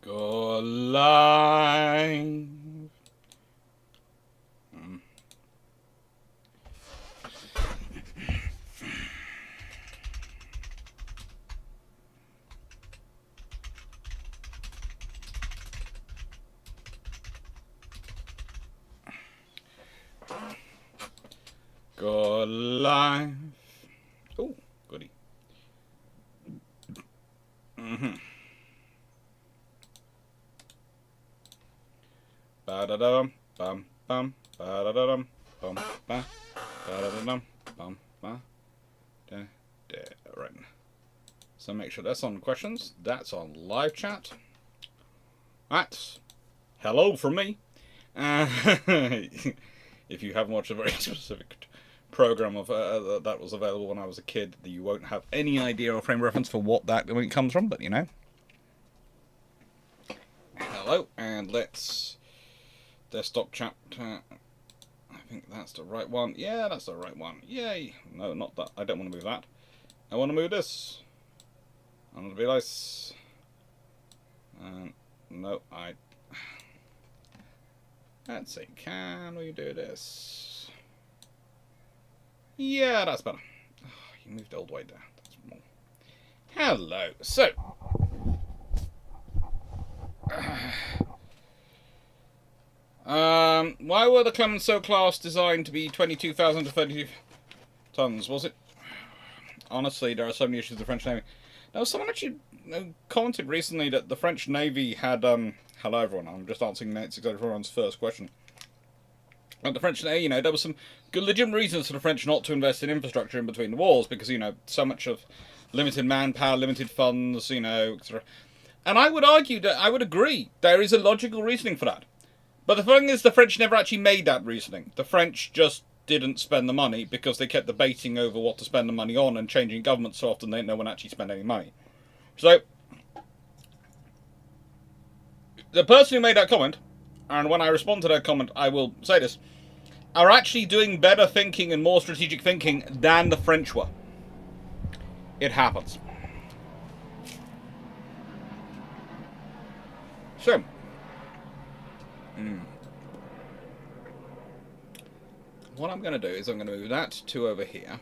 Go live. Go live. Oh, goody. Ba-da-dum, bum, bum, ba-da-dum, bum, ba, ba-da-dum, bum, ba, da, da. Right. So make sure that's on questions. That's on live chat. That's hello from me. If you haven't watched a very specific program of that was available when I was a kid, you won't have any idea or frame reference for what that comes from, but you know. Hello, and let's desktop chat. I think that's the right one. Yeah, that's the right one. Yay! No, not that. I don't want to move that. I want to move this. I want to be nice. No, let's see. Can we do this? Yeah, that's better. Oh, you moved all the way down. That's more. Hello. So. Why were the Clemenceau class designed to be 22,000 to 32 tons? Was it? Honestly, there are so many issues with the French Navy. Now, someone actually commented recently that the French Navy had, hello everyone, I'm just answering everyone's first question. But the French Navy, there was some good legitimate reasons for the French not to invest in infrastructure in between the wars, because, so much of limited manpower, limited funds, etc. And I would argue that, I would agree, there is a logical reasoning for that. But the thing is, the French never actually made that reasoning. The French just didn't spend the money because they kept debating over what to spend the money on and changing governments so often no one actually spent any money. So, the person who made that comment, and when I respond to that comment, I will say this, are actually doing better thinking and more strategic thinking than the French were. It happens. So, what I'm going to do is I'm going to move that to over here.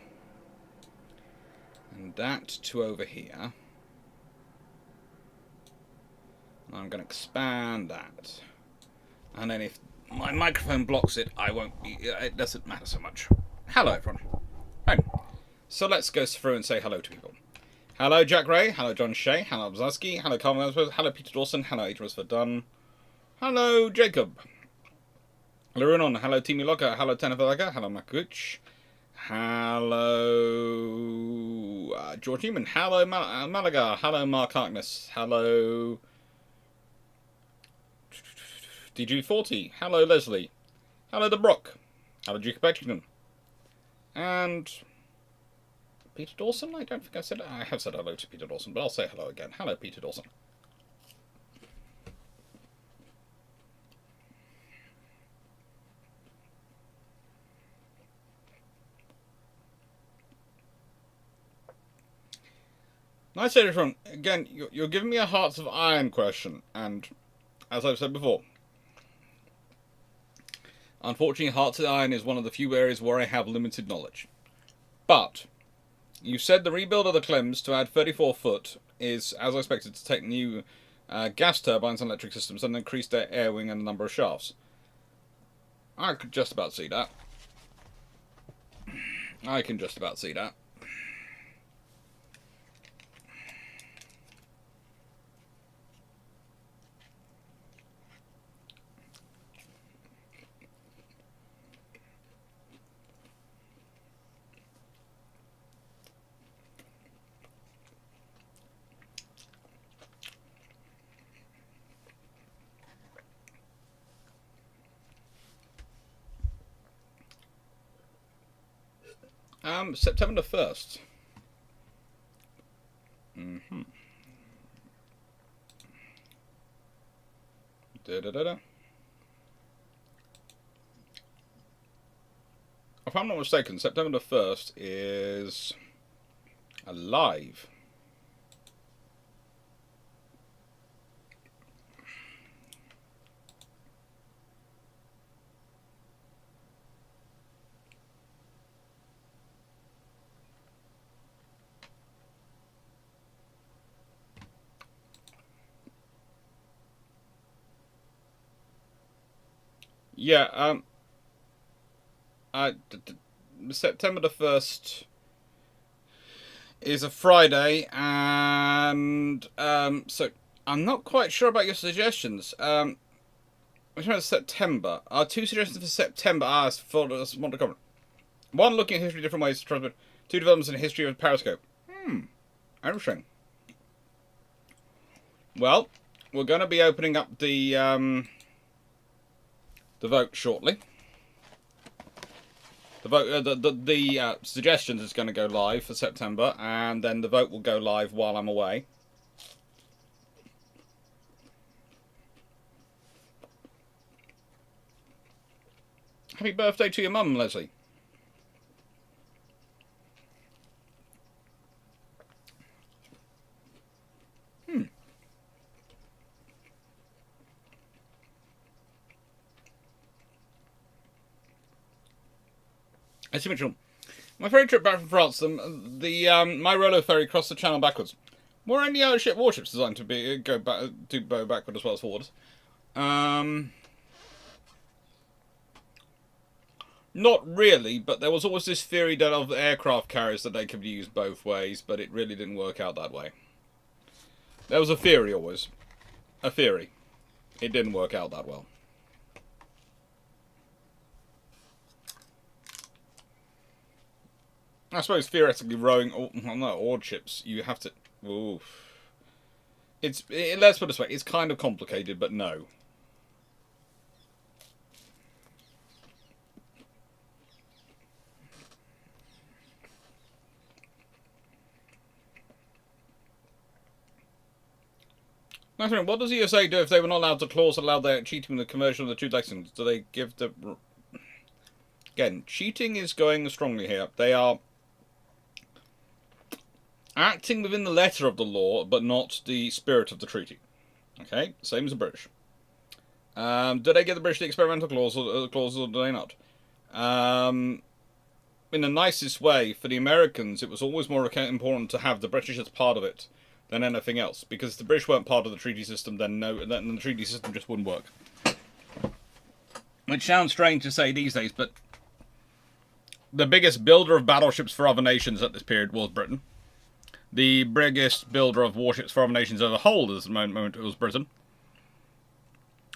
And that to over here. And I'm going to expand that. And then if my microphone blocks it, it doesn't matter so much. Hello, everyone. Right. So let's go through and say hello to people. Hello, Jack Ray. Hello, John Shea. Hello, Bzaski. Hello, Carl Ellsworth. Hello, Peter Dawson. Hello, Adrian Dunn. Hello, Jacob. Hello, Runon. Hello, Timmy Locker. Hello, Tenefalaga. Hello, Makuch. Hello, George Newman. Hello, Malaga. Hello, Mark Harkness. Hello, DG40. Hello, Leslie. Hello, The Brock. Hello, Duke of Bexington. And Peter Dawson? I don't think I have said hello to Peter Dawson, but I'll say hello again. Hello, Peter Dawson. Nice, everyone. Again, you're giving me a Hearts of Iron question, and as I've said before, unfortunately, Hearts of Iron is one of the few areas where I have limited knowledge. But you said the rebuild of the Clems to add 34 foot is, as I expected, to take new gas turbines and electric systems and increase their air wing and the number of shafts. I could just about see that. I can just about see that. September the 1st. Da-da-da-da. If I'm not mistaken, September the 1st is alive. Yeah. September the 1st is a Friday, and so I'm not quite sure about your suggestions. Which one is September? Our two suggestions for September are for more to comment. One, looking at history different ways to transmit. Two, developments in history of Periscope. Interesting. Well, we're going to be opening up the vote shortly. The vote, the suggestions is going to go live for September, and then the vote will go live while I'm away. Happy birthday to your mum, Leslie. I see Mitchell. My ferry trip back from France, my Rolo ferry crossed the channel backwards. Were any other warships designed to go backward as well as forwards? Not really, but there was always this theory that of aircraft carriers that they could be used both ways, but it really didn't work out that way. There was a theory always. A theory. It didn't work out that well. I suppose theoretically rowing, oared ships, you have to... Oof. Let's put it this way, it's kind of complicated, but no. What does the USA do if they were not allowed to clause allow their cheating in the conversion of the two lexicons? Do they give the... Again, cheating is going strongly here. They are acting within the letter of the law, but not the spirit of the treaty. Okay, same as the British. Do they give the British the experimental clause, or do they not? In the nicest way, for the Americans, it was always more important to have the British as part of it than anything else, because if the British weren't part of the treaty system, then the treaty system just wouldn't work. Which sounds strange to say these days, but the biggest builder of battleships for other nations at this period was Britain. The biggest builder of warships for other nations as a whole at the moment was Britain.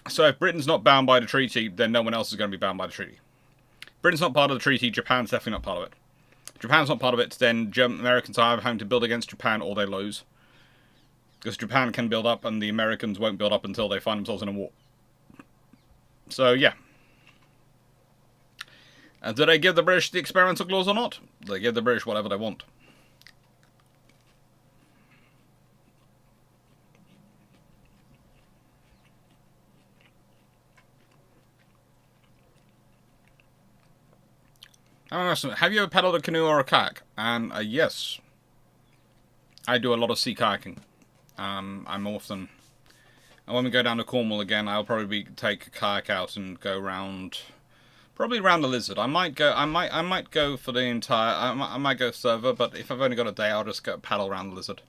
So if Britain's not bound by the treaty, then no one else is going to be bound by the treaty. Britain's not part of the treaty, Japan's definitely not part of it. If Japan's not part of it, then Americans are having to build against Japan or they lose. Because Japan can build up and the Americans won't build up until they find themselves in a war. So, yeah. And do they give the British the experimental clause or not? They give the British whatever they want. Have you ever paddled a canoe or a kayak? And yes. I do a lot of sea kayaking. I'm often... And when we go down to Cornwall again, I'll probably take a kayak out and go round... Probably around the Lizard. I might go for the entire... I might go further, but if I've only got a day, I'll just go paddle around the Lizard.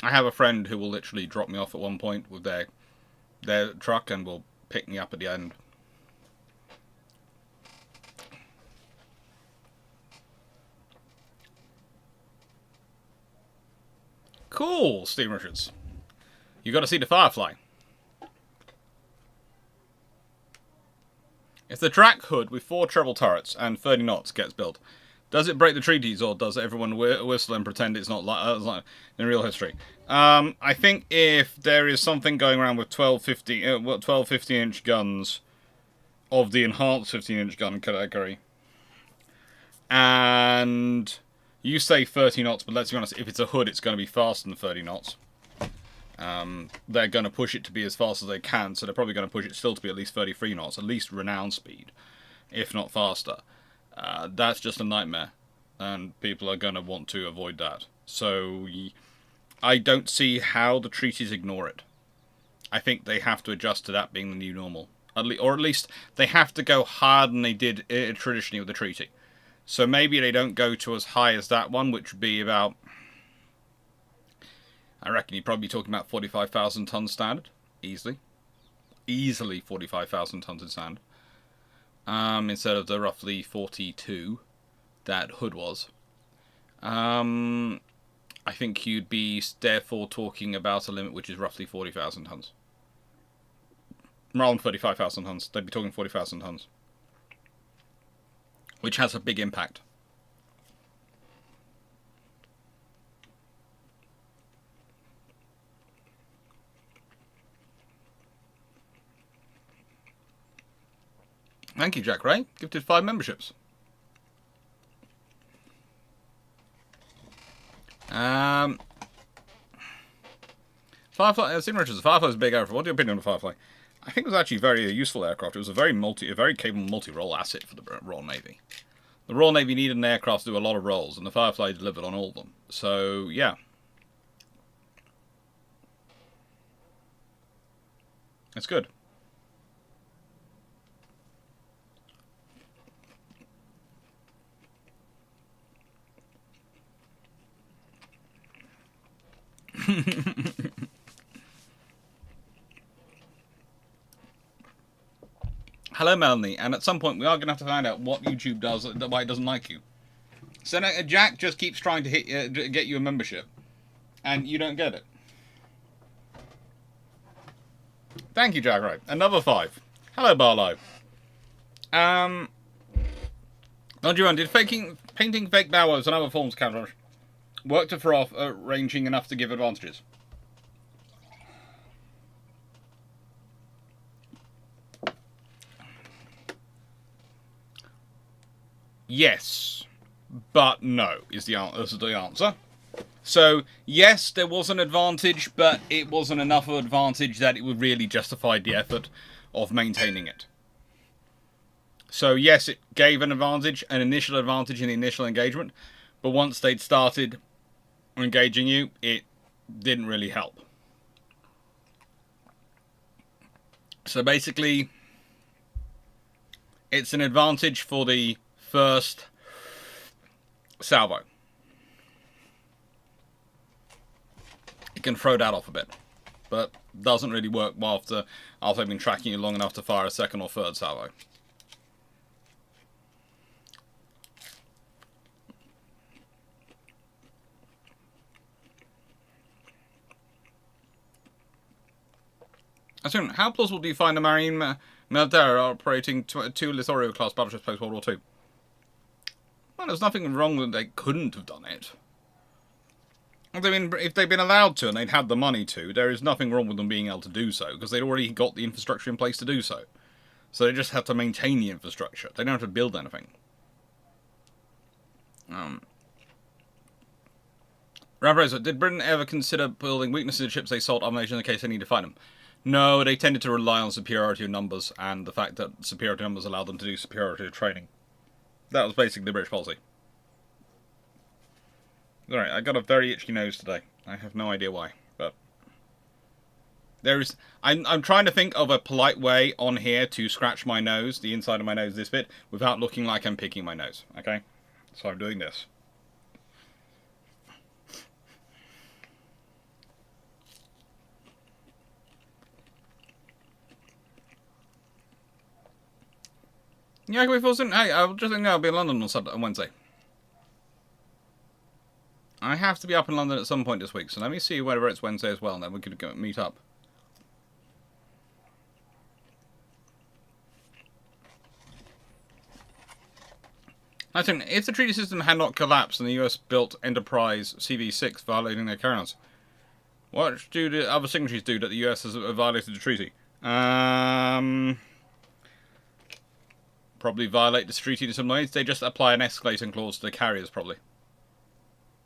I have a friend who will literally drop me off at one point with their truck and will pick me up at the end. Cool, Steve Richards. You got to see the Firefly. If the track hood with 4 treble turrets and 30 knots gets built, does it break the treaties or does everyone whistle and pretend it's not like in real history? I think if there is something going around with 12 15-inch guns of the enhanced 15-inch gun category, and you say 30 knots, but let's be honest, if it's a hood, it's going to be faster than 30 knots. They're going to push it to be as fast as they can, so they're probably going to push it still to be at least 33 knots, at least renowned speed, if not faster. That's just a nightmare, and people are going to want to avoid that. So I don't see how the treaties ignore it. I think they have to adjust to that being the new normal. Or at least they have to go higher than they did traditionally with the treaty. So maybe they don't go to as high as that one, which would be about... I reckon you'd probably be talking about 45,000 tons standard, easily. easily 45,000 tons in sand, instead of the roughly 42 that Hood was. I think you'd be therefore talking about a limit which is roughly 40,000 tons. Rather than 35,000 tons, they'd be talking 40,000 tons. Which has a big impact. Thank you, Jack Ray. Gifted 5 memberships. Firefly, Sin Richards, Firefly is a big aircraft. What's your opinion on Firefly? I think it was actually a very useful aircraft. It was a very capable multi-role asset for the Royal Navy. The Royal Navy needed an aircraft to do a lot of roles, and the Firefly delivered on all of them. So, yeah. It's good. Hello, Melanie, and at some point we are going to have to find out what YouTube does, why it doesn't like you. Senator Jack just keeps trying to get you a membership, and you don't get it. Thank you, Jack Wright. Another 5. Hello, Barlow. Did painting fake bowers and other forms of camouflage work to throw off ranging enough to give advantages? Yes, but no is the answer. So, yes, there was an advantage, but it wasn't enough of an advantage that it would really justify the effort of maintaining it. So, yes, it gave an initial advantage in the initial engagement, but once they'd started engaging you, it didn't really help. So, basically, it's an advantage for the first salvo. It can throw that off a bit, but doesn't really work after they've been tracking you long enough to fire a second or third salvo. How plausible do you find the Marine military operating 2 Lithorio-class battleships post-World War II? Well, there's nothing wrong that they couldn't have done it. I mean, if they've been allowed to and they'd had the money to, there is nothing wrong with them being able to do so, because they'd already got the infrastructure in place to do so. So they just have to maintain the infrastructure. They don't have to build anything. Ramboza, did Britain ever consider building weaknesses in ships they sold other nations in case they need to fight them? No, they tended to rely on superiority of numbers and the fact that superiority of numbers allowed them to do superiority of training. That was basically the British policy. Alright, I got a very itchy nose today. I have no idea why, but there is. I'm trying to think of a polite way on here to scratch my nose, the inside of my nose, this bit, without looking like I'm picking my nose. Okay, so I'm doing this. Yeah, can we force in? Hey, I'll just think I'll be in London on Wednesday. I have to be up in London at some point this week, so let me see whether it's Wednesday as well, and then we could go meet up. I think if the treaty system had not collapsed and the US built Enterprise CV-6 violating their carry-ons, what do the other signatories do that the US has violated the treaty? Probably violate this treaty in some ways. They just apply an escalating clause to the carriers, probably.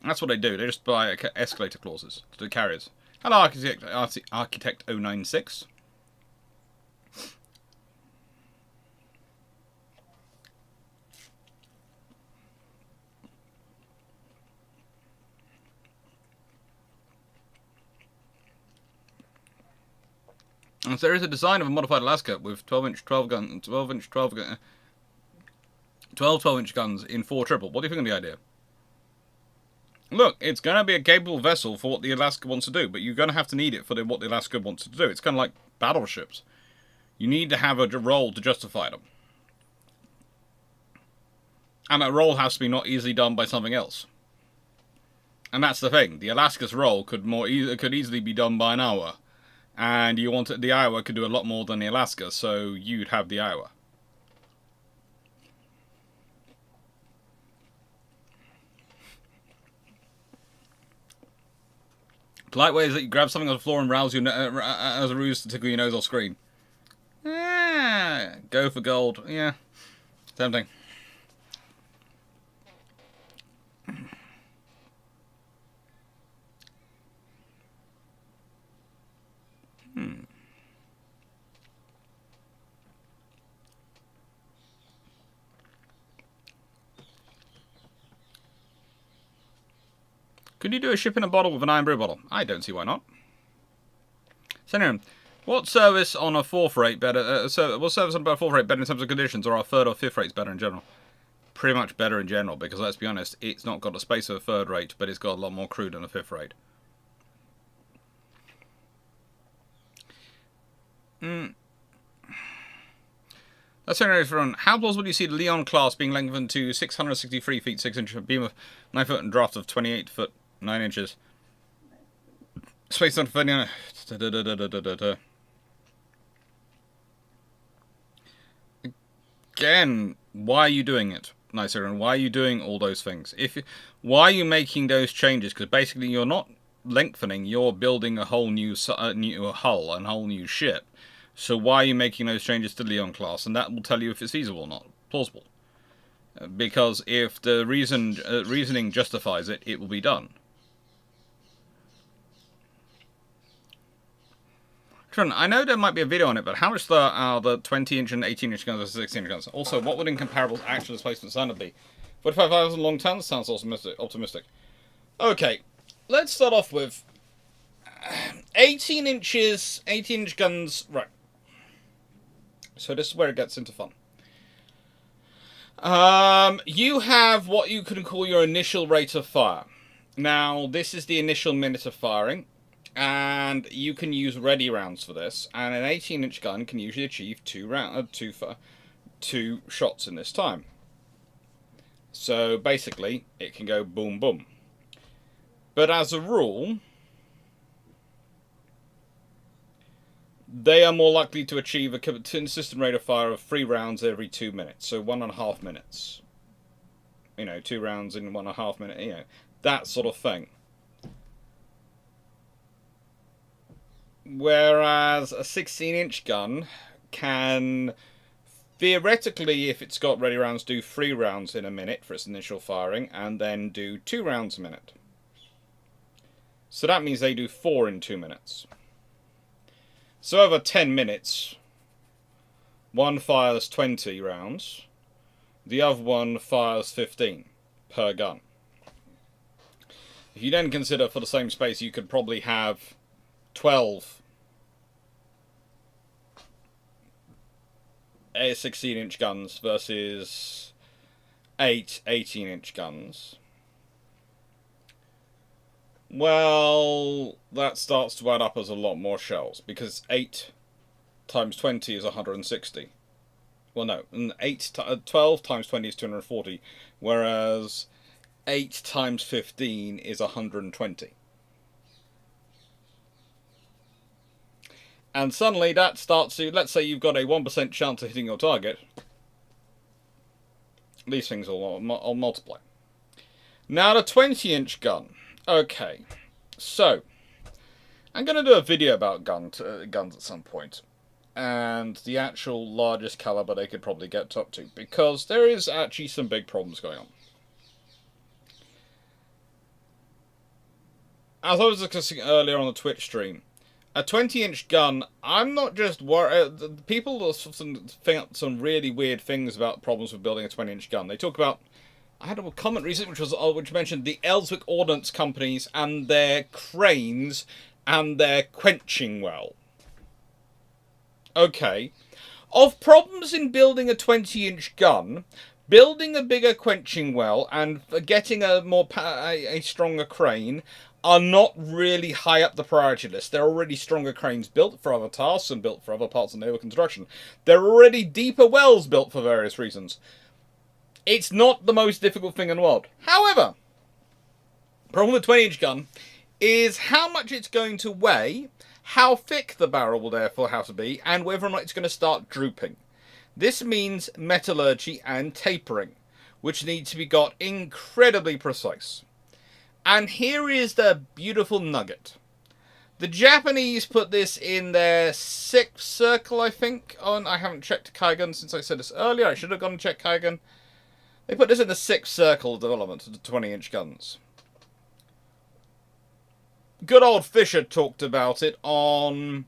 That's what they do. They just apply escalator clauses to the carriers. Hello, Architect 096. And so there is a design of a modified Alaska with 12-inch 12-inch guns in 4 triple. What do you think of the idea? Look, it's going to be a capable vessel for what the Alaska wants to do, but you're going to have to need it for what the Alaska wants to do. It's kind of like battleships. You need to have a role to justify them. And that role has to be not easily done by something else. And that's the thing. The Alaska's role could easily be done by an Iowa. And you want the Iowa could do a lot more than the Alaska, so you'd have the Iowa. Polite way is that you grab something on the floor and rouse you as a ruse to tickle your nose off screen. Go for gold. Yeah. Tempting. Could you do a ship in a bottle with an iron brew bottle? I don't see why not. Senator, what service on a fourth rate better? What service on a fourth rate better in terms of conditions, or are third or fifth rates better in general? Pretty much better in general, because let's be honest, it's not got the space of a third rate, but it's got a lot more crew than a fifth rate. That's from how plausible do you see the Leon class being lengthened to 663 feet 6 inches, beam of 9 foot and draft of 28 foot 9 inches? Space on 39. Again, why are you doing it? Nicer, and why are you doing all those things? Why are you making those changes? Because basically you're not lengthening, you're building a whole new hull, a whole new ship. So why are you making those changes to Leon class? And that will tell you if it's feasible or not, plausible. Because if the reasoning justifies it, it will be done. I know there might be a video on it, but how much are the 20-inch and 18-inch guns versus 16-inch guns? Also, what would incomparable actual displacement standard be? 45,000 long tons sounds optimistic. Okay, let's start off with 18-inch guns. Right. So this is where it gets into fun. You have what you could call your initial rate of fire. Now, this is the initial minute of firing. And you can use ready rounds for this, and an 18-inch gun can usually achieve two shots in this time. So basically, it can go boom boom. But as a rule, they are more likely to achieve a consistent rate of fire of 3 rounds every 2 minutes, so 1.5 minutes. 2 rounds in 1.5 minutes, that sort of thing. Whereas a 16-inch gun can, theoretically, if it's got ready rounds, do 3 rounds in a minute for its initial firing, and then do 2 rounds a minute. So that means they do 4 in 2 minutes. So over 10 minutes, one fires 20 rounds, the other one fires 15 per gun. If you then consider for the same space, you could probably have 12 16-inch guns versus 8 18-inch guns. Well, that starts to add up as a lot more shells, because 8 times 20 is 160. Well, no, 12 times 20 is 240, whereas 8 times 15 is 120. And suddenly that starts to, let's say you've got a 1% chance of hitting your target. These things will multiply. Now the 20-inch gun. Okay, so I'm going to do a video about guns at some point. And the actual largest caliber they could probably get up to. Because there is actually some big problems going on. As I was discussing earlier on the Twitch stream, a 20-inch gun, I'm not just worried. People often think up some really weird things about problems with building a 20-inch gun. They talk about, I had a comment recently which mentioned the Ellswick Ordnance Companies and their cranes and their quenching well. Okay. Of problems in building a 20-inch gun, Building a bigger quenching well and getting a stronger crane are not really high up the priority list. There are already stronger cranes built for other tasks and built for other parts of naval construction. There are already deeper wells built for various reasons. It's not the most difficult thing in the world. However, the problem with a 20-inch gun is how much it's going to weigh, how thick the barrel will therefore have to be, and whether or not it's going to start drooping. This means metallurgy and tapering, which need to be got incredibly precise. And here is the beautiful nugget. The Japanese put this in their 6th circle, I think. Oh, I haven't checked Kaigan since I said this earlier. I should have gone and checked Kaigan. They put this in the 6th circle development of the 20-inch guns. Good old Fisher talked about it on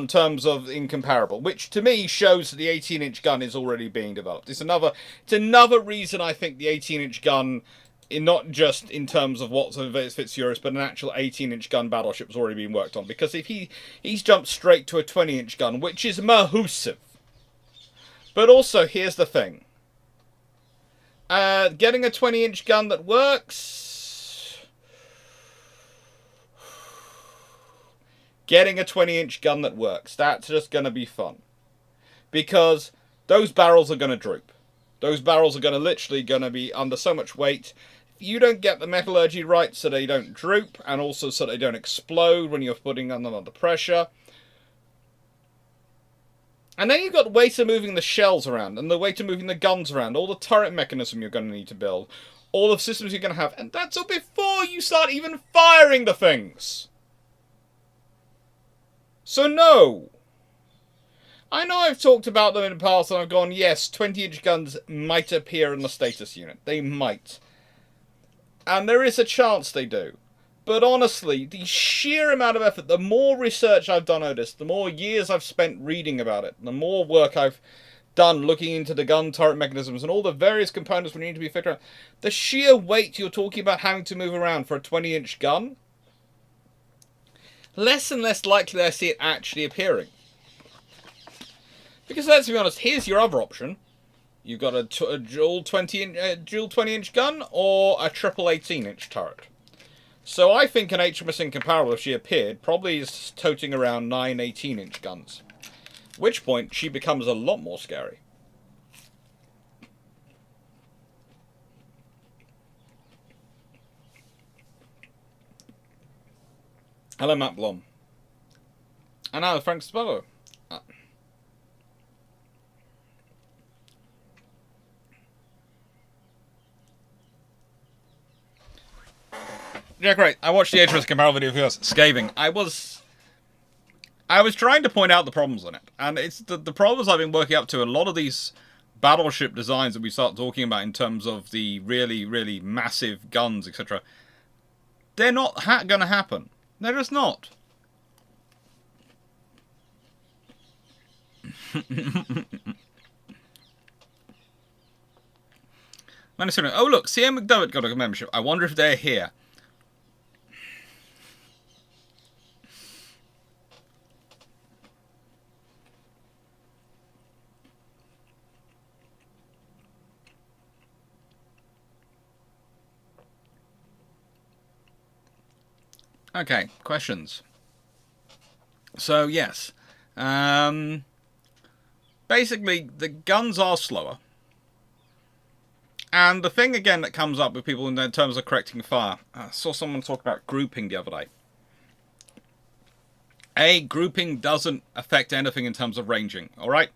terms of incomparable, which to me shows that the 18-inch gun is already being developed. It's another reason I think the 18-inch gun, not just in terms of what fits Eurus, but an actual 18-inch gun battleship has already been worked on. Because if he's jumped straight to a 20-inch gun, which is massive. But also, here's the thing. Getting a 20-inch gun that works... Getting a 20-inch gun that works. That's just going to be fun. Because those barrels are going to droop. Those barrels are going to literally be under so much weight. If you don't get the metallurgy right so they don't droop, and also so they don't explode when you're putting them under pressure. And then you've got the weight of moving the shells around, and the weight of moving the guns around, all the turret mechanism you're going to need to build, all the systems you're going to have, and that's all before you start even firing the things. So no. I know I've talked about them in the past and I've gone, yes, 20-inch guns might appear in the status unit. They might. And there is a chance they do. But honestly, the sheer amount of effort, the more research I've done on this, the more years I've spent reading about it, the more work I've done looking into the gun turret mechanisms and all the various components we need to be figured out, the sheer weight you're talking about having to move around for a 20-inch gun, less and less likely I see it actually appearing. Because let's be honest, here's your other option. You've got a dual 20-inch gun or a triple 18-inch turret. So I think an HMS Incomparable, if she appeared, probably is toting around 9 18-inch guns. At which point she becomes a lot more scary. Hello, Matt Blom. And hello, Frank Spello. Yeah, great. I watched the HMS Comparable video of yours. Scathing. I was trying to point out the problems on it. And it's the problems I've been working up to. A lot of these battleship designs that we start talking about in terms of the really, really massive guns, etc. They're not going to happen. They're just not. Oh look, CM McDermott got a membership. I wonder if they're here. Okay, questions. So, yes. Basically, the guns are slower. And the thing, again, that comes up with people in terms of correcting fire. I saw someone talk about grouping the other day. Grouping doesn't affect anything in terms of ranging, alright?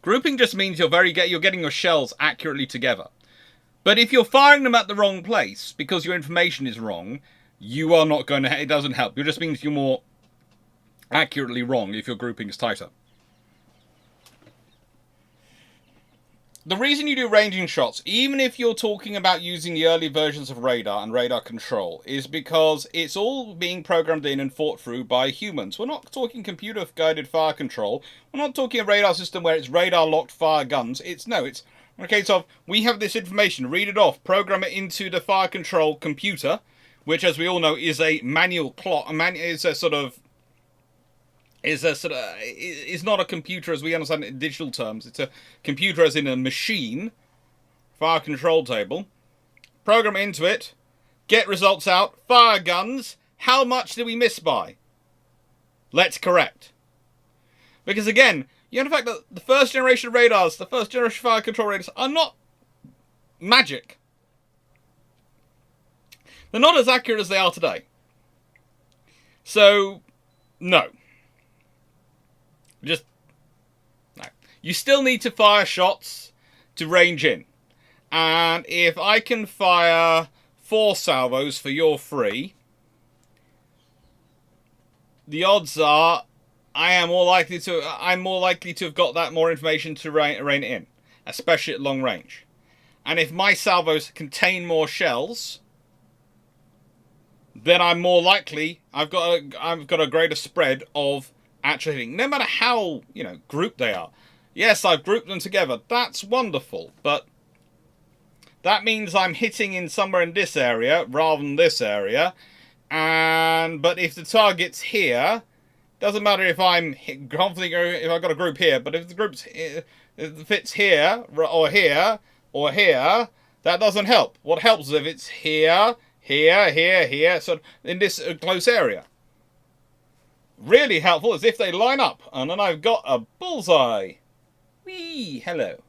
Grouping just means you're getting your shells accurately together. But if you're firing them at the wrong place, because your information is wrong, you are not going to... It doesn't help. It just means you're more accurately wrong if your grouping is tighter. The reason you do ranging shots, even if you're talking about using the early versions of radar and radar control, is because it's all being programmed in and thought through by humans. We're not talking computer-guided fire control. We're not talking a radar system where it's radar-locked fire guns. It's a case of, we have this information, read it off, program it into the fire control computer, which, as we all know, is a manual clock. Is a sort of is a sort of is not a computer as we understand it in digital terms. It's a computer as in a machine for our control table. Program into it, get results out, fire guns. How much did we miss by? Let's correct. Because again, you know the fact that the first generation of radars, the first generation fire control radars, are not magic. They're not as accurate as they are today. So, no. Just, no. You still need to fire shots to range in. And if I can fire 4 salvos for your 3, the odds are I'm more likely to have got that more information to rein in, especially at long range. And if my salvos contain more shells, then I'm more likely I've got a greater spread of actually hitting, no matter how grouped they are. Yes, I've grouped them together. That's wonderful, but that means I'm hitting in somewhere in this area rather than this area. But if the target's here, doesn't matter if I'm confident if I've got a group here, but if the group's if it fits here or here or here, that doesn't help. What helps is if it's here, here, here, here, so in this close area. Really helpful is if they line up, and then I've got a bullseye. Whee, hello.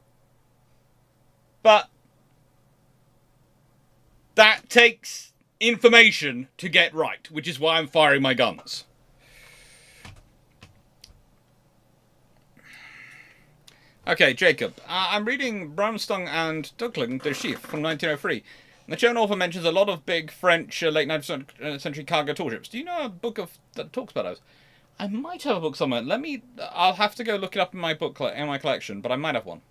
But that takes information to get right, which is why I'm firing my guns. Okay, Jacob. I'm reading Brownstone and Duckling, the Chief, from 1903. The journal author mentions a lot of big French late 19th century cargo tall ships. Do you know a book that talks about those? I might have a book somewhere. I'll have to go look it up in my collection, but I might have one.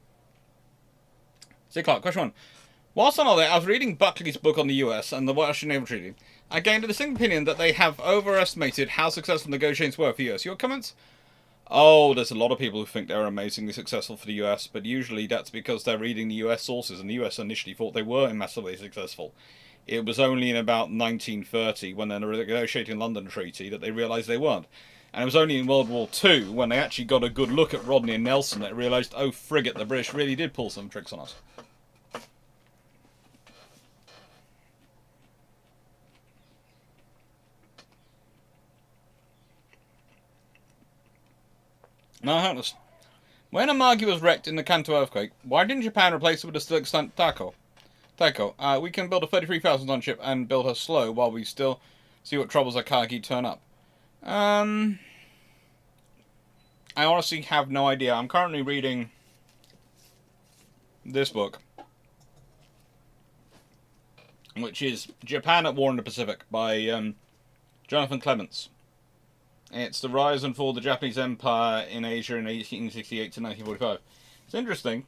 See, Clarke, question 1. Whilst on holiday, I was reading Buckley's book on the US and the Washington Naval Treaty. I gained a distinct opinion that they have overestimated how successful negotiations were for the US. Your comments? Oh, there's a lot of people who think they're amazingly successful for the US, but usually that's because they're reading the US sources, and the US initially thought they were massively successful. It was only in about 1930, when they were negotiating the London Treaty, that they realised they weren't. And it was only in World War II, when they actually got a good look at Rodney and Nelson, that they realised, oh frigate, the British really did pull some tricks on us. Now, when Amagi was wrecked in the Kanto earthquake, why didn't Japan replace it with a still extant Taiko? We can build a 33,000-ton ship and build her slow while we still see what troubles Akagi turn up. I honestly have no idea. I'm currently reading this book, which is Japan at War in the Pacific by Jonathan Clements. It's the rise and fall of the Japanese Empire in Asia in 1868 to 1945. It's interesting,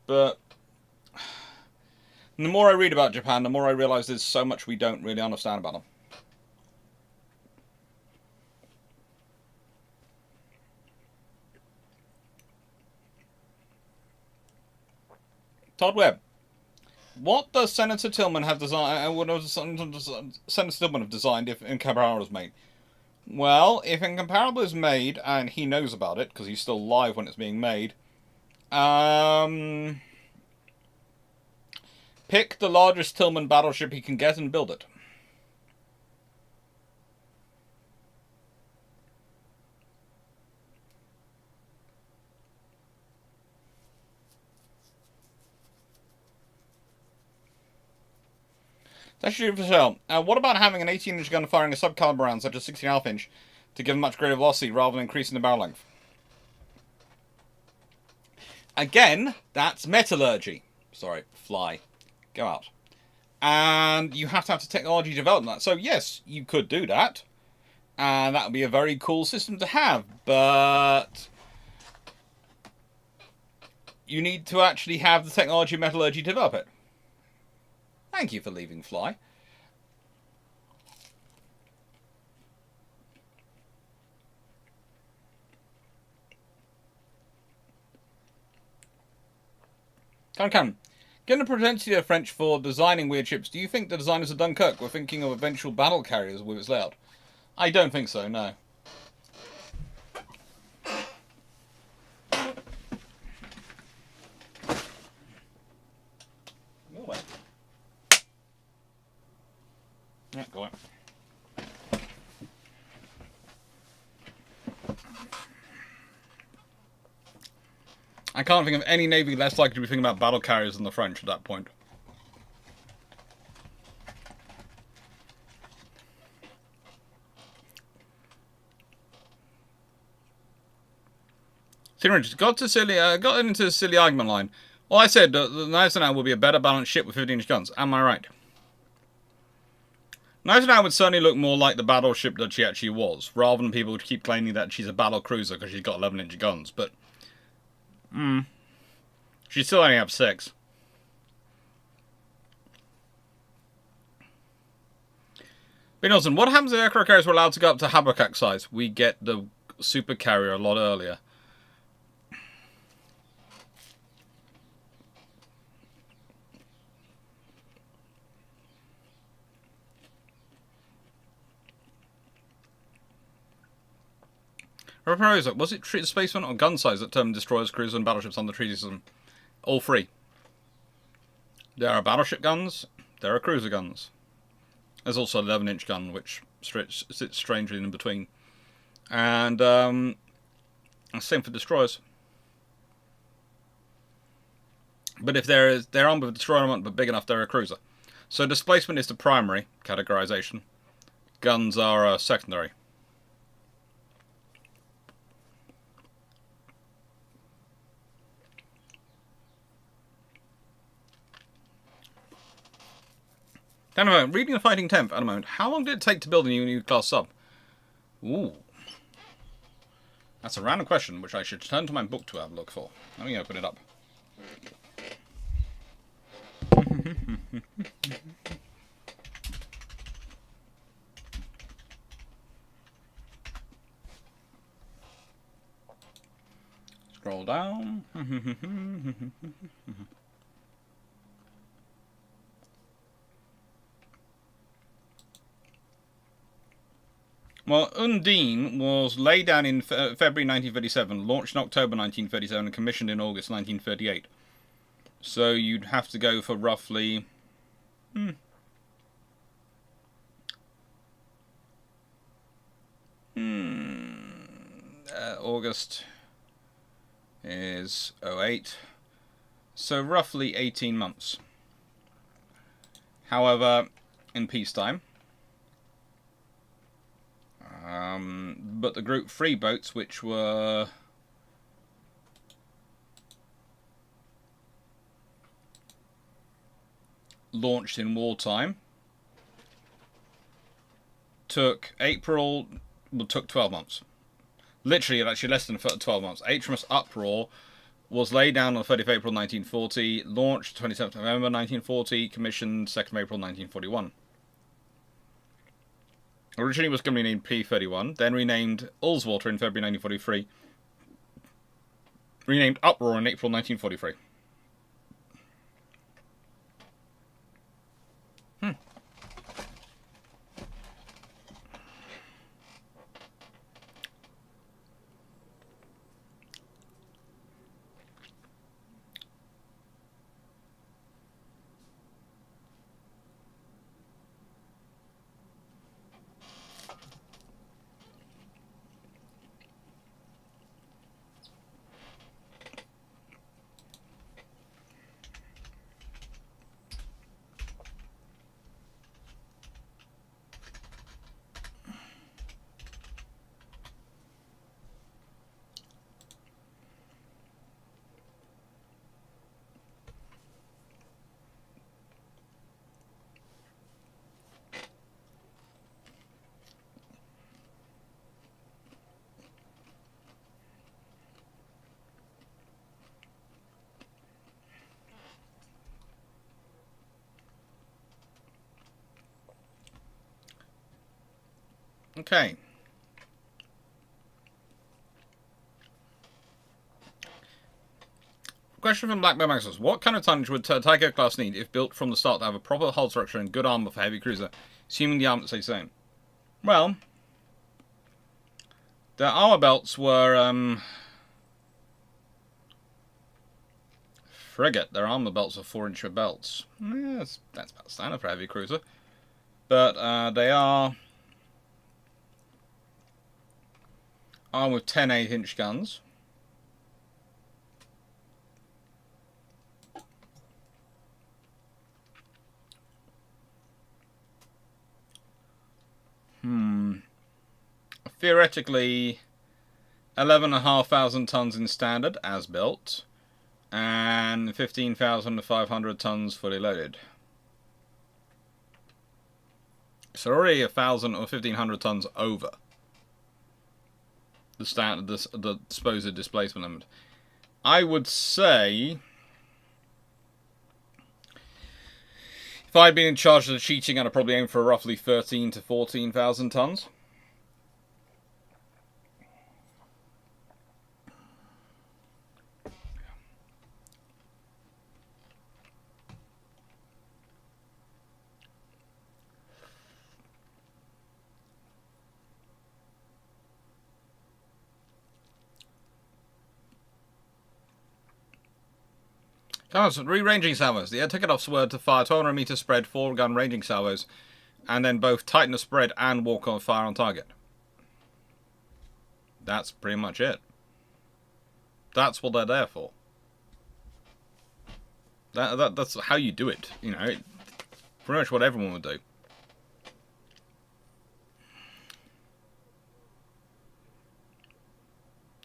but the more I read about Japan, the more I realise there's so much we don't really understand about them. Todd Webb. What does Senator Tillman have designed? What does Senator Tillman have designed if Incomparable was made? Well, if Incomparable is made, and he knows about it, because he's still alive when it's being made, pick the largest Tillman battleship he can get and build it. It's actually for sale. What about having an 18-inch gun firing a sub-caliber round, such as 16.5 inch, to give much greater velocity rather than increasing the barrel length? Again, that's metallurgy. Sorry, fly. Go out. And you have to have the technology developed that. So yes, you could do that. And that would be a very cool system to have. But you need to actually have the technology and metallurgy to develop it. Thank you for leaving, Fly. Come. Given the propensity of the French for designing weird ships, do you think the designers of Dunkirk were thinking of eventual battle carriers with its layout? I don't think so, no. Yeah, go on. I can't think of any navy less likely to be thinking about battle carriers than the French at that point. Got into the silly argument line. Well, I said the Naval will be a better balanced ship with 15-inch guns. Am I right? Naval would certainly look more like the battleship that she actually was, rather than people keep claiming that she's a battle cruiser because she's got 11-inch guns. But, she still only have 6. But Nelson, what happens if aircraft carriers were allowed to go up to Habakkuk size? We get the super carrier a lot earlier. Was it displacement or gun size that determined destroyers, cruisers, and battleships on the treaty system? All 3. There are battleship guns, there are cruiser guns. There's also an 11-inch gun, which sits strangely in between. And same for destroyers. But if they're armed with a destroyer armament but big enough, they're a cruiser. So displacement is the primary categorization. Guns are secondary. Anyway, reading the Fighting 10th at a moment. How long did it take to build a new class sub? Ooh. That's a random question, which I should turn to my book to have a look for. Let me open it up. Scroll down. Well, Undine was laid down in February 1937, launched in October 1937, and commissioned in August 1938. So you'd have to go for roughly... August is 08. So roughly 18 months. However, in peacetime... but the Group 3 boats, which were launched in wartime, took 12 months. Literally, actually less than 12 months. HMS Uproar was laid down on the 30th of April 1940, launched 27th of November 1940, commissioned 2nd of April 1941. Originally was going to be named P-31, then renamed Ullswater in February 1943, renamed Uproar in April 1943. Okay. Question from Black Bear Maxus. What kind of tonnage would Tycho class need if built from the start to have a proper hull structure and good armor for heavy cruiser, assuming the armament stays the same? Well, their armor belts were frigate. Their armor belts are 4-inch belts. Yeah, that's about standard for a heavy cruiser. But they are armed with 10 8-inch guns. Theoretically, 11,500 tons in standard, as built, and 15,500 tons fully loaded. So already 1,000 or 1,500 tons over the standard, the supposed displacement limit. I would say, if I'd been in charge of the cheating, I'd probably aim for roughly 13 to 14,000 tons. Re-ranging salvos. The air Tikhonov's were to fire 1200 meter spread 4-gun ranging salvos, and then both tighten the spread and walk on fire on target. That's pretty much it. That's what they're there for. That's how you do it. You know, pretty much what everyone would do.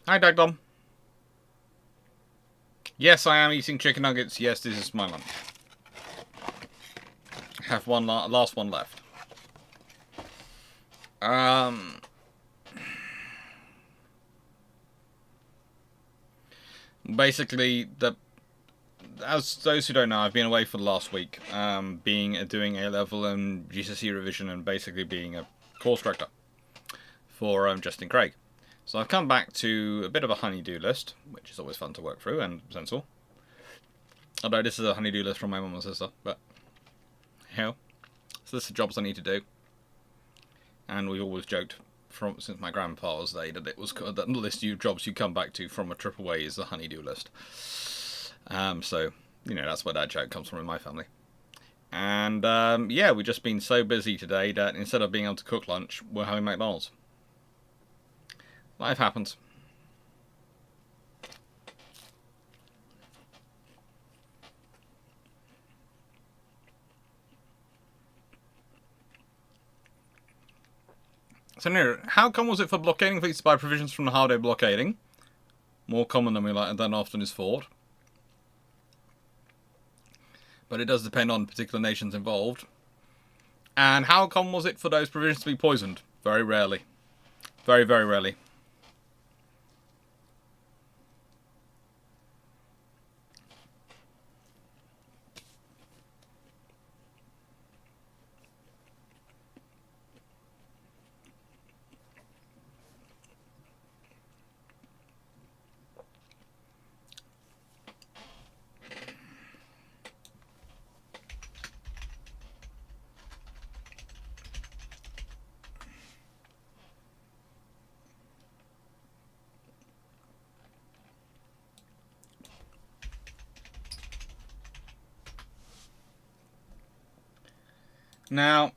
Hi, Dagdom. Yes, I am eating chicken nuggets. Yes, this is my lunch. I have one last one left. Basically, as those who don't know, I've been away for the last week, doing A-level and GCSE revision, and basically being a course director for Justin Craig. So I've come back to a bit of a honey-do list, which is always fun to work through and sensible. Although this is a honey-do list from my mum and sister, but hell, so this is the jobs I need to do. And we've always joked since my grandpa was there that it was that the list of jobs you come back to from a trip away is the honey-do list. So you know that's where that joke comes from in my family. And yeah, we've just been so busy today that instead of being able to cook lunch, we're having McDonald's. Life happens. So now, how come was it for blockading fleets by provisions from the hard-day blockading? More common than often is thought. But it does depend on particular nations involved. And how common was it for those provisions to be poisoned? Very rarely. Very, very rarely. Now,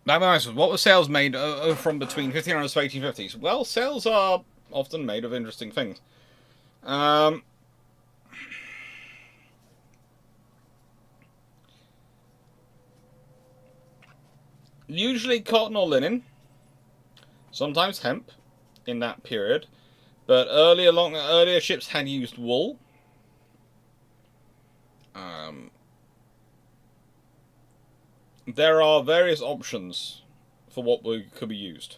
what were sails made from between 1500s to 1850s? Well, sails are often made of interesting things. Usually cotton or linen, sometimes hemp in that period, but earlier ships had used wool. There are various options for what could be used.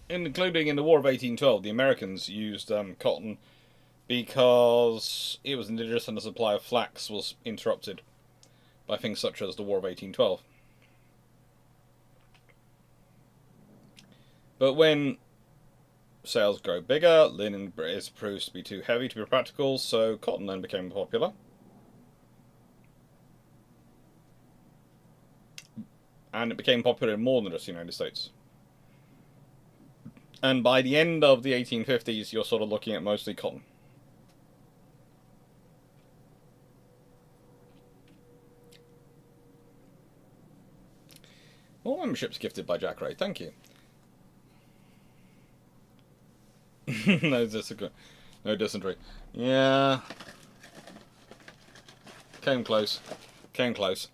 Including in the War of 1812, the Americans used cotton because it was indigenous and the supply of flax was interrupted by things such as the War of 1812. But when sails grow bigger, linen proves to be too heavy to be practical, so cotton then became popular. and it became popular in more than just the United States. And by the end of the 1850s, you're sort of looking at mostly cotton. All memberships gifted by Jack Ray, thank you. No dysentery. Yeah. Came close. Came close.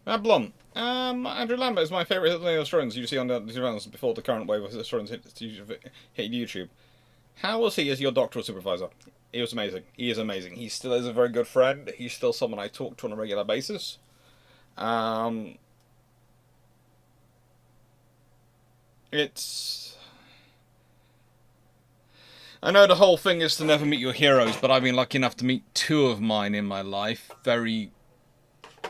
Blom. Andrew Lambert is my favourite of the historians you see on the surveillance before the current wave of historians hit YouTube. How was he as your doctoral supervisor? He was amazing. He is amazing. He still is a very good friend. He's still someone I talk to on a regular basis. It's... I know the whole thing is to never meet your heroes, but I've been lucky enough to meet two of mine in my life.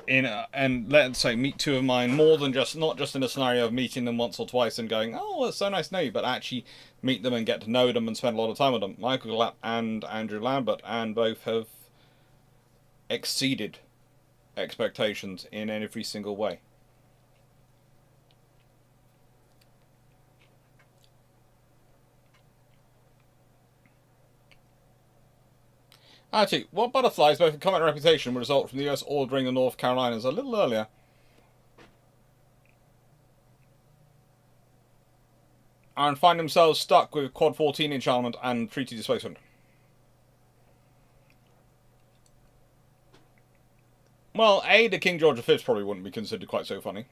And let's say meet two of mine more than not just in a scenario of meeting them once or twice and going, oh, it's so nice to know you, but actually meet them and get to know them and spend a lot of time with them. Michael Glapp and Andrew Lambert, and both have exceeded expectations in every single way. Actually, what butterflies, both in comment and reputation, would result from the US ordering the North Carolinas a little earlier? And find themselves stuck with Quad 14 enchantment and treaty displacement. Well, the King George V probably wouldn't be considered quite so funny.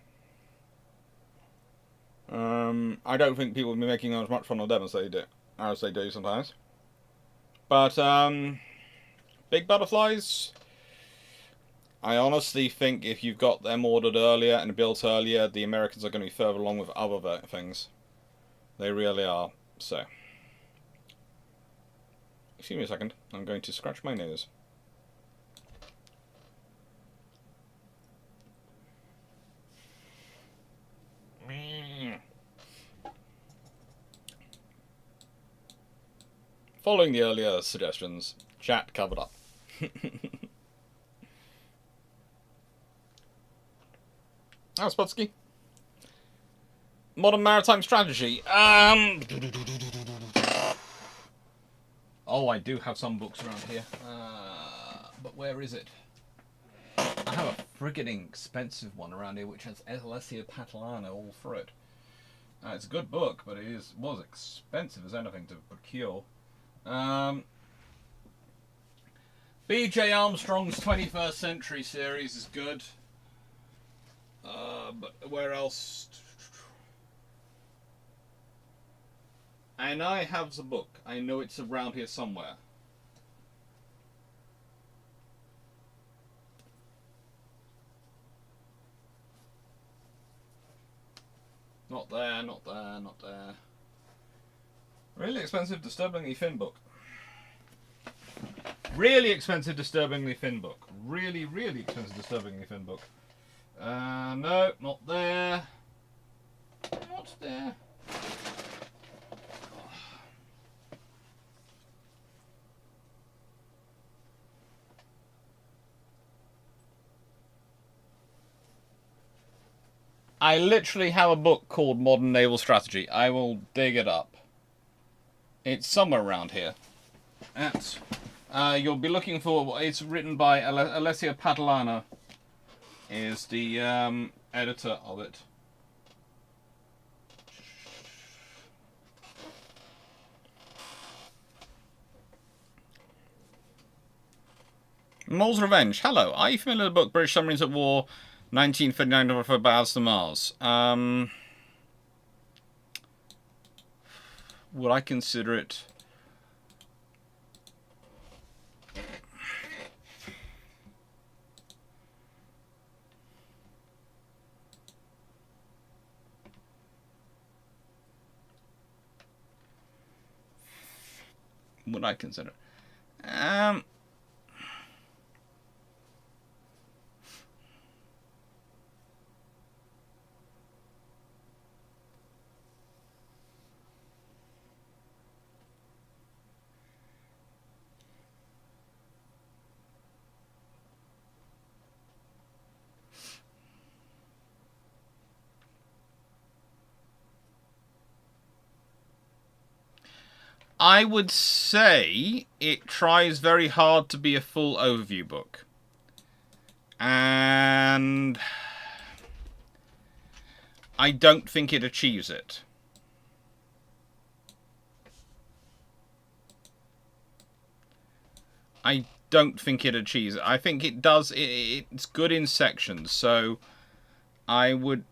I don't think people would be making as much fun of them as they do sometimes. But, big butterflies, I honestly think if you've got them ordered earlier and built earlier, the Americans are going to be further along with other things. They really are. So, excuse me a second. I'm going to scratch my nose. Following the earlier suggestions, chat covered up. Spotsky. Modern maritime strategy. Oh, I do have some books around here. But where is it? I have a friggin' expensive one around here which has Alessio Patalano all through it. It's a good book, but it was expensive as anything to procure. B.J. Armstrong's 21st Century series is good. But where else? And I have the book. I know it's around here somewhere. Not there, not there, not there. Really expensive, disturbingly thin book. Really expensive, disturbingly thin book. Really, really expensive, disturbingly thin book. No, not there. Not there. I literally have a book called Modern Naval Strategy. I will dig it up. It's somewhere around here. You'll be looking for... It's written by Alessio Patalano. Is the editor of it. Mole's Revenge. Hello. Are you familiar with the book British Submarines at War, 1939 for Battles to Mars? Would I consider it... Would I consider? I would say it tries very hard to be a full overview book. And I don't think it achieves it. I don't think it achieves it. I think it does. It's good in sections, so I would.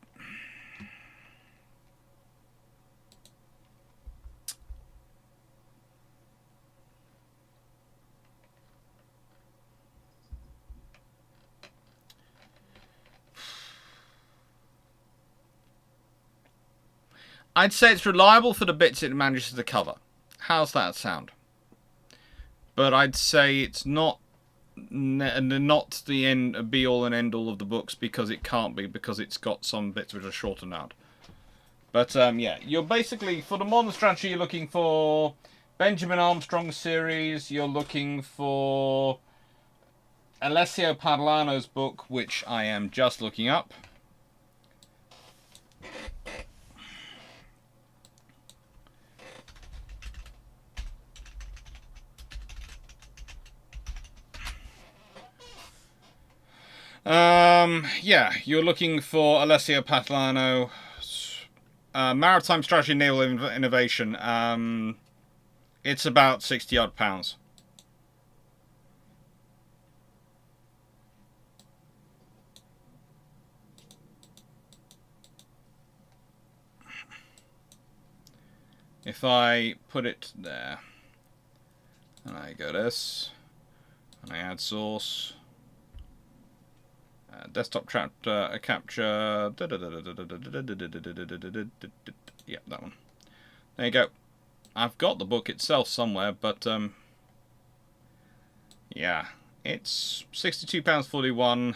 I'd say it's reliable for the bits it manages to cover. How's that sound? But I'd say it's not the end, be all and end all of the books, because it can't be, because it's got some bits which are shortened out. But yeah, you're basically, for the modern strategy, you're looking for Benjamin Armstrong series. You're looking for Alessio Padlano's book, which I am just looking up. Yeah, you're looking for Alessio Patlano, Maritime Strategy and Naval Innovation. It's about £60 odd. If I put it there, and I go this, and I add source, desktop capture, yeah, that one. There you go. I've got the book itself somewhere, but yeah, it's £62.41.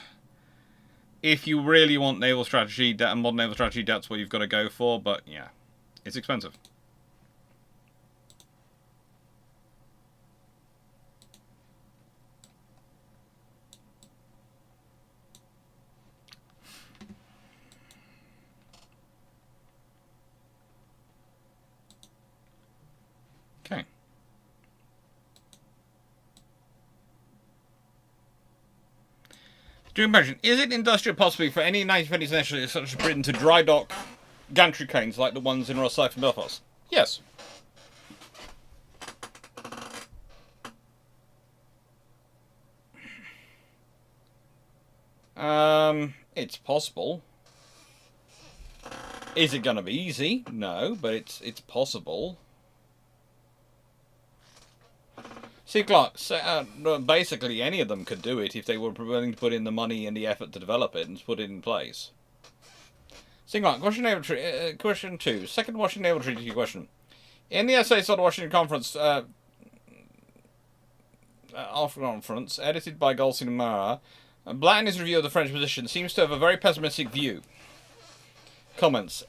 If you really want naval strategy, modern naval strategy, that's what you've got to go for. But yeah, it's expensive. Okay. Do you imagine, is it industrial possibly for any 1920s nationalists such as Britain to dry dock gantry cranes like the ones in Rosyth and Belfast? Yes. It's possible. Is it going to be easy? No, but it's possible. See, Clarke, basically any of them could do it if they were willing to put in the money and the effort to develop it and put it in place. See, Clarke, question 2. Second Washington Naval Treaty question. In the essay on the Washington Conference, edited by Goldstein and Mara, Blatt in his review of the French position seems to have a very pessimistic view. Comments.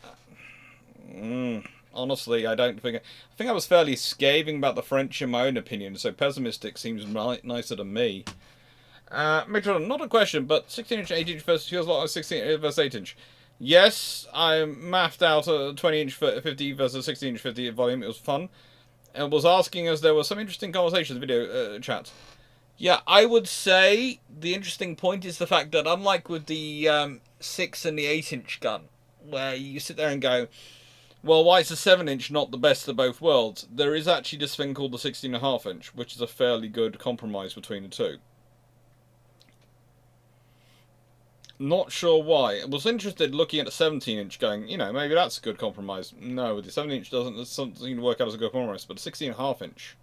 Honestly, I think I was fairly scathing about the French in my own opinion, so pessimistic seems nicer to me. Mitchell, not a question, but 16-inch, 8-inch versus feels like 16 versus 8-inch. Yes, I mathed out a 20-inch 50 versus 16-inch 50 volume. It was fun. And was asking us, there were some interesting conversations, video chat. Yeah, I would say the interesting point is the fact that unlike with the 6 and the 8-inch gun, where you sit there and go, well, why is the 7-inch not the best of both worlds? There is actually this thing called the 16.5-inch, which is a fairly good compromise between the two. Not sure why. I was interested looking at the 17-inch going, maybe that's a good compromise. No, the 7-inch doesn't seem to work out as a good compromise, but the 16.5-inch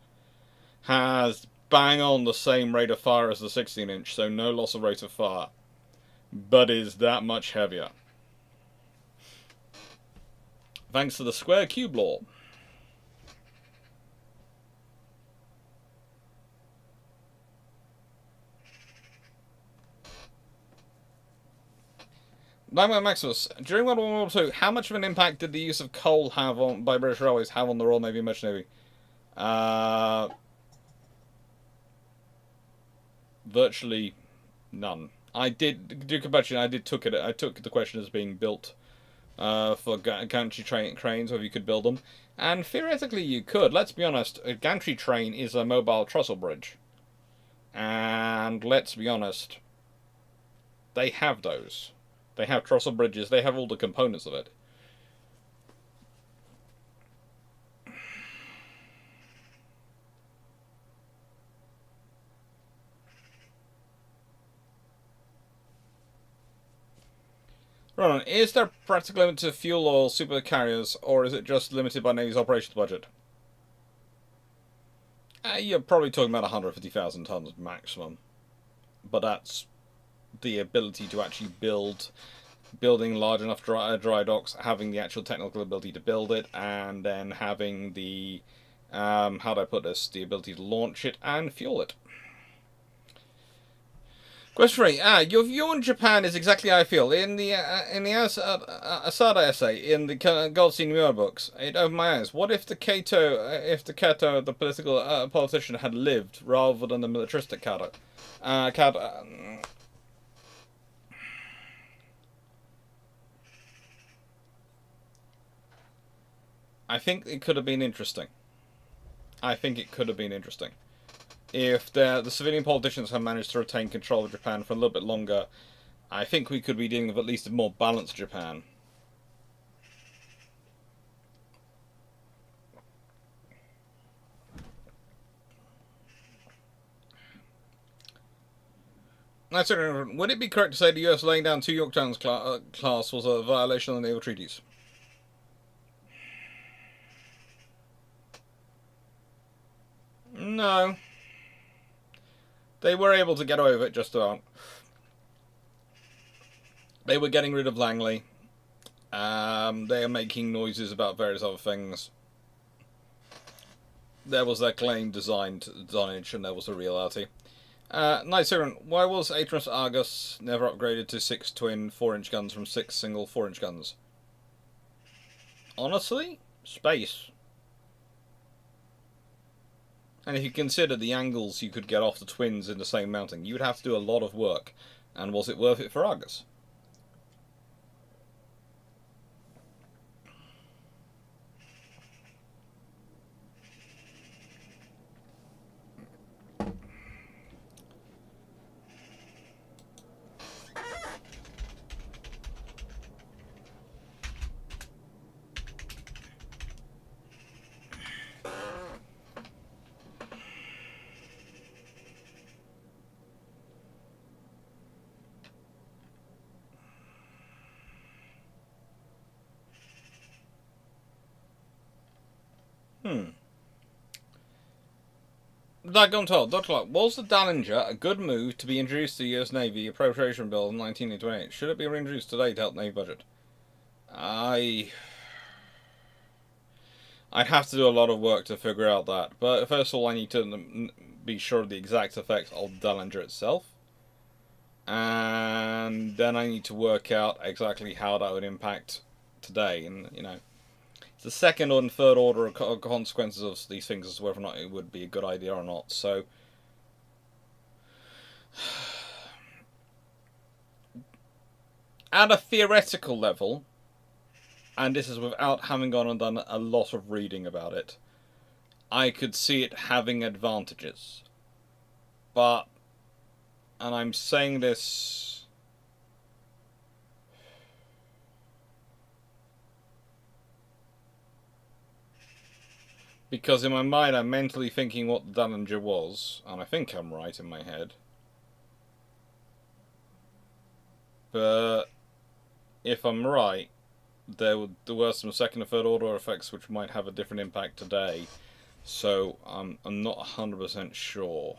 has bang on the same rate of fire as the 16-inch, so no loss of rate of fire, but is that much heavier. Thanks to the square cube law. Maximus, during World War II, how much of an impact did the use of coal by British Railways have on the Royal Navy and Merchant Navy? Virtually none. I did took the question as being built for gantry trains, or if you could build them. And theoretically you could. Let's be honest, a gantry train is a mobile trestle bridge. And let's be honest, they have those. They have trestle bridges, they have all the components of it. Ronan, is there a practical limit to fuel oil super carriers, or is it just limited by Navy's operations budget? You're probably talking about 150,000 tons maximum. But that's the ability to actually building large enough dry docks, having the actual technical ability to build it, and then having the, how do I put this, the ability to launch it and fuel it. Question 3. Your view on Japan is exactly how I feel. In the Asada essay in the Goldstein Muir books, it opened my eyes. What if the Kato, the political politician, had lived rather than the militaristic Kato? I think it could have been interesting. If the civilian politicians had managed to retain control of Japan for a little bit longer, I think we could be dealing with at least a more balanced Japan. Would it be correct to say the US laying down 2 Yorktowns class was a violation of the naval treaties? No. They were able to get away with it just about. They were getting rid of Langley. They are making noises about various other things. There was their claim designage, and there was a reality. Nice, why was HMS Argus never upgraded to 6 twin 4-inch guns from 6 single 4-inch guns? Honestly, space. And if you consider the angles you could get off the twins in the same mounting, you would have to do a lot of work. And was it worth it for Argus? Dr. Clarke, was the Dallinger a good move to be introduced to the US Navy appropriation bill in 1928? Should it be reintroduced today to help Navy budget? I'd have to do a lot of work to figure out that. But first of all, I need to be sure of the exact effects of the Dallinger itself. And then I need to work out exactly how that would impact today. And, you know, the second and third order consequences of these things as to whether or not it would be a good idea or not. So, at a theoretical level, and this is without having gone and done a lot of reading about it, I could see it having advantages. But, and I'm saying this because in my mind I'm mentally thinking what the Dallinger was, and I think I'm right in my head. But if I'm right, there were some second and third order effects which might have a different impact today. So I'm not 100% sure.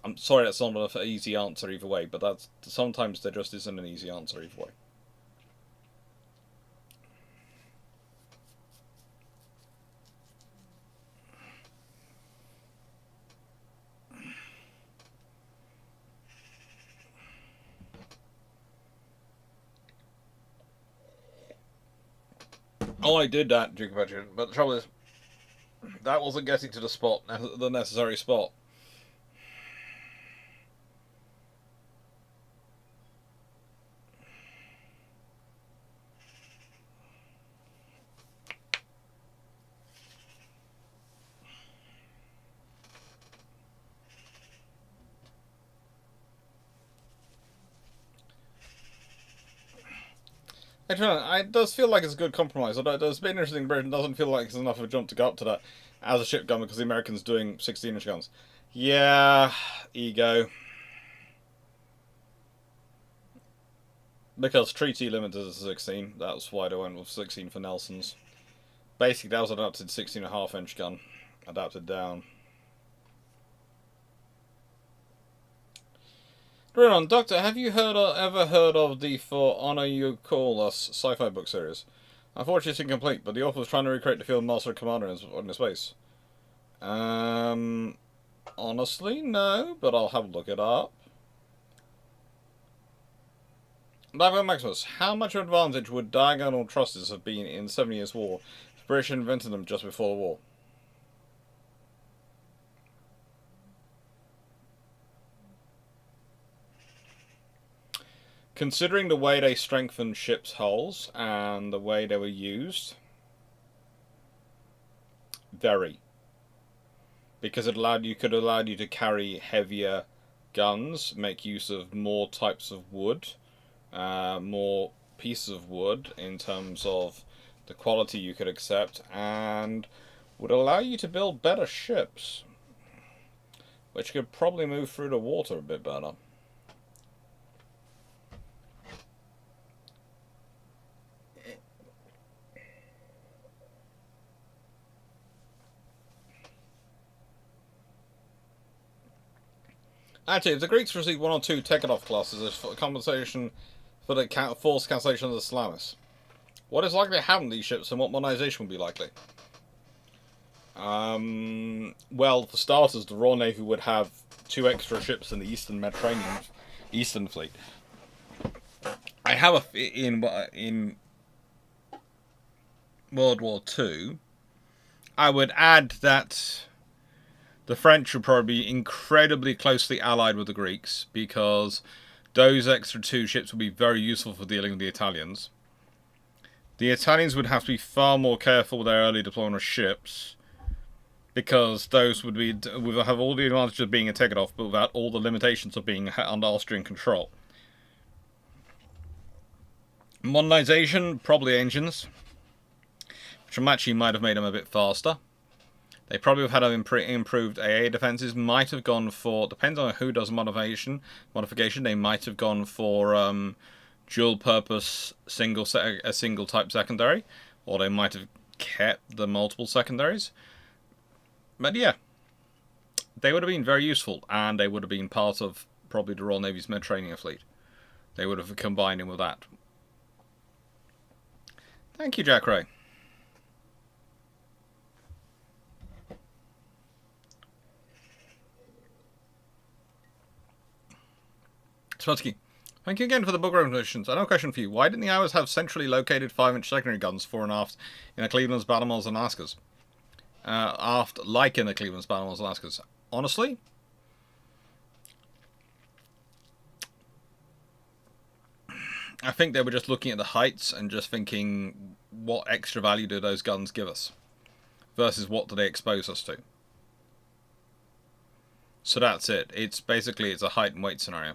I'm sorry, that's not an easy answer either way, but sometimes there just isn't an easy answer either way. Oh, I did that, Duke of Edgerton, but the trouble is, that wasn't getting to the necessary spot. I don't know, it does feel like it's a good compromise, although it does be interesting. Britain doesn't feel like it's enough of a jump to go up to that as a ship gun because the Americans doing 16-inch guns. Yeah, ego. Because treaty limit is 16, that's why they went with 16 for Nelson's. Basically, that was an adapted 16.5-inch gun, adapted down. Brunon, Doctor, have you ever heard of the For Honor You Call Us sci-fi book series? Unfortunately, it's incomplete, but the author was trying to recreate the Field Master Commander in space. Honestly, no, but I'll have a look it up. Naval Maximus, how much of an advantage would diagonal trusses have been in the 7 Years' War if the British invented them just before the war? Considering the way they strengthened ships' hulls and the way they were used, very. Because it could allow you to carry heavier guns, make use of more types of wood, more pieces of wood in terms of the quality you could accept, and would allow you to build better ships, which could probably move through the water a bit better. Actually, if the Greeks received 1 or 2 Tekhanov classes as compensation for the forced cancellation of the Salamis, what is likely to happen to these ships and what modernization would be likely? Well, for starters, the Royal Navy would have 2 extra ships in the Eastern Mediterranean, Eastern Fleet. I have in World War II, I would add that the French would probably be incredibly closely allied with the Greeks because those extra 2 ships would be very useful for dealing with the Italians. The Italians would have to be far more careful with their early deployment of ships because those would have all the advantages of being a Tekhanov but without all the limitations of being under Austrian control. Modernization, probably engines, which actually might have made them a bit faster. They probably have had improved AA defenses. Might have gone for, depends on who does modification. They might have gone for dual-purpose single type secondary, or they might have kept the multiple secondaries. But yeah, they would have been very useful, and they would have been part of probably the Royal Navy's Mediterranean fleet. They would have combined in with that. Thank you, Jack Ray. Spotsky, thank you again for the book recommendations. I have a question for you. Why didn't the Iowas have centrally located 5-inch secondary guns fore and aft in the Cleveland's, Baltimore's, and Alaska's? Aft, like in the Cleveland's, Baltimore's, and Alaska's. Honestly, I think they were just looking at the heights and just thinking, what extra value do those guns give us? Versus what do they expose us to? So that's it. It's basically, it's a height and weight scenario.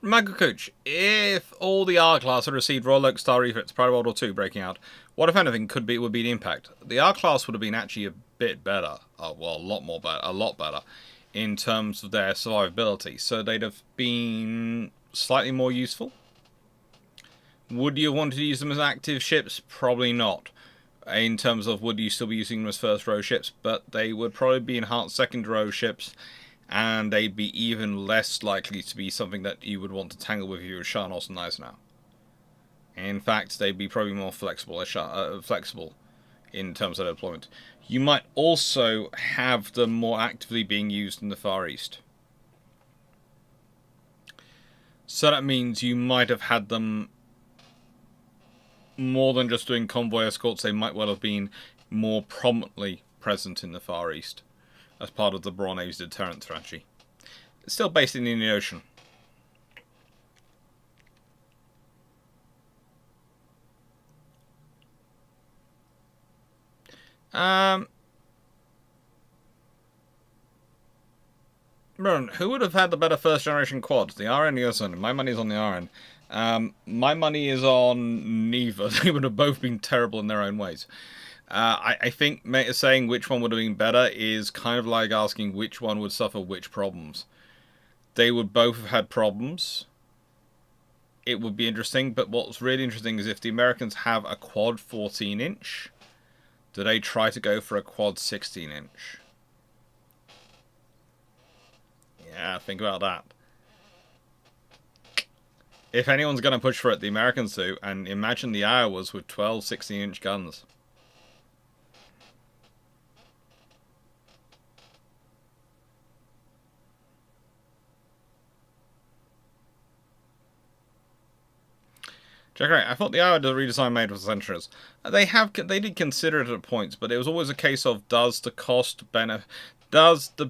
Magma Coach, if all the R-Class had received Royal Oak Star refits prior to World War II breaking out, what, if anything, would be the impact? The R-Class would have been actually a bit better, a lot better, in terms of their survivability. So they'd have been slightly more useful. Would you want to use them as active ships? Probably not. In terms of would you still be using them as first row ships, but they would probably be enhanced second row ships, and they'd be even less likely to be something that you would want to tangle with if you were Sharnos and Eisenhower. In fact, they'd be probably more flexible in terms of deployment. You might also have them more actively being used in the Far East. So that means you might have had them more than just doing convoy escorts. They might well have been more prominently present in the Far East as part of the Royal Navy's deterrent strategy. It's still based in the Indian Ocean. Um, who would have had the better first generation quad? The RN or Yosun? My money's on the RN. My money is on neither. They would have both been terrible in their own ways. I think saying which one would have been better is kind of like asking which one would suffer which problems. They would both have had problems. It would be interesting, but what's really interesting is if the Americans have a quad 14-inch, do they try to go for a quad 16-inch? Yeah, think about that. If anyone's going to push for it, the Americans do, and imagine the Iowas with 12 16-inch guns. Jack, right. I thought the Iowa redesign made for centuries. They did consider it at points, but it was always a case of does the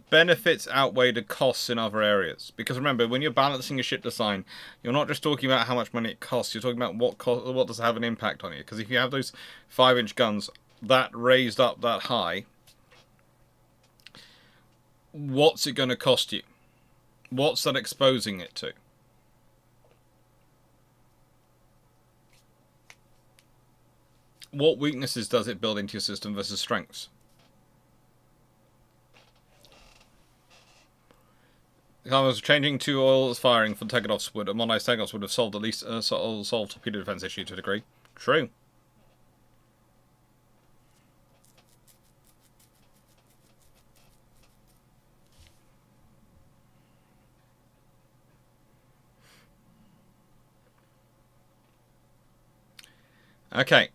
benefits outweigh the costs in other areas? Because remember, when you're balancing a ship design, you're not just talking about how much money it costs. You're talking about what does it have an impact on you. Because if you have those 5-inch guns that raised up that high, what's it going to cost you? What's that exposing it to? What weaknesses does it build into your system versus strengths? If I was changing to oil firing for takeoffs would modernized takeoffs would have solved at least solved torpedo defense issue to a degree. True. Okay.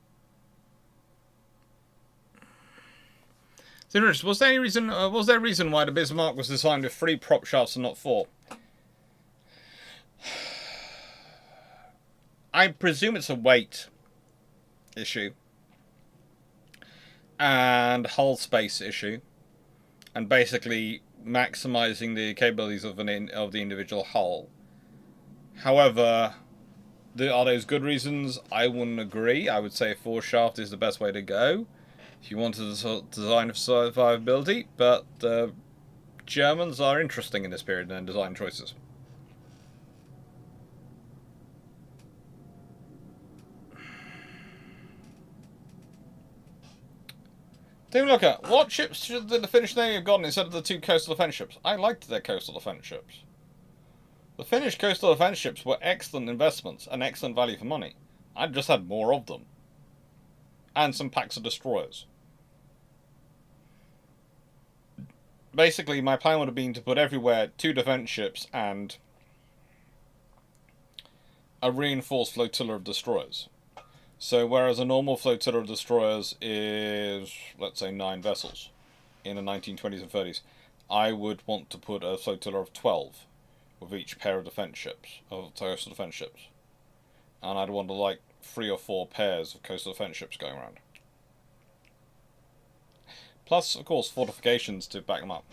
So, was there any reason? Was there a reason why the Bismarck was designed with 3 prop shafts and not 4? I presume it's a weight issue and hull space issue, and basically maximizing the capabilities of the individual hull. However, are those good reasons? I wouldn't agree. I would say a 4 shaft is the best way to go if you wanted to design for survivability, but the Germans are interesting in this period in their design choices. Take a look at what ships should the Finnish Navy have gotten instead of the 2 coastal defense ships? I liked their coastal defense ships. The Finnish coastal defense ships were excellent investments and excellent value for money. I just had more of them. And some packs of destroyers. Basically, my plan would have been to put everywhere 2 defense ships and a reinforced flotilla of destroyers. So whereas a normal flotilla of destroyers is, let's say, 9 vessels in the 1920s and 30s, I would want to put a flotilla of 12 with each pair of defense ships, of coastal defense ships. And I'd want to like 3 or 4 pairs of coastal defense ships going around. Plus, of course, fortifications to back them up.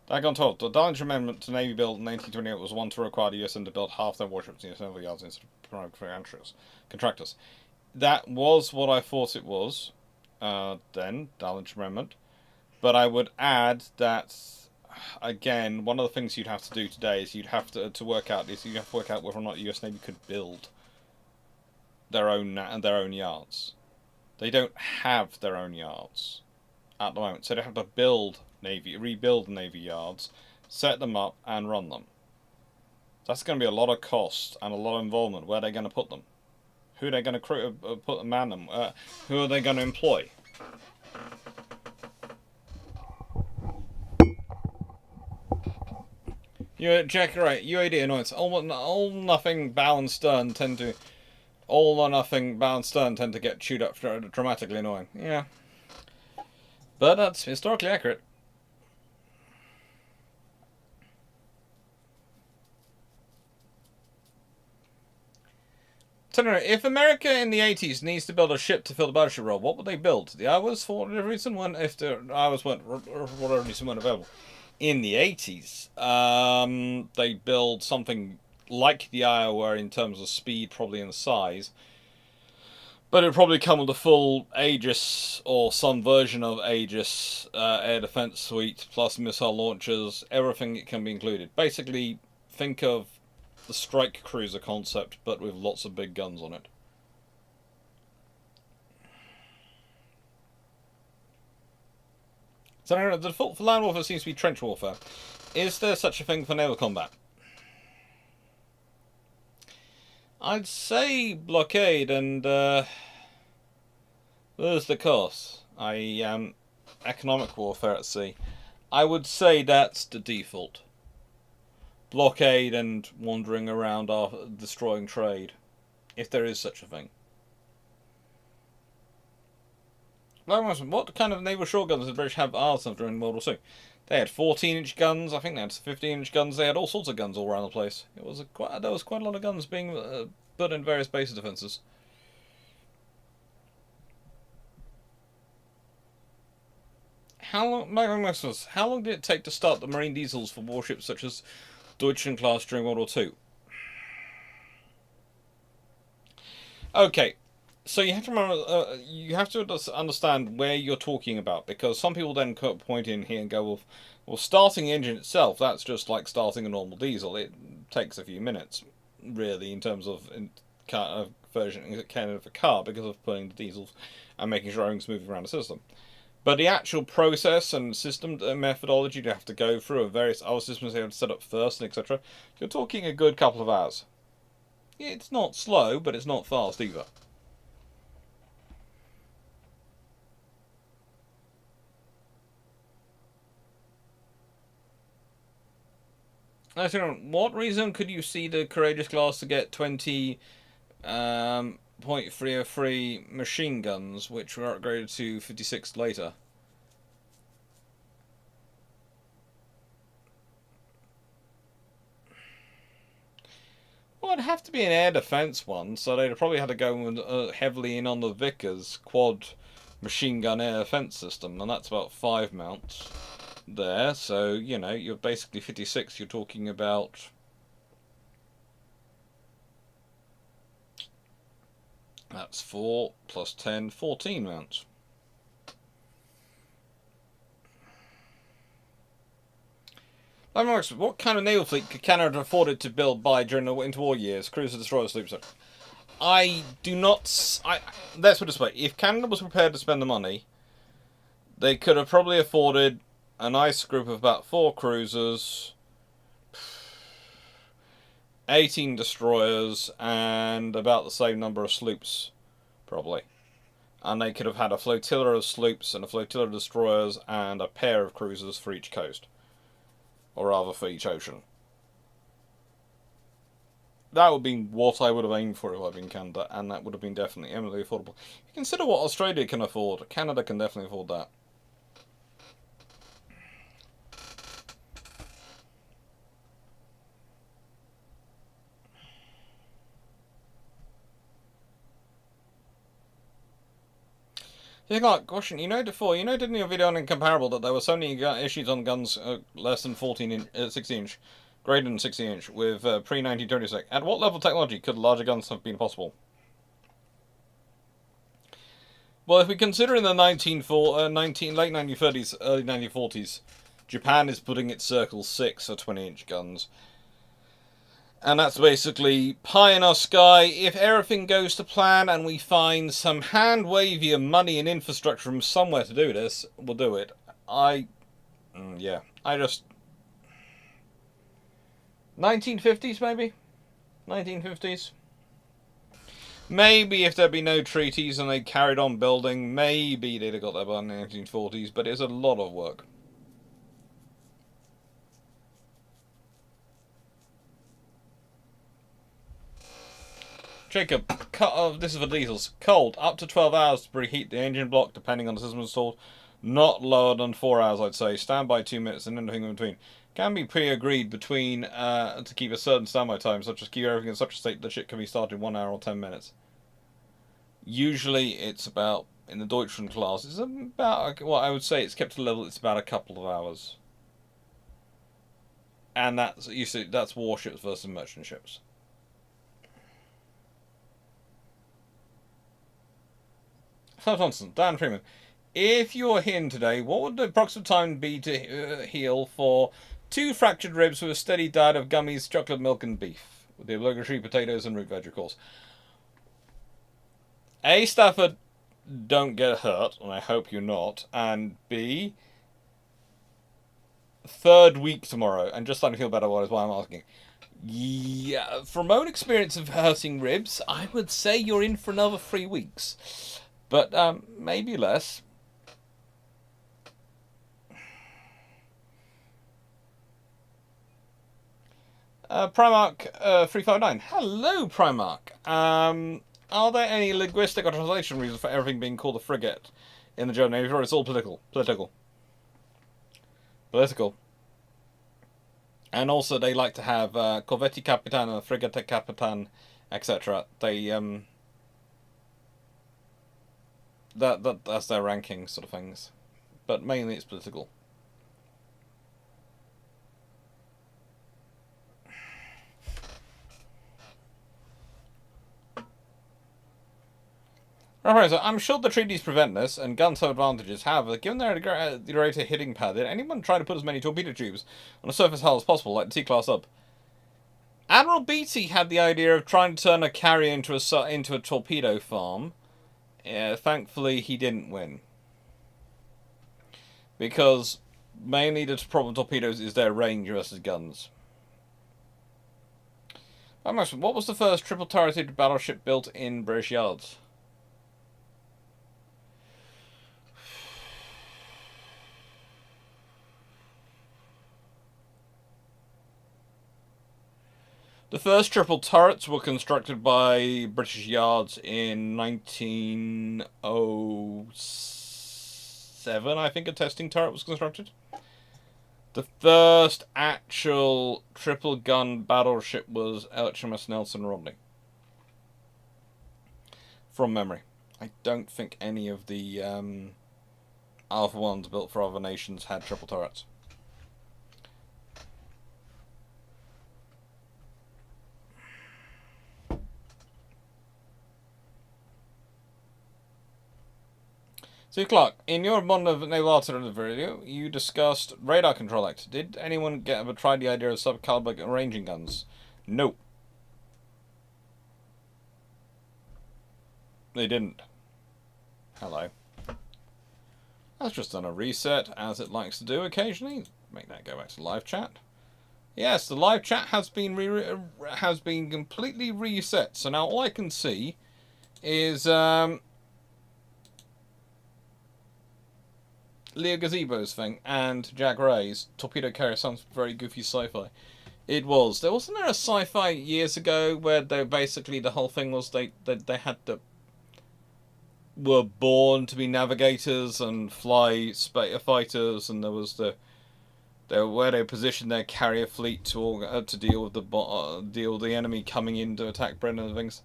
Dagon 12. The Darlington Amendment to Navy Build in 1928 was one to require the US to build half their warships in US Naval yards instead of private contractors. That was what I thought it was then, Darlington Amendment. But I would add that, again, one of the things you'd have to do today is you'd have to work out whether or not the US Navy could build their own yards. They don't have their own yards at the moment, so they have to rebuild Navy yards, set them up, and run them. That's going to be a lot of cost and a lot of involvement. Where are they going to put them? Who are they going to man them? Who are they going to employ? You're Jack, right? UAD annoyance. All nothing bow and stern tend to get chewed up dramatically annoying. Yeah. But that's historically accurate. So anyway, if America in the 80s needs to build a ship to fill the battleship role, what would they build? The Iowas for whatever reason, if the Iowas weren't available. In the 80s, they build something like the Iowa in terms of speed, probably in size. But it'll probably come with a full Aegis, or some version of Aegis, air defense suite, plus missile launchers, everything it can be included. Basically, think of the strike cruiser concept, but with lots of big guns on it. So the default for land warfare seems to be trench warfare. Is there such a thing for naval combat? I'd say blockade, and there's the cost. Economic warfare at sea. I would say that's the default. Blockade and wandering around destroying trade, if there is such a thing. What kind of naval short guns did the British have arsenal during World War II? They had 14-inch guns. I think they had 15-inch guns. They had all sorts of guns all around the place. There was quite a lot of guns being put in various base defences. How long did it take to start the marine diesels for warships such as Deutschland class during World War II? Okay, so you have to remember, you have to understand where you're talking about, because some people then point in here and go, well, starting the engine itself, that's just like starting a normal diesel. It takes a few minutes, really, in terms of version kind of a car, because of putting the diesels and making sure everything's moving around the system. But the actual process and system methodology you have to go through, and various other systems you have to set up first, and etc. You're talking a good couple of hours. It's not slow, but it's not fast either. What reason could you see the Courageous class to get 20 .303 machine guns, which were upgraded to 56 later? Well, it'd have to be an air defense one, so they'd probably have to go heavily in on the Vickers quad machine gun air defense system, and that's about 5 mounts there. So, you know, you're basically 56, you're talking about that's 4 plus 10, 14 mounts. What kind of naval fleet could Canada have afforded to build by during the interwar years? Cruiser, destroyer, sloops. I do not. Let's put it this way: if Canada was prepared to spend the money, they could have probably afforded a nice group of about 4 cruisers, 18 destroyers, and about the same number of sloops, probably. And they could have had a flotilla of sloops and a flotilla of destroyers and a pair of cruisers for each coast. Or rather, for each ocean. That would be what I would have aimed for if I'd been Canada, and that would have been definitely eminently affordable. If you consider what Australia can afford, Canada can definitely afford that. Question, didn't your video on Incomparable that there were so many issues on guns less than 60 inch, greater than 60 inch, with pre-1936? At what level of technology could larger guns have been possible? Well, if we consider in the late 1930s, early 1940s, Japan is putting its Circle 6 for 20-inch guns. And that's basically pie in our sky. If everything goes to plan and we find some hand-wavy money and infrastructure from somewhere to do this, we'll do it. 1950s maybe? 1950s? Maybe if there'd be no treaties and they carried on building, maybe they'd have got there by the 1940s, but it's a lot of work. Jacob, this is for diesels. Cold, up to 12 hours to preheat the engine block, depending on the system installed. Not lower than 4 hours, I'd say. Standby 2 minutes and anything in between. Can be pre-agreed between to keep a certain standby time, such as keep everything in such a state that shit can be started in 1 hour or 10 minutes. Usually it's about, in the Deutschland class, it's about, well, I would say it's kept to a level, it's about a couple of hours. And that's, you see, that's warships versus merchant ships. Sam Thompson, Dan Freeman. If you were here today, what would the approximate time be to heal for 2 fractured ribs with a steady diet of gummies, chocolate milk, and beef, with the obligatory potatoes and root veg, of course? A, Stafford, don't get hurt, and I hope you're not. And B, 3rd week tomorrow, and just starting to feel better, is why I'm asking. Yeah, from my own experience of hurting ribs, I would say you're in for another 3 weeks. But maybe less. Primark 359. Hello, Primark. Are there any linguistic or translation reasons for everything being called a frigate in the German Navy, or it's all political? Political. And also, they like to have Corvette Capitan and Frigate Capitan, etc. They that's their ranking sort of things, but mainly it's political. Right, so I'm sure the treaties prevent this, and guns have advantages. However, given their greater hitting power, did anyone try to put as many torpedo tubes on a surface hull as possible, like the T-class up? Admiral Beatty had the idea of trying to turn a carrier into a torpedo farm. Thankfully, he didn't win. Because mainly the problem with torpedoes is their range versus guns. What was the first triple-turreted battleship built in British yards? The first triple turrets were constructed by British yards in 1907, I think a testing turret was constructed. The first actual triple gun battleship was HMS Nelson Rodney. From memory. I don't think any of the Alpha 1s built for other nations had triple turrets. So, Clarke, in your Modern Naval Artillery video, you discussed radar control act. Did anyone ever try the idea of sub-caliber ranging guns? No. They didn't. Hello. That's just done a reset, as it likes to do occasionally. Make that go back to live chat. Yes, the live chat has been completely reset. So now all I can see is Leo Gazebo's thing and Jack Ray's torpedo carrier. Sounds very goofy sci-fi. It was. Wasn't there a sci-fi years ago where they basically the whole thing was they had to were born to be navigators and fly fighters, and there was where they positioned their carrier fleet to deal with the enemy coming in to attack Britain and things.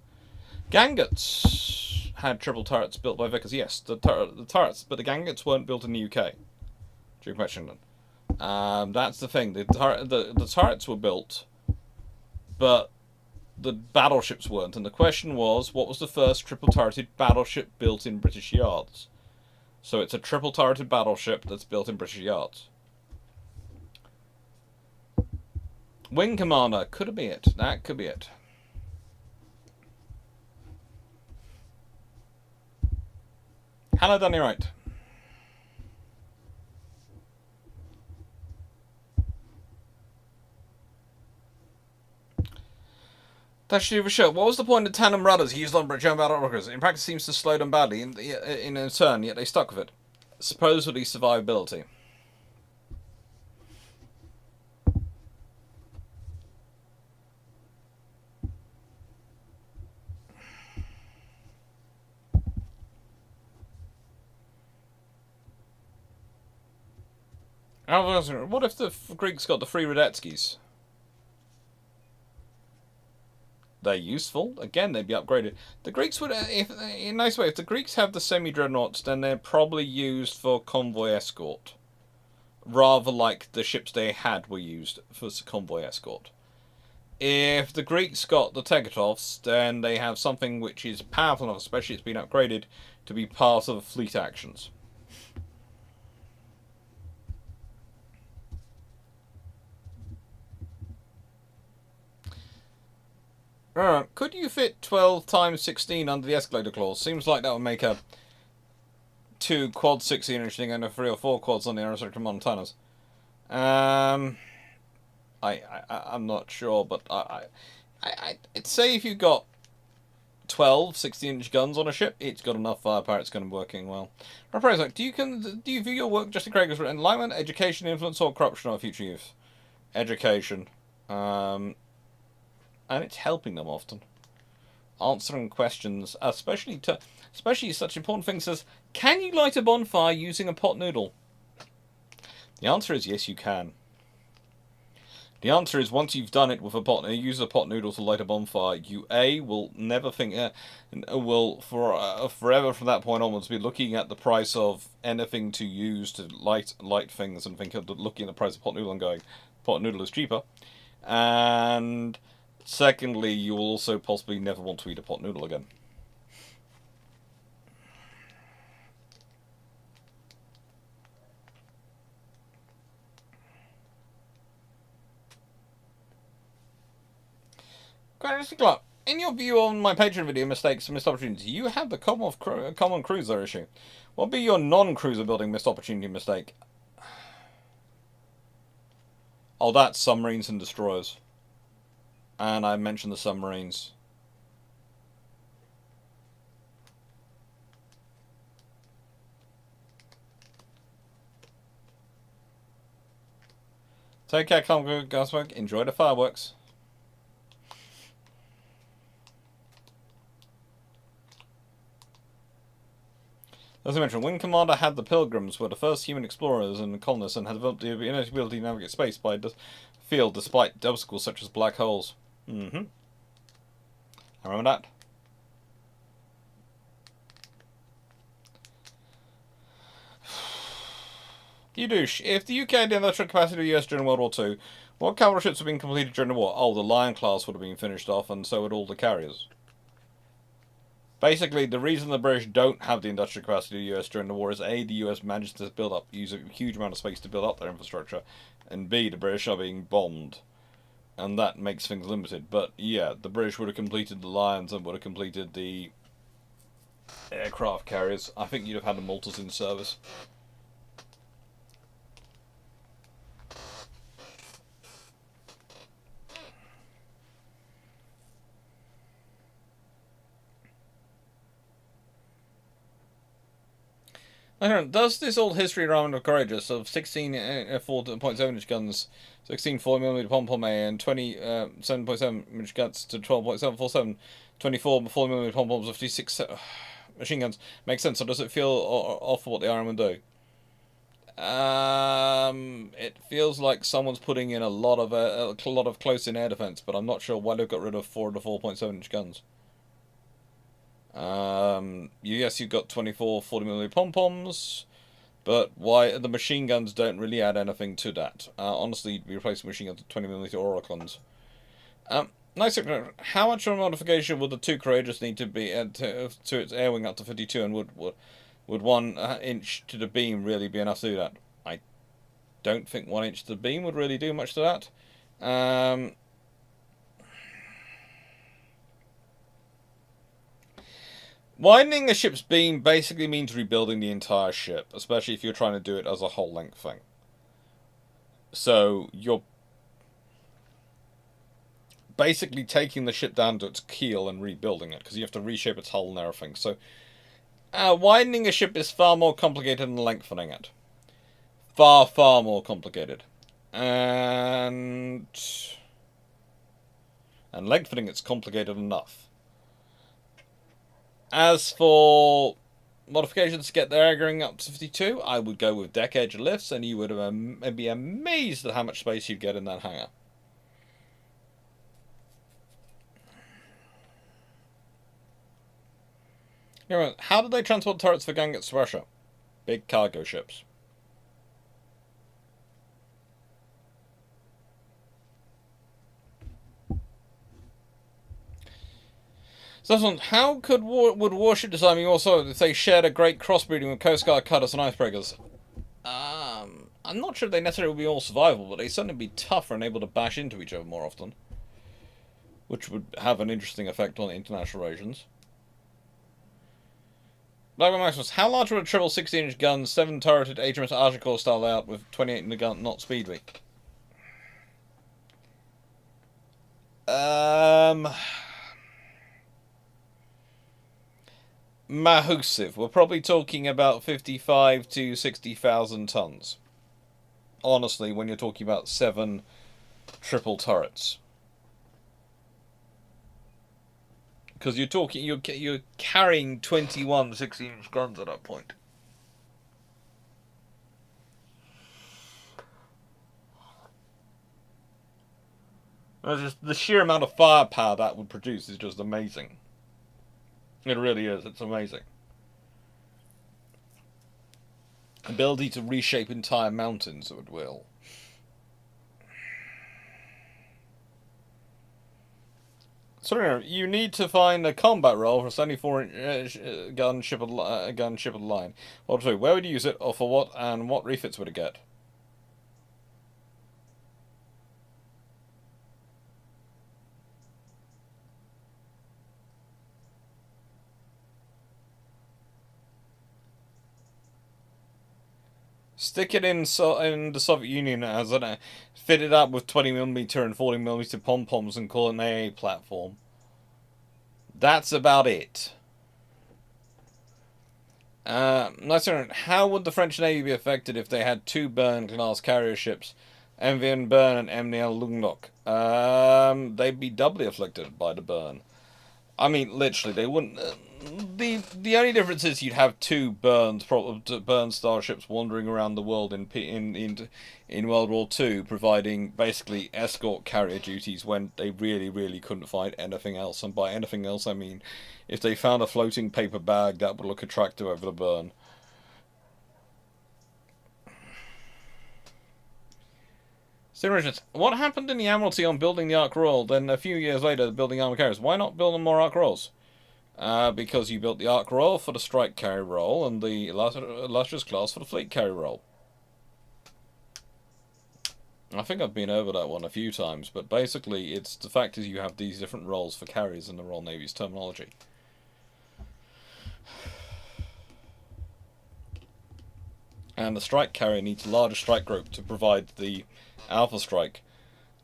Gangets had triple turrets built by Vickers. Yes, the turrets, but the Gangets weren't built in the UK. Duke mentioned them. That's the thing. The turrets were built, but the battleships weren't. And the question was, what was the first triple turreted battleship built in British yards? So it's a triple turreted battleship that's built in British yards. Wing Commander could be it. That could be it. Hello, Danny Wright. That's for sure. What was the point of tandem rudders used on German battle rockers? In practice, seems to slow them badly in a turn, yet they stuck with it. Supposedly survivability. What if the Greeks got the free Radetskis? They're useful. Again, they'd be upgraded. The Greeks would, in a nice way, if the Greeks have the semi-dreadnoughts, then they're probably used for convoy escort. rather like the ships they had were used for convoy escort. If the Greeks got the Tegetovs, then they have something which is powerful enough, especially it's been upgraded, to be part of fleet actions. Could you fit 12 times 16 under the escalator clause? Seems like that would make a 2 quad 16-inch thing and a 3 or 4 quads on the aerostructure Montanas. I'm not sure, but I'd say if you got 12 16-inch guns on a ship, it's got enough firepower, it's going to be working well. Do you view your work just in Craig as enlightenment, education, influence, or corruption of future youth? Education. And it's helping them often. Answering questions, especially such important things as, can you light a bonfire using a pot noodle? The answer is yes, you can. The answer is, once you've done it with use a pot noodle to light a bonfire, you will never think, will forever from that point onwards be looking at the price of anything to use to light things and looking at the price of pot noodle and going, pot noodle is cheaper. And secondly, you will also possibly never want to eat a pot noodle again. Clarke, in your view on my Patreon video, mistakes and missed opportunities, you have the common cruiser issue. What would be your non-cruiser building missed opportunity mistake? Oh, that's submarines and destroyers. And I mentioned the submarines. Take care, Gaswork. Enjoy the fireworks. As I mentioned, Wing Commander had the Pilgrims, were the first human explorers and colonists, and had developed the ability to navigate space by field despite obstacles such as black holes. I remember that. You douche. If the UK had the industrial capacity of the US during World War II, what cavalry ships had been completed during the war? Oh, the Lion class would have been finished off, and so would all the carriers. Basically, the reason the British don't have the industrial capacity of the US during the war is A, the US managed to use a huge amount of space to build up their infrastructure, and B, the British are being bombed. And that makes things limited. But yeah, the British would have completed the Lions and would have completed the aircraft carriers. I think you'd have had the Maltas in service. Does this old history around of Courageous of 16 4.7-inch guns, 16 4mm pom-pom and 20 7.7-inch guns to 12.747, 24 4mm pom-poms of 56 machine guns make sense, or does it feel off for what the Iron would do? It feels like someone's putting in a lot of close-in air defense, but I'm not sure why they've got rid of 4 of the 4.7-inch guns. Yes, you've got 24 40mm pom-poms, but why the machine guns don't really add anything to that. Honestly, you'd be replacing machine guns with 20mm Oricons. Nice. How much of a modification would the 2 Courageous need to be to its air wing up to 52, and would 1 inch to the beam really be enough to do that? I don't think 1 inch to the beam would really do much to that. Widening a ship's beam basically means rebuilding the entire ship, especially if you're trying to do it as a whole length thing. So you're basically taking the ship down to its keel and rebuilding it, because you have to reshape its hull and everything. So widening a ship is far more complicated than lengthening it. Far, far more complicated. And lengthening it's complicated enough. As for modifications to get the air up to 52, I would go with deck edge lifts, and you would be amazed at how much space you'd get in that hangar. Anyway, how did they transport turrets for Gangets to Russia? Big cargo ships. So this one, how would warship design be also if they shared a great crossbreeding with Coast Guard cutters and icebreakers? I'm not sure they necessarily would be all survivable, but they certainly be tougher and able to bash into each other more often, which would have an interesting effect on international relations. Blackburn Maximus, how large would a triple 16-inch gun, 7-turreted HMS Archicore style layout with 28 in the gun knot speed be? Mahusive. We're probably talking about 55 to 60,000 tons. Honestly, when you're talking about 7 triple turrets. Because you're carrying 21 16-inch guns at that point. Just the sheer amount of firepower that would produce is just amazing. It really is. It's amazing. Ability to reshape entire mountains at will. So you need to find a combat role for a 74-inch gunship of the line. Well, sorry, where would you use it, or for what, and what refits would it get? Stick it in the Soviet Union as fit it up with 20mm and 40mm pom-poms and call it an AA platform. That's about it. Nice. How would the French Navy be affected if they had 2 Bern-class carrier ships, MVN Bern and MNL Lungnok? They'd be doubly afflicted by the burn. I mean, literally, they wouldn't. The only difference is you'd have 2 Burn starships wandering around the world in World War II, providing basically escort carrier duties when they really couldn't find anything else. And by anything else, I mean if they found a floating paper bag that would look attractive over the burn. What happened in the Admiralty on building the Ark Royal, then a few years later building armor carriers? Why not build more Ark Royals? Because you built the Ark Royal for the strike carrier role and the illustrious class for the fleet carrier role. I think I've been over that one a few times, but basically it's the fact is you have these different roles for carriers in the Royal Navy's terminology. And the strike carrier needs a larger strike group to provide the alpha strike.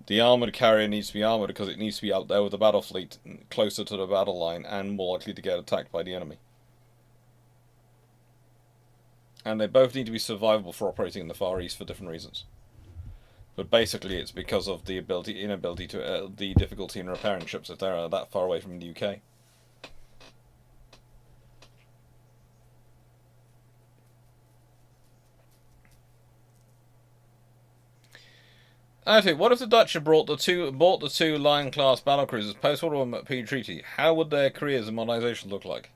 The armoured carrier needs to be armoured because it needs to be out there with the battle fleet, closer to the battle line, and more likely to get attacked by the enemy. And they both need to be survivable for operating in the Far East for different reasons. But basically it's because of the inability to, the difficulty in repairing ships if they're that far away from the UK. Okay, what if the Dutch had bought the two Lion-class battlecruisers post-World War II treaty? How would their careers and modernization look like?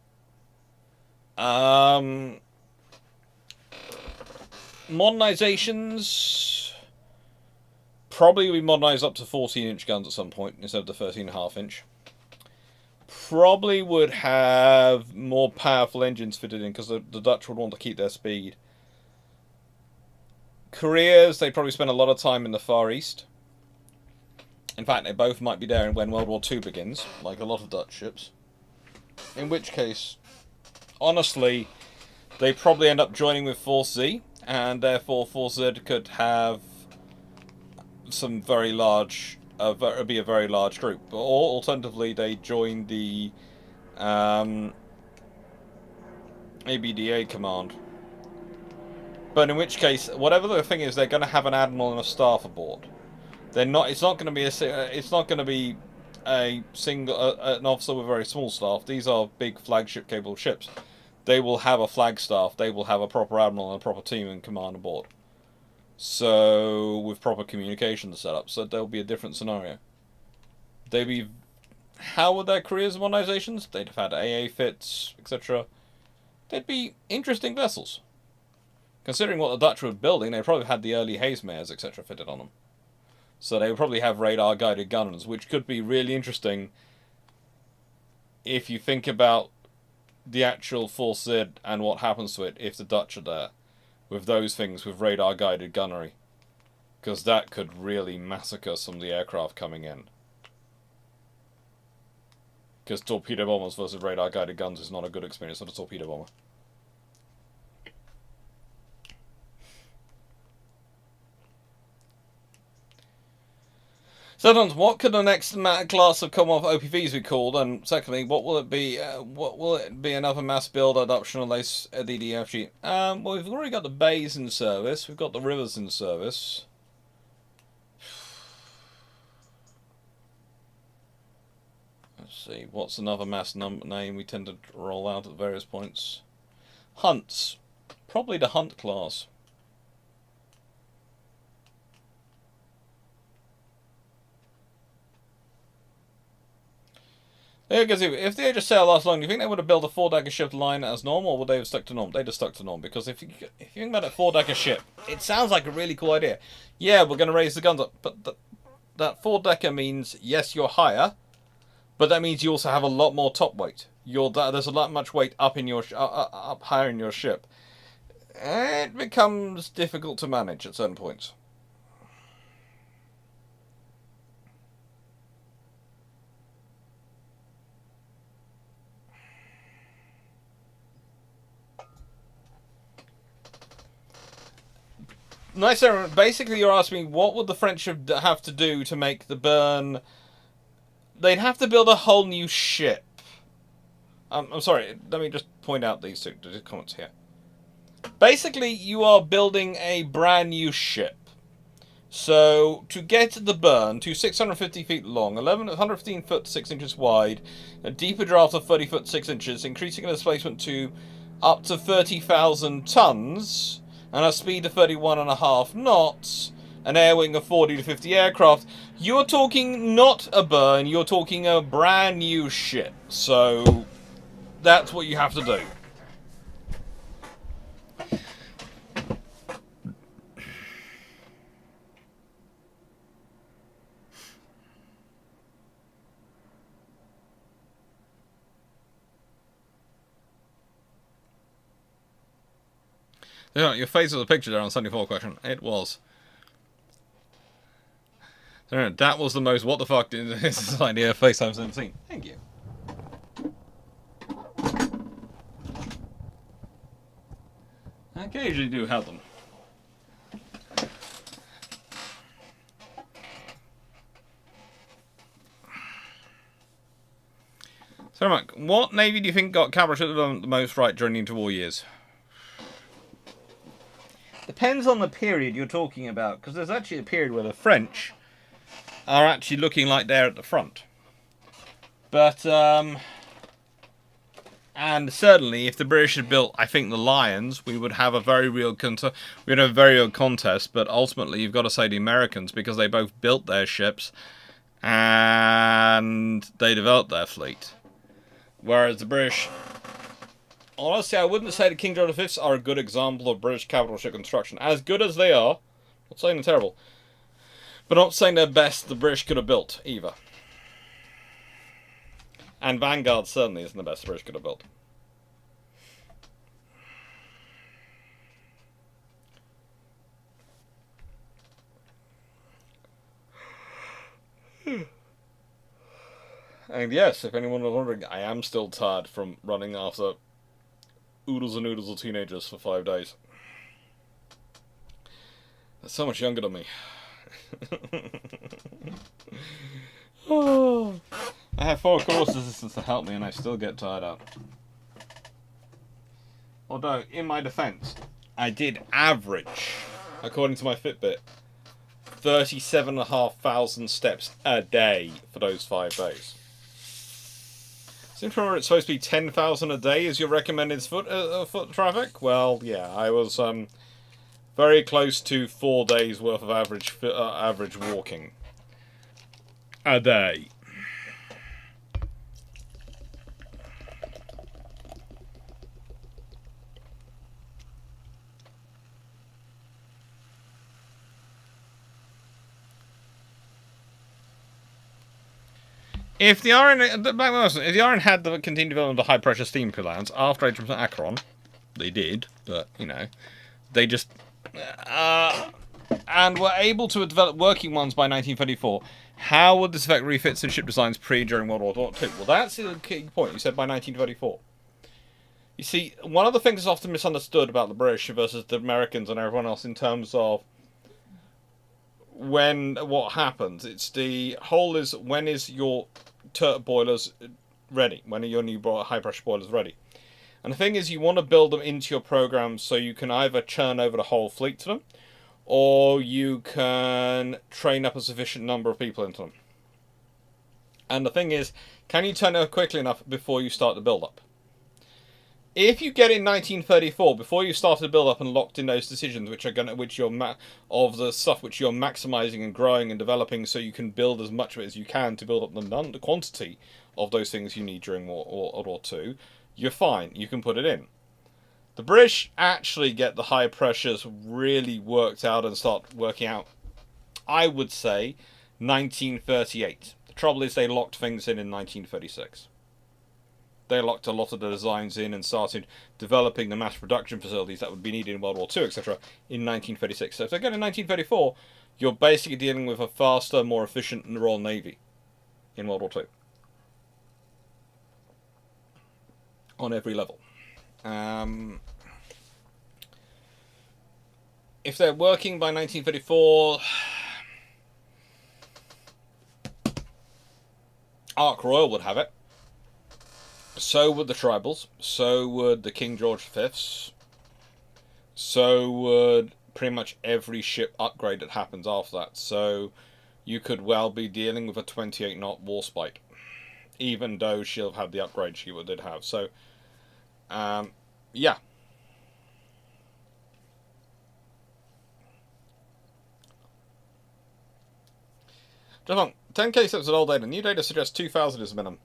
Modernizations probably we modernise up to 14-inch guns at some point instead of the 13.5-inch. Probably would have more powerful engines fitted in because the Dutch would want to keep their speed. Careers, they probably spend a lot of time in the Far East. In fact, they both might be there when World War II begins, like a lot of Dutch ships. In which case, honestly, they probably end up joining with Force Z, and therefore Force Z could have some very large, be a very large group. Or alternatively, they join the ABDA command. But in which case, whatever the thing is, they're going to have an admiral and a staff aboard. They're not. It's not going to be a single an officer with a very small staff. These are big flagship capable ships. They will have a flag staff. They will have a proper admiral and a proper team and command aboard. So with proper communications set up. So there'll be a different scenario. How would their careers and modernizations? They'd have had AA fits, etc. They'd be interesting vessels. Considering what the Dutch were building, they probably had the early Hazemares, etc. fitted on them. So they would probably have radar-guided gunners, which could be really interesting if you think about the actual force and what happens to it if the Dutch are there, with those things, with radar-guided gunnery. Because that could really massacre some of the aircraft coming in. Because torpedo bombers versus radar-guided guns is not a good experience on a torpedo bomber. So, what could the next class of Commonwealth OPVs be called? And secondly, what will it be? What will it be? Another mass build adoption of lace DDFG? Well, we've already got the bays in service. We've got the rivers in service. Let's see. What's another mass name we tend to roll out at various points? Hunts. Probably the Hunt class. Because if the age of sail lasts long, do you think they would have built a 4-decker ship line as normal, or would they have stuck to norm? They'd have stuck to norm, because if you think about a 4-decker ship, it sounds like a really cool idea. Yeah, we're going to raise the guns up, but that 4-decker means, yes, you're higher, but that means you also have a lot more top weight. There's a lot much weight up in your up higher in your ship. It becomes difficult to manage at certain points. Nice, Aaron. Basically, you're asking me what would the French have to do to make the burn. They'd have to build a whole new ship. I'm sorry. Let me just point out these two comments here. Basically, you are building a brand new ship. So, to get the burn to 650 feet long, 115 foot 6 inches wide, a deeper draft of 30 foot 6 inches, increasing the displacement to up to 30,000 tons, and a speed of 31.5 knots, an air wing of 40 to 50 aircraft, you're talking not a burn, you're talking a brand new ship. So, that's what you have to do. Yeah, your face of the picture there on 74 question. It was. That was the most what the fuck is this idea of FaceTime 17. Thank you. I occasionally do have them. So, Mark, what navy do you think got capital ship development the most right during the interwar years? Depends on the period you're talking about, because there's actually a period where the French are actually looking like they're at the front. But, and certainly, if the British had built, I think, the Lions, we would have a very real contest. But ultimately, you've got to say the Americans, because they both built their ships and they developed their fleet. Whereas the British, honestly, I wouldn't say the King George V's are a good example of British capital ship construction. As good as they are, not saying they're terrible, but not saying they're best the British could have built either. And Vanguard certainly isn't the best the British could have built. And yes, if anyone was wondering, I am still tired from running after oodles and oodles of teenagers for 5 days. They're so much younger than me. Oh, I have 4 course assistants to help me and I still get tired out. Although, in my defense, I did average, according to my Fitbit, 37,500 steps a day for those 5 days. Seems to remember it's supposed to be 10,000 a day is your recommended foot traffic. Well, yeah, I was very close to 4 days worth of average walking a day. If the Iron had the continued development of high pressure steam plants after HMS Acheron, they did, but you know, they just and were able to develop working ones by 1934. How would this affect refits and ship designs during World War II? Well, that's the key point. You said by 1934. You see, one of the things that's often misunderstood about the British versus the Americans and everyone else in terms of what happens. It's the whole is when is your turret boilers ready? When are your new high pressure boilers ready? And the thing is, you want to build them into your programs so you can either churn over the whole fleet to them, or you can train up a sufficient number of people into them. And the thing is, can you turn it quickly enough before you start the build up? If you get in 1934 before you started to build up and locked in those decisions, which you're of the stuff which you're maximizing and growing and developing, so you can build as much of it as you can to build up the quantity of those things you need during World War II, you're fine. You can put it in. The British actually get the high pressures really worked out and start working out, I would say, 1938. The trouble is they locked things in 1936. They locked a lot of the designs in and started developing the mass production facilities that would be needed in World War II, etc. in 1936. So if they get in 1934, you're basically dealing with a faster, more efficient Royal Navy in World War II. On every level. If they're working by 1934, Ark Royal would have it. So would the Tribals. So would the King George V's. So would pretty much every ship upgrade that happens after that. So you could well be dealing with a 28 knot Warspite, even though she'll have the upgrade she did have. So, yeah. Just 10k steps at old data. New data suggests 2,000 is minimum.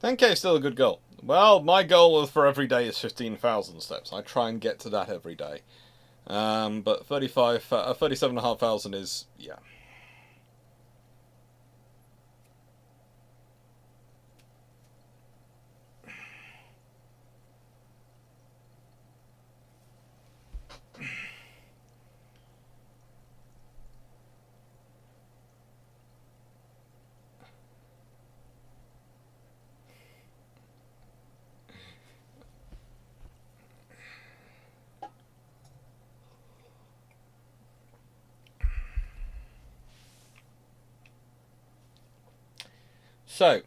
10k is still a good goal. Well, my goal for every day is 15,000 steps. I try and get to that every day. But 37,500 is, yeah. So,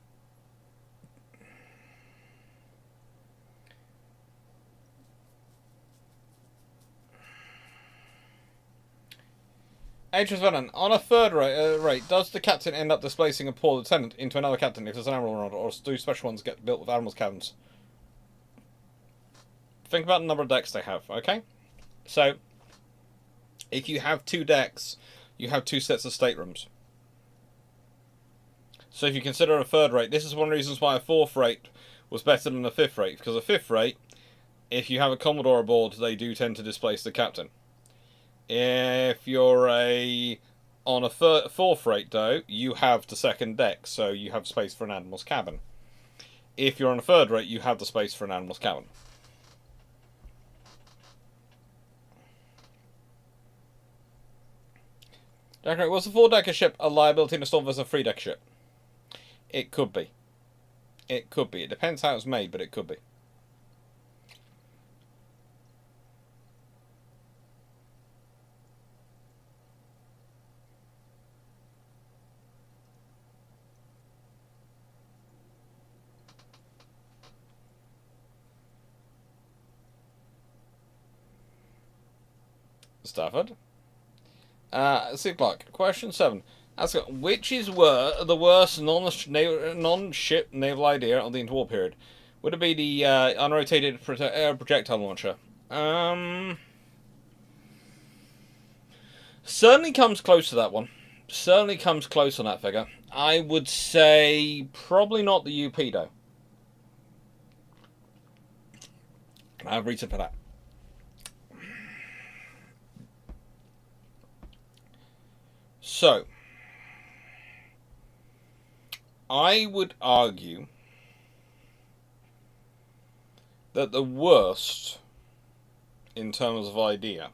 HMS Venom, on a third rate, does the captain end up displacing a poor lieutenant into another captain if there's an admiral around, or do special ones get built with admiral's cabins? Think about the number of decks they have, okay? So, if you have 2 decks, you have 2 sets of staterooms. So if you consider a third rate, this is one of the reasons why a 4th rate was better than a 5th rate, because a 5th rate, if you have a Commodore aboard, they do tend to displace the captain. If you're on a 4th rate, though, you have the 2nd deck, so you have space for an admiral's cabin. If you're on a 3rd rate, you have the space for an admiral's cabin. Was a 4-decker ship a liability in a storm versus a 3-decker ship? It could be. It could be. It depends how it's made, but it could be. Stafford. See, Clarke. Question 7. Which is the worst non-ship naval idea of the interwar period? Would it be the unrotated projectile launcher? Certainly comes close to that one. Certainly comes close on that figure. I would say probably not the UP, though. I have reason for that. So, I would argue that the worst, in terms of idea,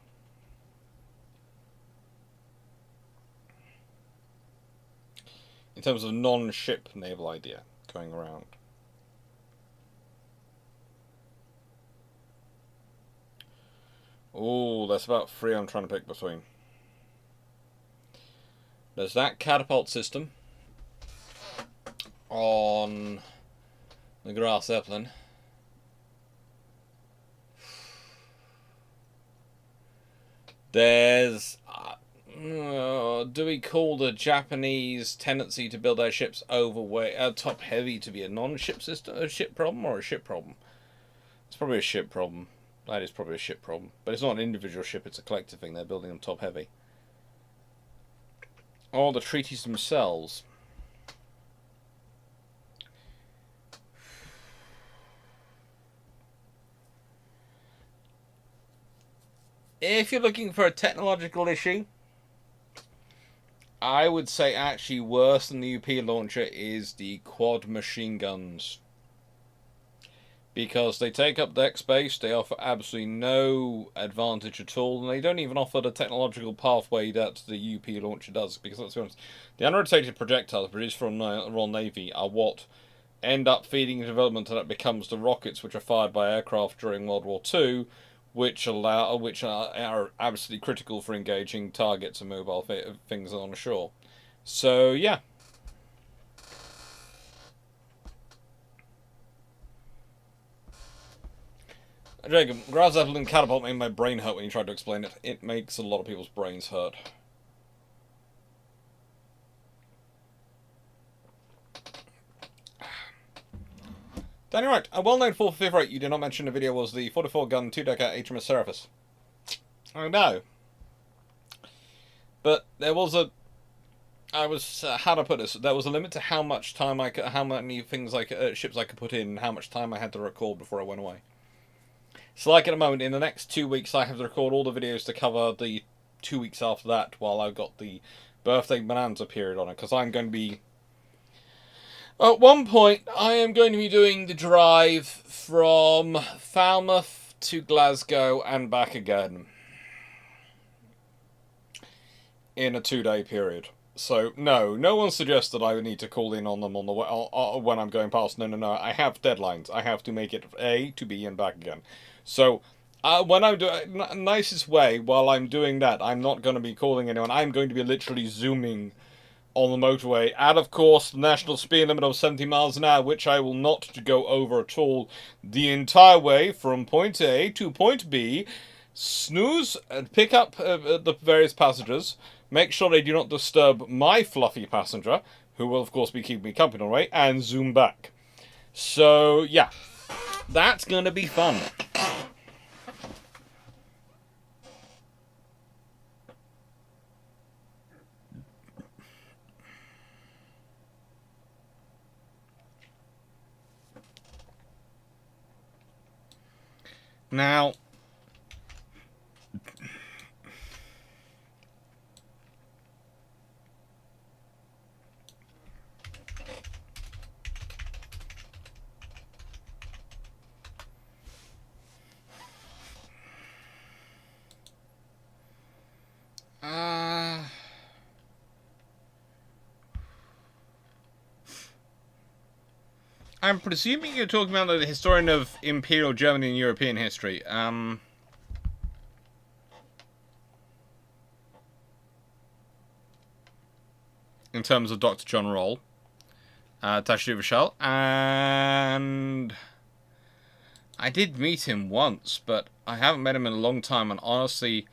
in terms of non-ship naval idea going around, oh, there's about three I'm trying to pick between. There's that catapult system on the Grass Zeppelin. There's do we call the Japanese tendency to build their ships overweight, top heavy, to be a non-ship system, a ship problem, or a ship problem? It's probably a ship problem. That is probably a ship problem, but it's not an individual ship; it's a collective thing. They're building them top heavy. Or the treaties themselves. If you're looking for a technological issue, I would say actually worse than the UP launcher is the quad machine guns. Because they take up deck space, they offer absolutely no advantage at all, and they don't even offer the technological pathway that the UP launcher does. Because let's be honest, the unrotated projectiles produced from the Royal Navy are what end up feeding development, and it becomes the rockets which are fired by aircraft during World War II, which are absolutely critical for engaging targets and mobile things on the shore. So yeah. Jacob, Grass Zeppelin catapult made my brain hurt when you tried to explain it. It makes a lot of people's brains hurt. Danny Wright, a well-known 4th rate you did not mention in the video was the 44-gun 2-decker HMS Seraphis. I know. But there was a... how to put this? There was a limit to how much time how many things ships I could put in, and how much time I had to record before I went away. So like at the moment, in the next 2 weeks, I have to record all the videos to cover the 2 weeks after that, while I've got the birthday bonanza period on it, because I'm going to be... At one point, I am going to be doing the drive from Falmouth to Glasgow and back again in a 2-day period. So, no one suggests that I would need to call in on them on the way, when I'm going past. No. I have deadlines. I have to make it A to B and back again. So, when I'm doing nicest way, while I'm doing that, I'm not going to be calling anyone. I'm going to be literally zooming on the motorway at, of course, the national speed limit of 70 miles an hour, which I will not go over at all the entire way from point A to point B. Snooze and pick up the various passengers. Make sure they do not disturb my fluffy passenger, who will, of course, be keeping me company on the way, and zoom back. So, yeah. That's going to be fun. Now, I'm presuming you're talking about the historian of Imperial Germany and European history. In terms of Dr. John Roll, Tashi Vishal, and I did meet him once, but I haven't met him in a long time, and honestly,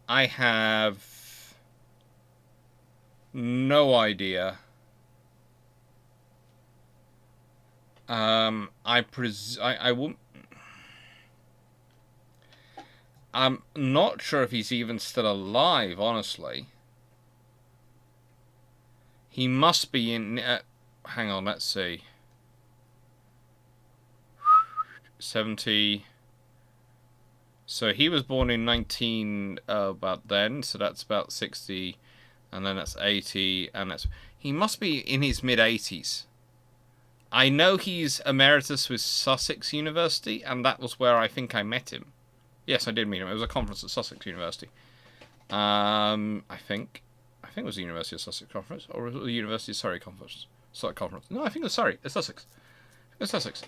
I have no idea. I won't. I'm not sure if he's even still alive, honestly. He must be in... hang on, let's see. 70... So he was born in 19... about then, so that's about 60... And then that's 80, and that's... He must be in his mid-80s. I know he's emeritus with Sussex University, and that was where I think I met him. Yes, I did meet him. It was a conference at Sussex University. I think it was the University of Sussex conference, or was it the University of Surrey conference? No, I think it was Surrey. It's Sussex. It's Sussex.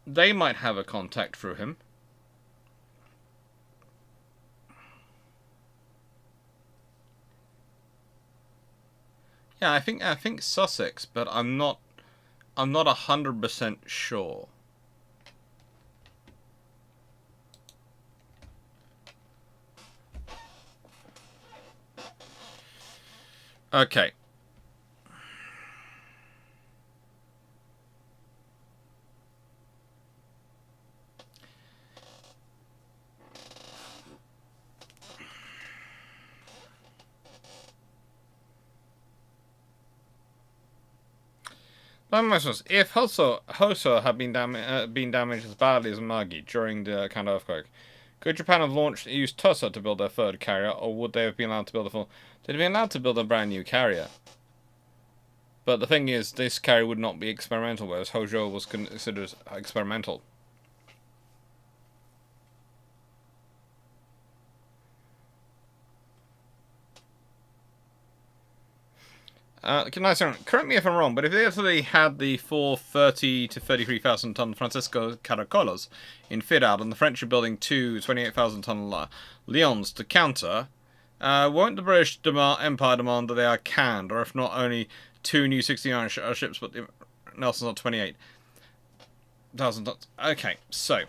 They might have a contact through him. Yeah, I think Sussex, but I'm not 100% sure. Okay. If Hoso had been damaged as badly as Magi during the kind of earthquake, could Japan have used Tussa to build their third carrier, or would they have been allowed to build they'd have been allowed to build a brand new carrier. But the thing is, this carrier would not be experimental, whereas Hojo was considered experimental. Correct me if I'm wrong, but if they actually had the 430 to 33,000 ton Francisco Caracolas in fit out, and the French are building two 28,000 ton Leons to counter, won't the British Empire demand that they are canned, or if not only two new 69 ships, but the Nelson's on 28,000 tons? Okay, so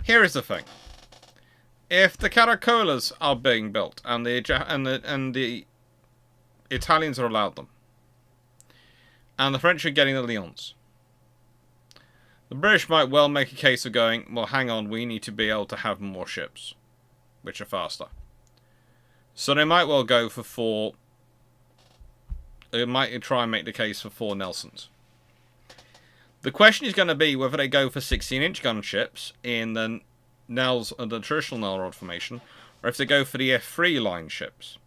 here is the thing: if the Caracolas are being built, and the Italians are allowed them, and the French are getting the Leons, the British might well make a case of going, well, hang on, we need to be able to have more ships, which are faster. So they might well go for 4. They might try and make the case for 4 Nelsons. The question is going to be whether they go for 16-inch gun ships in the traditional Nell rod formation, or if they go for the F3 line ships.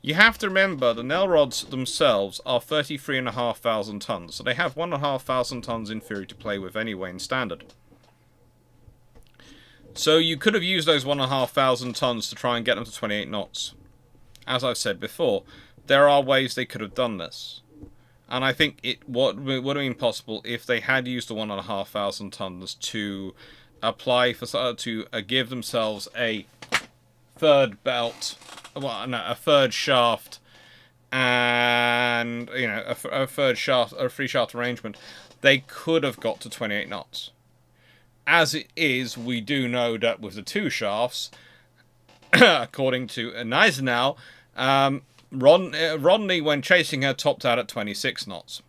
You have to remember the Nell rods themselves are 33,500 tons, so they have 1,500 tons in theory to play with anyway in standard. So you could have used those 1,500 tons to try and get them to 28 knots. As I've said before, there are ways they could have done this. And I think it would have been possible if they had used the 1,500 tons to apply for to give themselves a third belt, a third shaft, and a third shaft, a 3-shaft arrangement. They could have got to 28 knots. As it is, we do know that with the 2 shafts, according to Gneisenau, Rodney, when chasing her, topped out at 26 knots.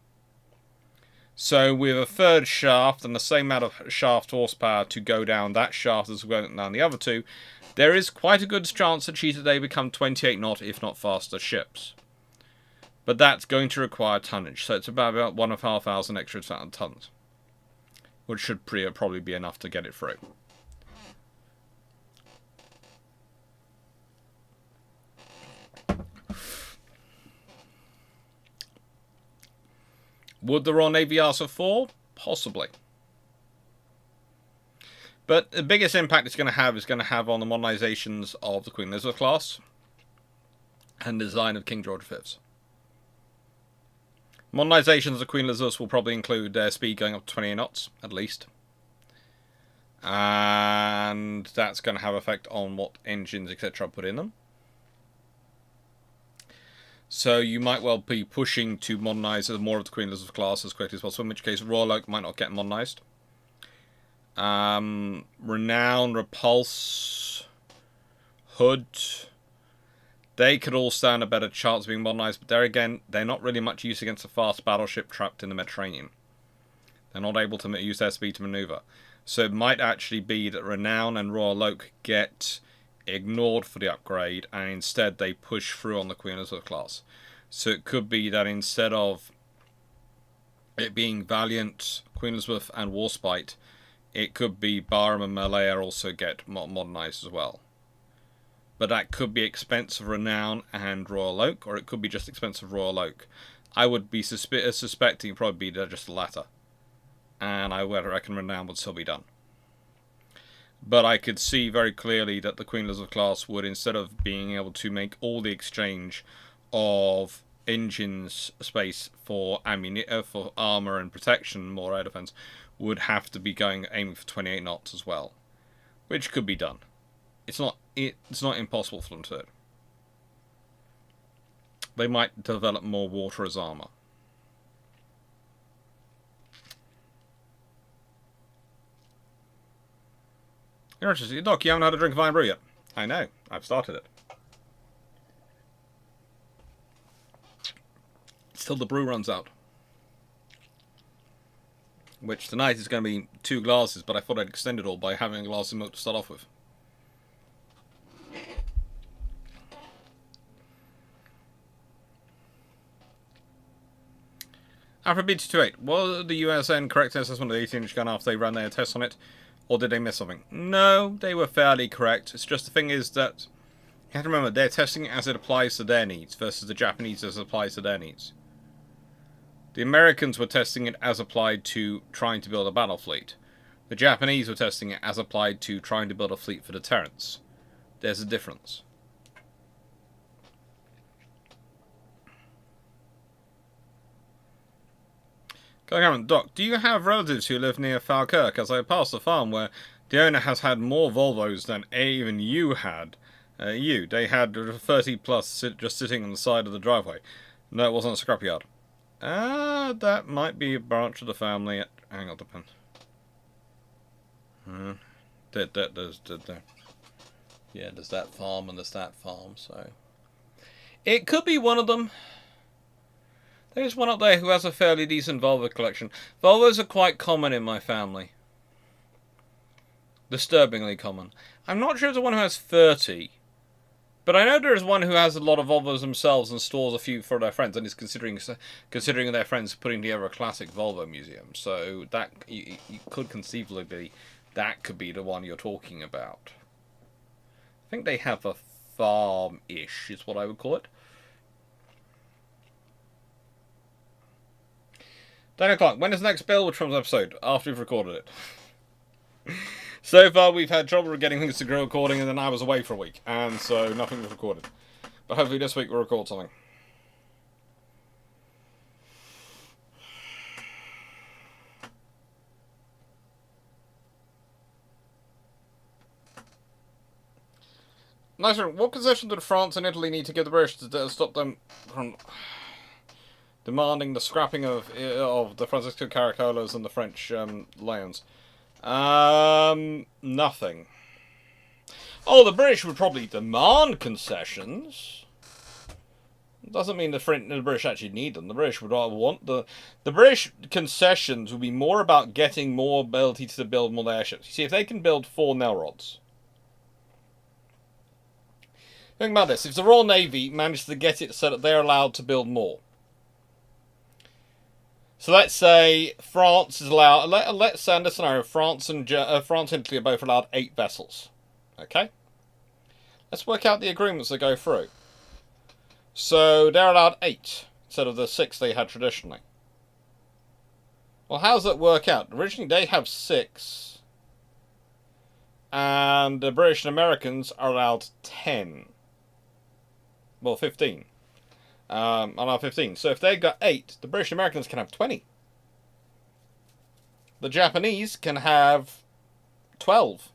So with a third shaft and the same amount of shaft horsepower to go down that shaft as well down the other 2, there is quite a good chance that they become 28 knot, if not faster, ships. But that's going to require tonnage, so it's about 1,500 extra tons, which should probably be enough to get it through. Would the Royal Navy ask for 4? Possibly. But the biggest impact it's going to have on the modernizations of the Queen Elizabeth class and the design of King George V's. Modernizations of the Queen Elizabeth will probably include their speed going up to 28 knots, at least. And that's going to have effect on what engines, etc. are put in them. So you might well be pushing to modernise more of the Queen Elizabeth class as quickly as possible, in which case Royal Oak might not get modernised. Renown, Repulse, Hood, they could all stand a better chance of being modernised, but there again, they're not really much use against a fast battleship trapped in the Mediterranean. They're not able to use their speed to manoeuvre. So it might actually be that Renown and Royal Oak get ignored for the upgrade, and instead they push through on the Queen Elizabeth class. So it could be that instead of it being Valiant, Queen Elizabeth, and Warspite, it could be Barham and Malaya also get modernised as well. But that could be expense of Renown and Royal Oak, or it could be just expense of Royal Oak. I would be suspecting it'd probably be just the latter. And I would reckon Renown would still be done. But I could see very clearly that the Queen Elizabeth class would, instead of being able to make all the exchange of engines space for for armor and protection, more air defense, would have to be aiming for 28 knots as well, which could be done. It's not impossible for them to do it. They might develop more water as armor. Interesting. Doc, you haven't had a drink of Iron Brew yet. I know. I've started it. Still the Bru Runs Out. Which tonight is going to be 2 glasses, but I thought I'd extend it all by having a glass of milk to start off with. Alpha BT28. Was the USN correct assessment of the 18-inch gun after they ran their tests on it? Or did they miss something? No, they were fairly correct. It's just the thing is that you have to remember they're testing it as it applies to their needs versus the Japanese as it applies to their needs. The Americans were testing it as applied to trying to build a battle fleet. The Japanese were testing it as applied to trying to build a fleet for deterrence. There's a difference. Doc, do you have relatives who live near Falkirk? As I passed a farm where the owner has had more Volvos than even you had. They had 30 plus just sitting on the side of the driveway. No, it wasn't a scrapyard. That might be a branch of the family. Hang on, depends. Yeah, there's that farm and there's that farm, so it could be one of them. There's one up there who has a fairly decent Volvo collection. Volvos are quite common in my family. Disturbingly common. I'm not sure there's one who has 30. But I know there is one who has a lot of Volvos themselves and stores a few for their friends, and is considering their friends putting together a classic Volvo museum. So that you could conceivably be, that could be the one you're talking about. I think they have a farm-ish, is what I would call it. Daniel Clarke, when is the next Bill Trumps episode? After we've recorded it. So far, we've had trouble getting things to grow recording, and then I was away for a week, and so nothing was recorded. But hopefully this week we'll record something. Nice one. What concession did France and Italy need to give the British to stop them from demanding the scrapping of the Francisco Caracolas and the French Lions? Nothing. Oh, the British would probably demand concessions. Doesn't mean the British actually need them. The British would rather want the British concessions would be more about getting more ability to build more airships. You see, if they can build 4 Nelrods. Think about this. If the Royal Navy managed to get it so that they're allowed to build more. So let's say France is allowed. Let's say in this scenario, France and Italy are both allowed 8 vessels. Okay. Let's work out the agreements that go through. So they're allowed 8 instead of the 6 they had traditionally. Well, how does that work out? Originally they have 6, and the British and Americans are allowed 10. Well, 15. Allowed 15. So if they've got 8, the British and Americans can have 20. The Japanese can have 12.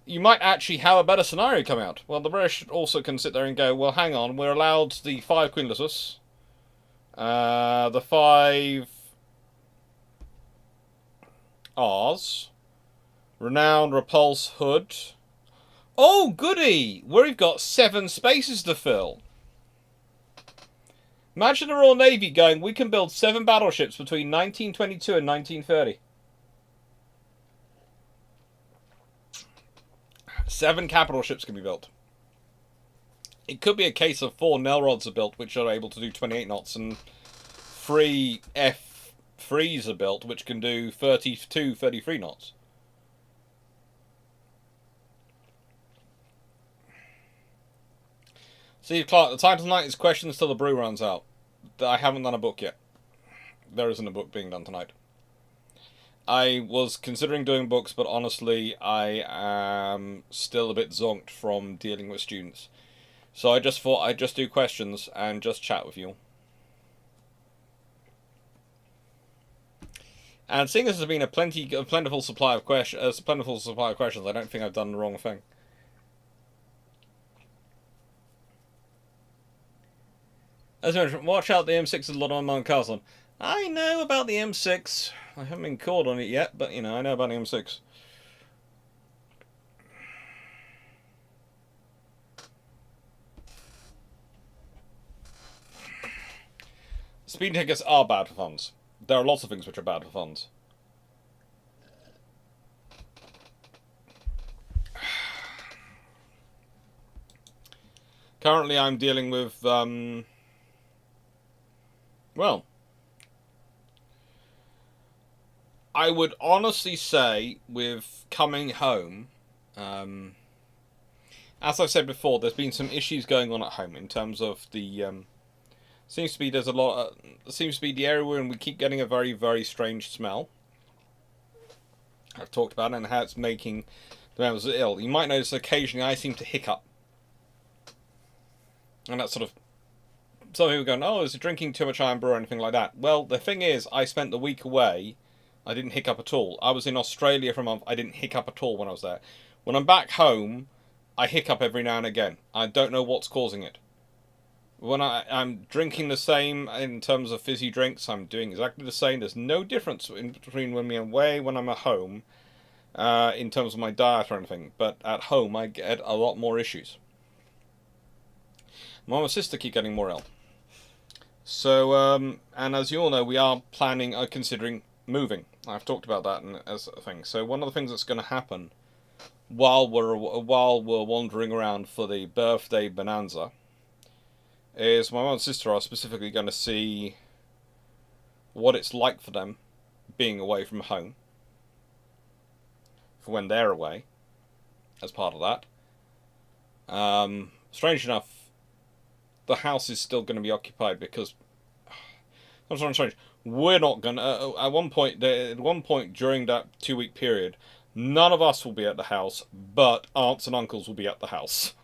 You might actually have a better scenario come out. Well, the British also can sit there and go, well, hang on, we're allowed the 5 Queen Elizabeths, the 5 R's, Renowned, Repulse, Hood. Oh, goody! We've got 7 spaces to fill. Imagine the Royal Navy going, we can build 7 battleships between 1922 and 1930. 7 capital ships can be built. It could be a case of 4 Nelrods are built, which are able to do 28 knots, and 3 F3s are built, which can do 32, 33 knots. See, Clarke, the title tonight is Questions Till the Bru Runs Out. I haven't done a book yet. There isn't a book being done tonight. I was considering doing books, but honestly, I am still a bit zonked from dealing with students. So I just thought I'd just do questions and just chat with you. And seeing as there's been a plentiful supply of questions, I don't think I've done the wrong thing. As mentioned, watch out, the M6 is a lot on Mount Carson. I know about the M6. I haven't been called on it yet, but you know, I know about the M6. Speeding tickets are bad for funds. There are lots of things which are bad for funds. Currently, I'm dealing with, well, I would honestly say with coming home, as I've said before, there's been some issues going on at home in terms of the, seems to be there's a lot, seems to be the area where we keep getting a very, very strange smell. I've talked about it and how it's making the members ill. You might notice occasionally I seem to hiccup. And that's sort of, some people going, oh, is it drinking too much iron brew or anything like that? Well, the thing is, I spent the week away, I didn't hiccup at all. I was in Australia for a month, I didn't hiccup at all when I was there. When I'm back home, I hiccup every now and again. I don't know what's causing it. When I'm drinking the same in terms of fizzy drinks, I'm doing exactly the same. There's no difference between when I'm away, when I'm at home, in terms of my diet or anything. But at home, I get a lot more issues. Mum and sister keep getting more ill. So, and as you all know, we are planning, considering moving. I've talked about that as a thing. So one of the things that's going to happen while we're wandering around for the birthday bonanza is my mum and sister are specifically going to see what it's like for them being away from home for when they're away as part of that. Strange enough, the house is still going to be occupied because I'm sorry, we're not going to. At one point during that 2-week period, none of us will be at the house, but aunts and uncles will be at the house.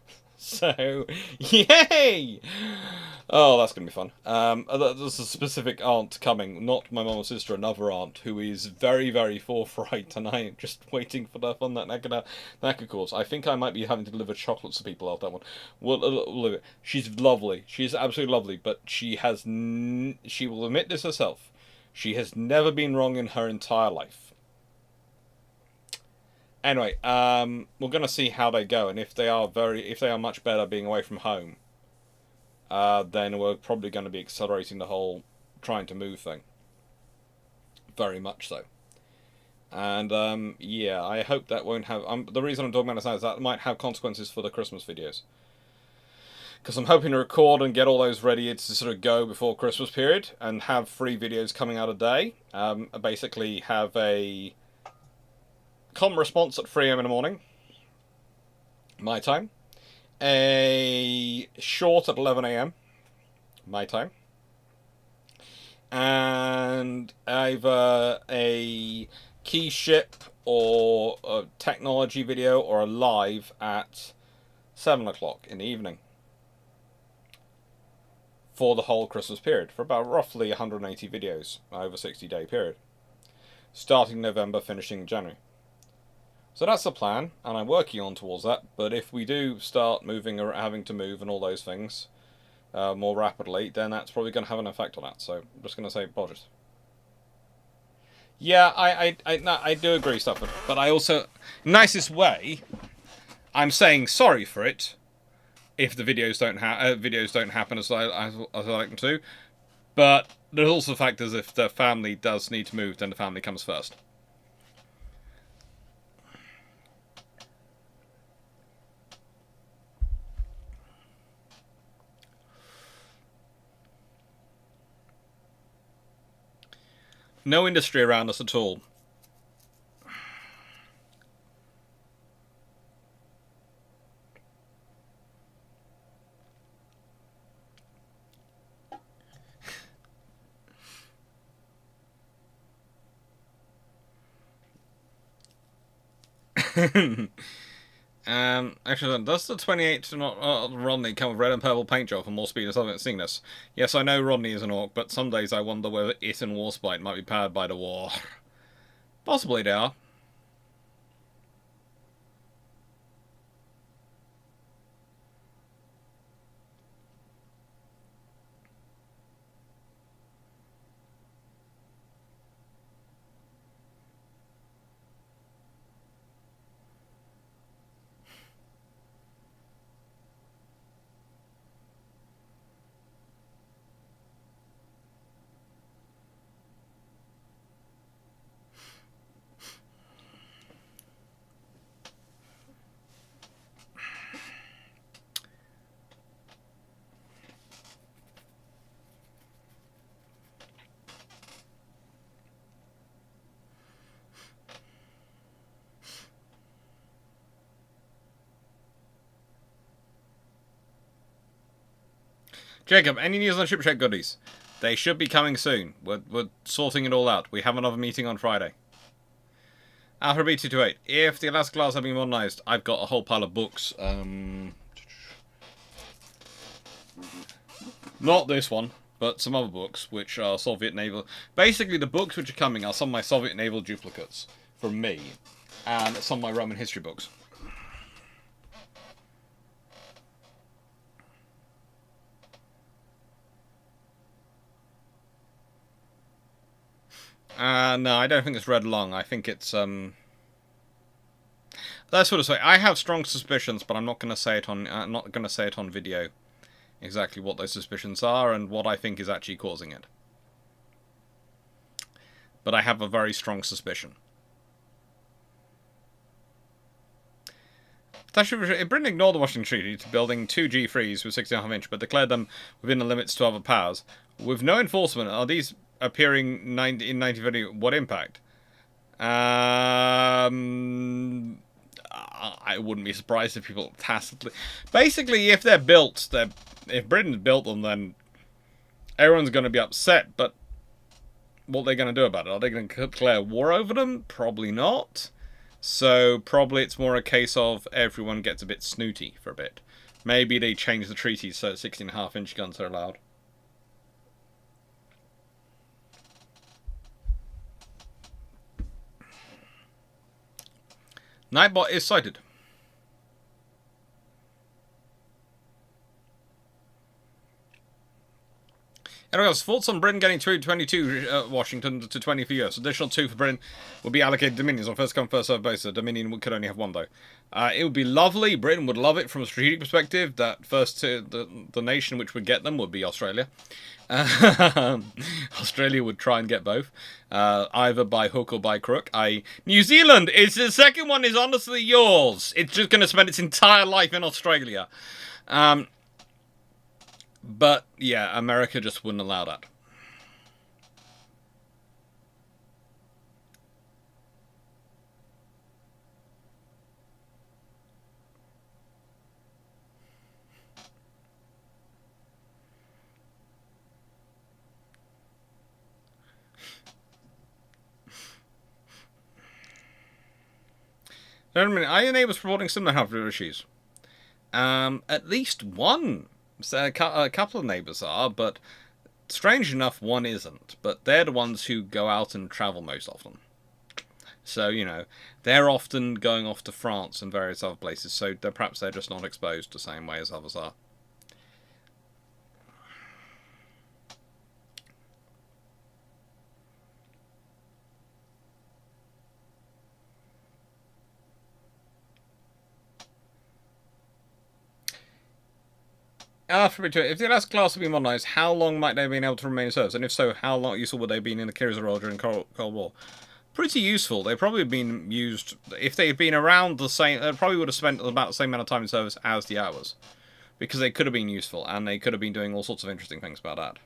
So, yay! Oh, that's going to be fun. There's a specific aunt coming, not my mum or sister, another aunt, who is very, very forthright, and I am just waiting for that fun that could cause. I think I might be having to deliver chocolates to people out that one. She's lovely. She's absolutely lovely, but she will admit this herself. She has never been wrong in her entire life. Anyway, we're going to see how they go, and if they are much better being away from home, then we're probably going to be accelerating the whole trying to move thing. Very much so. And, yeah, I hope that won't have... the reason I'm talking about this now is that might have consequences for the Christmas videos. Because I'm hoping to record and get all those ready to sort of go before Christmas period, and have 3 videos coming out a day. Basically have a common response at 3 AM in the morning, my time. A short at 11 AM, my time. And either a key ship or a technology video or a live at 7 o'clock in the evening. For the whole Christmas period, for about roughly 180 videos over a 60-day period. Starting November, finishing January. So that's the plan, and I'm working on towards that, but if we do start moving or having to move and all those things more rapidly, then that's probably going to have an effect on that, so I'm just going to say apologies. Yeah, I do agree, Stafford, but I also, nicest way, I'm saying sorry for it if the videos don't happen as I like them to, but there's also the fact that if the family does need to move, then the family comes first. No industry around us at all. Actually, does the 28 not Rodney come with red and purple paint job for more speed and something seeing this? Yes, I know Rodney is an orc, but some days I wonder whether it and Warspite might be powered by the war. Possibly they are. Jacob, any news on shipshape goodies? They should be coming soon. We're sorting it all out. We have another meeting on Friday. Alpha B228. If the Alaska class have been modernized, I've got a whole pile of books. Not this one, but some other books, which are Soviet naval. Basically, the books which are coming are some of my Soviet naval duplicates from me, and some of my Roman history books. No, I don't think it's read long. I think it's that's what I say. I have strong suspicions, but I'm not going to say it on. Not going to say it on video. Exactly what those suspicions are and what I think is actually causing it. But I have a very strong suspicion. Britain ignored the Washington Treaty to building 2 G3s with 6.5 inch, but declared them within the limits to other powers. With no enforcement, are these appearing in 1950? What impact? I wouldn't be surprised if people tacitly... Basically, if they're built, if Britain's built them, then everyone's going to be upset, but what are they going to do about it? Are they going to declare war over them? Probably not. So probably it's more a case of everyone gets a bit snooty for a bit. Maybe they change the treaties so 16.5 inch guns are allowed. Nightbot is sighted. Anyone else? Thoughts on Britain getting 22 Washington to 20 for US? Additional 2 for Britain will be allocated Dominions on first come first served basis. Dominion could only have 1 though. It would be lovely. Britain would love it from a strategic perspective. That first the nation which would get them would be Australia. Australia would try and get both, either by hook or by crook. New Zealand is the second one is honestly yours. It's just going to spend its entire life in Australia. But, yeah, America just wouldn't allow that. Are neighbours reporting similar health issues? At least one. So a couple of neighbours are, but strange enough, one isn't. But they're the ones who go out and travel most often. So, you know, they're often going off to France and various other places, so perhaps they're just not exposed the same way as others are. If the Alaska class had been modernised, how long might they have been able to remain in service? And if so, how long useful would they have been in the carriers role during Cold War? Pretty useful. They probably have been used... If they had been around the same... They probably would have spent about the same amount of time in service as the hours. Because they could have been useful, and they could have been doing all sorts of interesting things about that.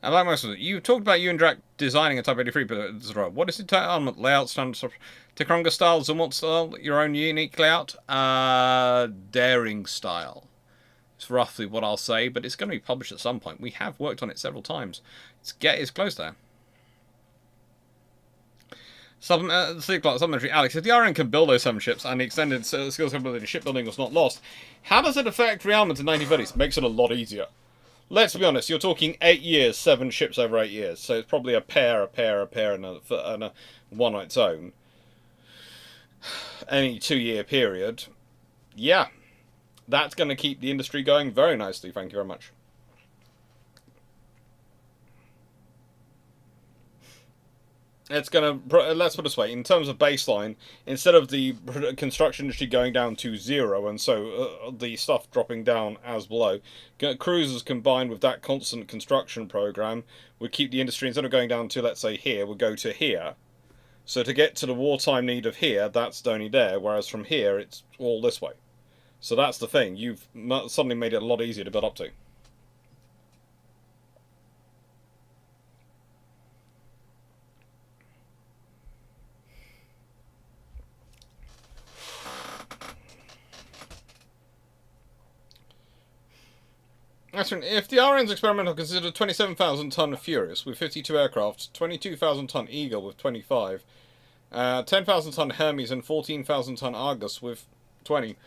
And like most of it, you talked about you and Drac designing a Type 83, but what is the armament layout standard? Tikonga style, Zumwalt style, your own unique layout? Daring style. It's roughly what I'll say, but it's going to be published at some point. We have worked on it several times. It's close there. Supplementary Alex, if the RN can build those 7 ships and the extended skills capability of shipbuilding was not lost, how does it affect rearmament in 1930s? Makes it a lot easier. Let's be honest, you're talking 8 years, 7 ships over 8 years, so it's probably a pair, and a one on its own. Any 2-year period. Yeah, that's going to keep the industry going very nicely, thank you very much. It's going to, let's put it this way, in terms of baseline, instead of the construction industry going down to 0, and so the stuff dropping down as below, cruisers combined with that constant construction program would keep the industry, instead of going down to, let's say, here, would go to here. So to get to the wartime need of here, that's only there, whereas from here, it's all this way. So that's the thing, you've suddenly made it a lot easier to build up to. If the RN's experimental considered 27,000-ton Furious with 52 aircraft, 22,000-ton Eagle with 25, 10,000-ton Hermes and 14,000-ton Argus with 20,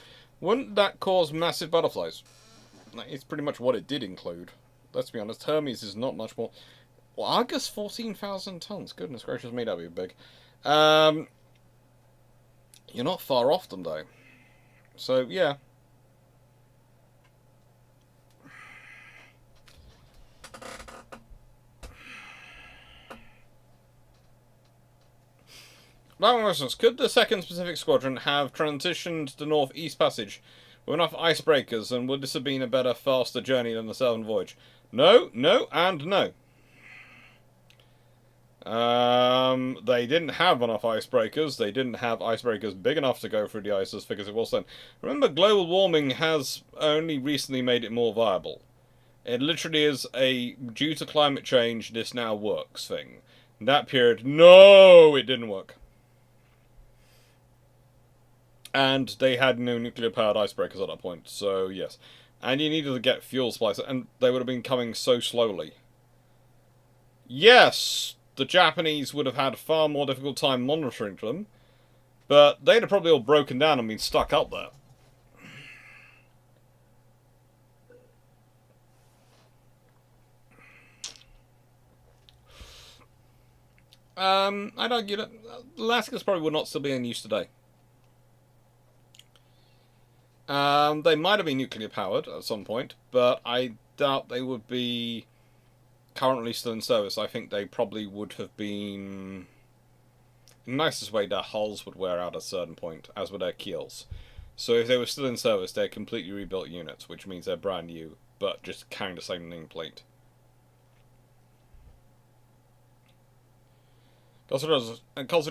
wouldn't that cause massive butterflies? It's pretty much what it did include. Let's be honest, Hermes is not much more. Well, Argus 14,000 tons. Goodness gracious me, that'd be big. You're not far off them though. So yeah. Could the 2nd Pacific Squadron have transitioned the North-East Passage with enough icebreakers, and would this have been a better, faster journey than the Southern Voyage? No, no, and no. They didn't have enough icebreakers. They didn't have icebreakers big enough to go through the ice as thick as it was then. Remember, global warming has only recently made it more viable. It literally is a, due to climate change, this now works thing. In that period, no, it didn't work. And they had no nuclear-powered icebreakers at that point, so yes. And you needed to get fuel supplies, and they would have been coming so slowly. Yes, the Japanese would have had a far more difficult time monitoring them, but they'd have probably all broken down and been stuck up there. I'd argue that Alaska's probably would not still be in use today. They might have been nuclear powered at some point, but I doubt they would be currently still in service. I think they probably would have been, in the nicest way, their hulls would wear out at a certain point, as would their keels. So if they were still in service, they're completely rebuilt units, which means they're brand new, but just carrying the same nameplate. Consider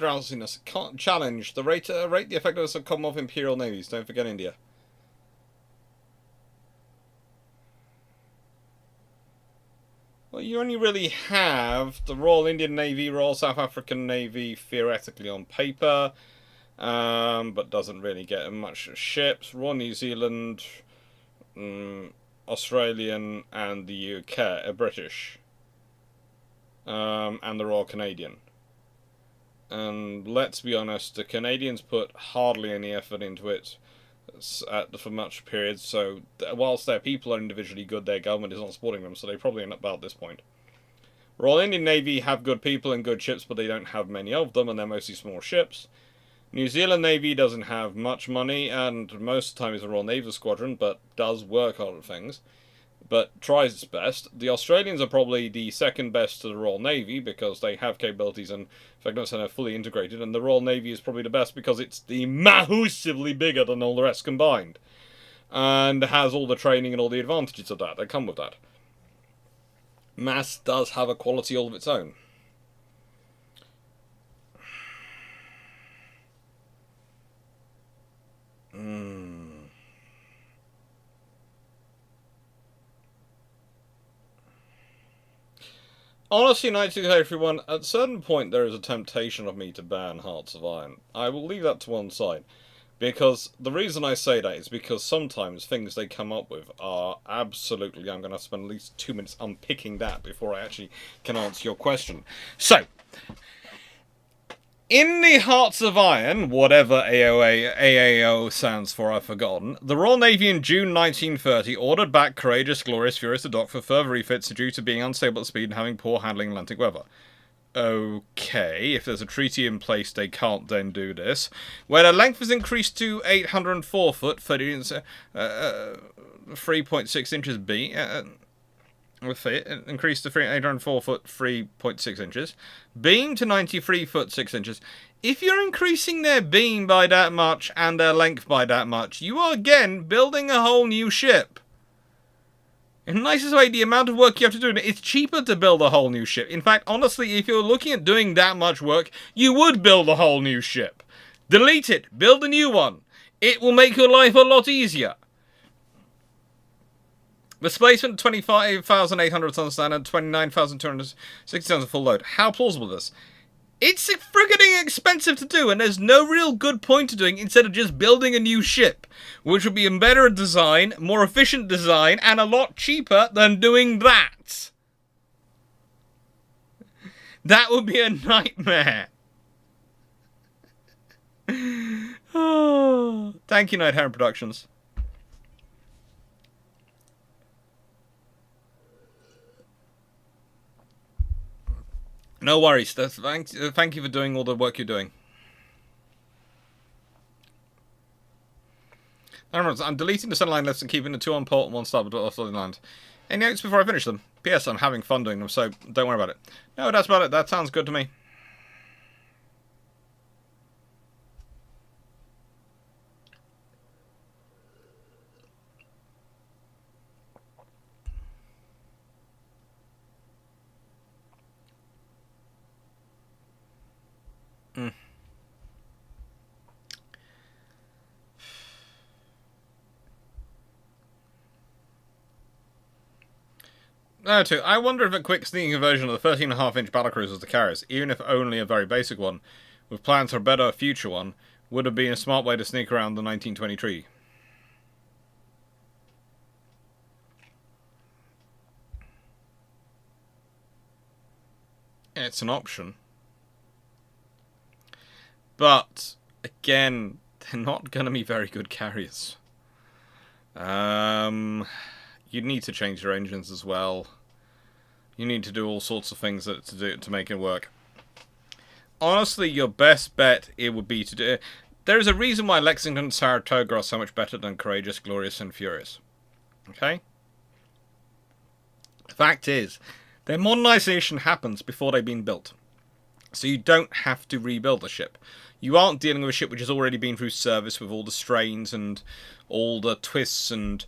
answeriness. Challenge. Rate the effectiveness of Commonwealth Imperial navies. Don't forget India. Well, you only really have the Royal Indian Navy, Royal South African Navy, theoretically on paper, but doesn't really get much ships. Royal New Zealand, Australian, and the UK, British, and the Royal Canadian. And let's be honest, the Canadians put hardly any effort into it for much periods, so whilst their people are individually good, their government is not supporting them, so they probably end up about this point. Royal Indian Navy have good people and good ships, but they don't have many of them, and they're mostly small ships. New Zealand Navy doesn't have much money, and most of the time is a Royal Naval Squadron, but does work on things, but tries its best. The Australians are probably the second best to the Royal Navy, because they have capabilities and effectiveness and are fully integrated, and the Royal Navy is probably the best because it's the massively bigger than all the rest combined, and has all the training and all the advantages of that come with that. Mass does have a quality all of its own. Honestly, 1931, at a certain point there is a temptation of me to ban Hearts of Iron. I will leave that to one side. Because the reason I say that is because sometimes things they come up with are absolutely... I'm going to spend at least 2 minutes unpicking that before I actually can answer your question. So, In the Hearts of Iron, whatever AAO stands for, I've forgotten, the Royal Navy in June 1930 ordered back Courageous, Glorious, Furious to dock for further refits due to being unstable at speed and having poor handling in Atlantic weather. Okay, if there's a treaty in place, they can't then do this. Where the length was increased to 804 foot, 3.6 inches B. Increased to 804 foot, 3.6 inches. Beam to 93 foot, 6 inches. If you're increasing their beam by that much and their length by that much, you are again building a whole new ship. In the nicest way, the amount of work you have to do, it's cheaper to build a whole new ship. In fact, honestly, if you're looking at doing that much work, you would build a whole new ship. Delete it. Build a new one. It will make your life a lot easier. Displacement 25,800 tons standard, 29,260 tons of full load. How plausible is this? It's friggin' expensive to do, and there's no real good point to doing instead of just building a new ship, which would be a better design, more efficient design, and a lot cheaper than doing that. That would be a nightmare. Oh. Thank you, Night Heron Productions. No worries. Thank you for doing all the work you're doing. I'm deleting the centerline lists and keeping the 2 on port and 1 starboard off the land. Any notes before I finish them? P.S. I'm having fun doing them, so don't worry about it. No, that's about it. That sounds good to me. No, too. I wonder if a quick sneaking version of the 13.5-inch battlecruisers the carriers, even if only a very basic one, with plans for a better future one, would have been a smart way to sneak around the 1923. It's an option. But, again, they're not going to be very good carriers. You'd need to change your engines as well. You need to do all sorts of things to make it work. Honestly, your best bet it would be to do. There is a reason why Lexington and Saratoga are so much better than Courageous, Glorious, and Furious. Okay? The fact is, their modernization happens before they've been built. So you don't have to rebuild the ship. You aren't dealing with a ship which has already been through service with all the strains and all the twists and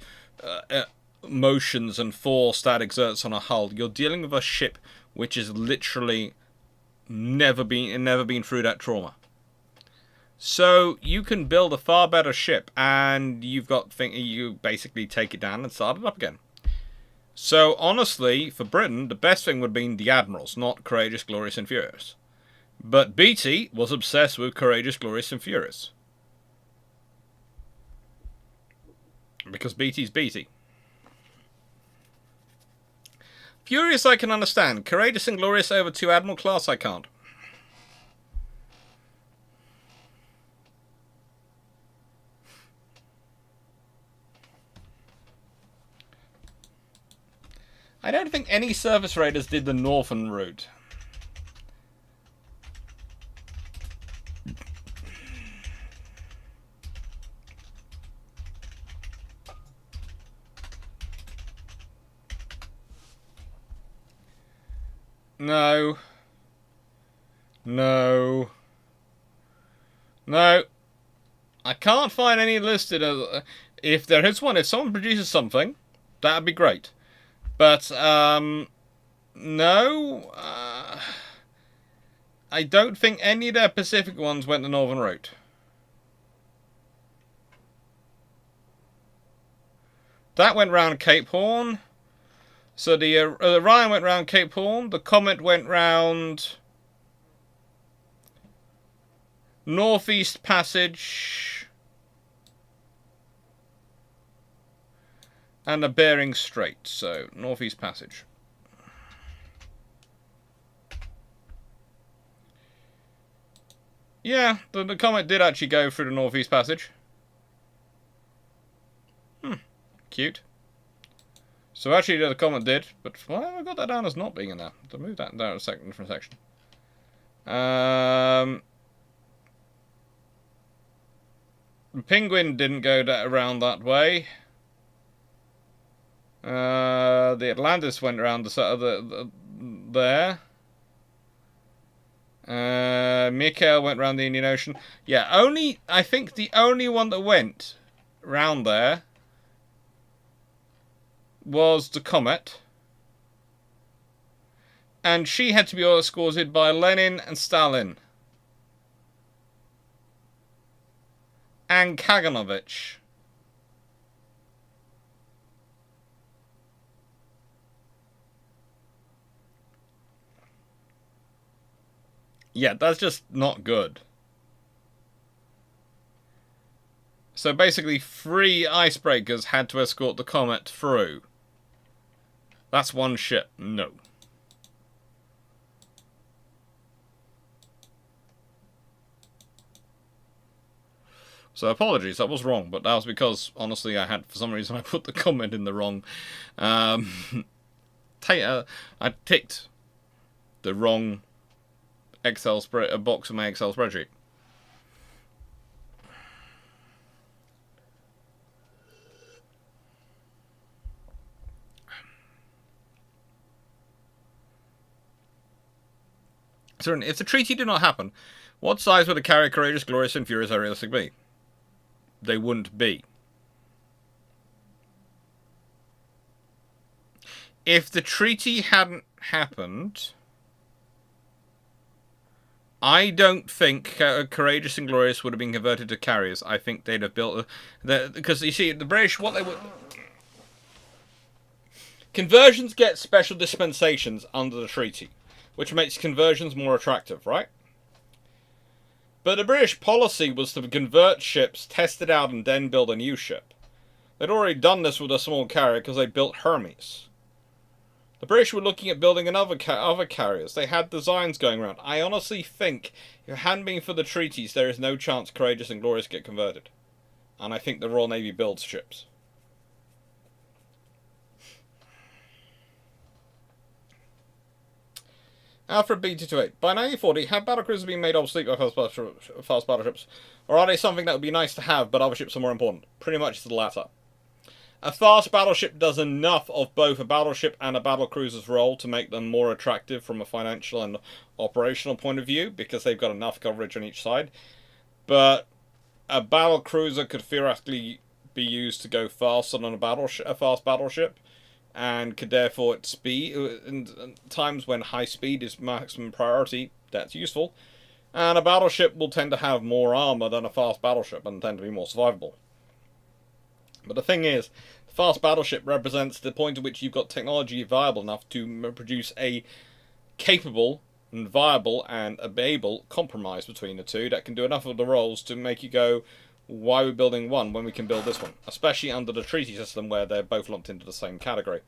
motions and force that exerts on a hull. You're dealing with a ship which has literally never been through that trauma. So you can build a far better ship, and you basically take it down and start it up again. So honestly, for Britain, the best thing would have been the Admirals, not Courageous, Glorious, and Furious. But Beatty was obsessed with Courageous, Glorious, and Furious. Because Beatty's Beatty. Furious I can understand. Courageous and Glorious over 2 Admiral class I can't. I don't think any service raiders did the northern route. No. No. No. I can't find any listed as... if there is one, if someone produces something, that'd be great. But, no. I don't think any of their Pacific ones went the northern route. That went round Cape Horn. So the Orion went round Cape Horn. The Comet went round Northeast Passage and the Bering Strait. So Northeast Passage. Yeah, the comet did actually go through the Northeast Passage. Cute. So actually the comet did, but why have I got that down as not being in there? To move that down a different section. The Penguin didn't go around that way. The Atlantis went around there. Mikael went around the Indian Ocean. Yeah, I think the only one that went round there was the comet. And she had to be escorted by Lenin and Stalin. And Kaganovich. Yeah, that's just not good. So basically, 3 icebreakers had to escort the comet through. That's one ship. No. So apologies, that was wrong, but that was because, honestly, for some reason, I put the comment in the wrong... I ticked the wrong box of my Excel spreadsheet. So if the treaty did not happen, what size would the carrier Courageous, Glorious, and Furious realistic be? They wouldn't be. If the treaty hadn't happened, I don't think Courageous and Glorious would have been converted to carriers. I think they'd have built... because, you see, the British, what they would... Conversions get special dispensations under the treaty, which makes conversions more attractive, right? But the British policy was to convert ships, test it out, and then build a new ship. They'd already done this with a small carrier because they built Hermes. The British were looking at building other carriers. They had designs going around. I honestly think if it hadn't been for the treaties, there is no chance Courageous and Glorious get converted. And I think the Royal Navy builds ships. Alfred B228. By 1940, have battlecruisers been made obsolete by fast battleships? Or are they something that would be nice to have, but other ships are more important? Pretty much the latter. A fast battleship does enough of both a battleship and a battlecruiser's role to make them more attractive from a financial and operational point of view, because they've got enough coverage on each side. But a battlecruiser could theoretically be used to go faster than a fast battleship, and could therefore at speed, in times when high speed is maximum priority, that's useful. And a battleship will tend to have more armor than a fast battleship and tend to be more survivable. But the thing is, the fast battleship represents the point at which you've got technology viable enough to produce a capable and viable and able compromise between the two that can do enough of the roles to make you go, why are we building one when we can build this one? Especially under the treaty system where they're both lumped into the same category.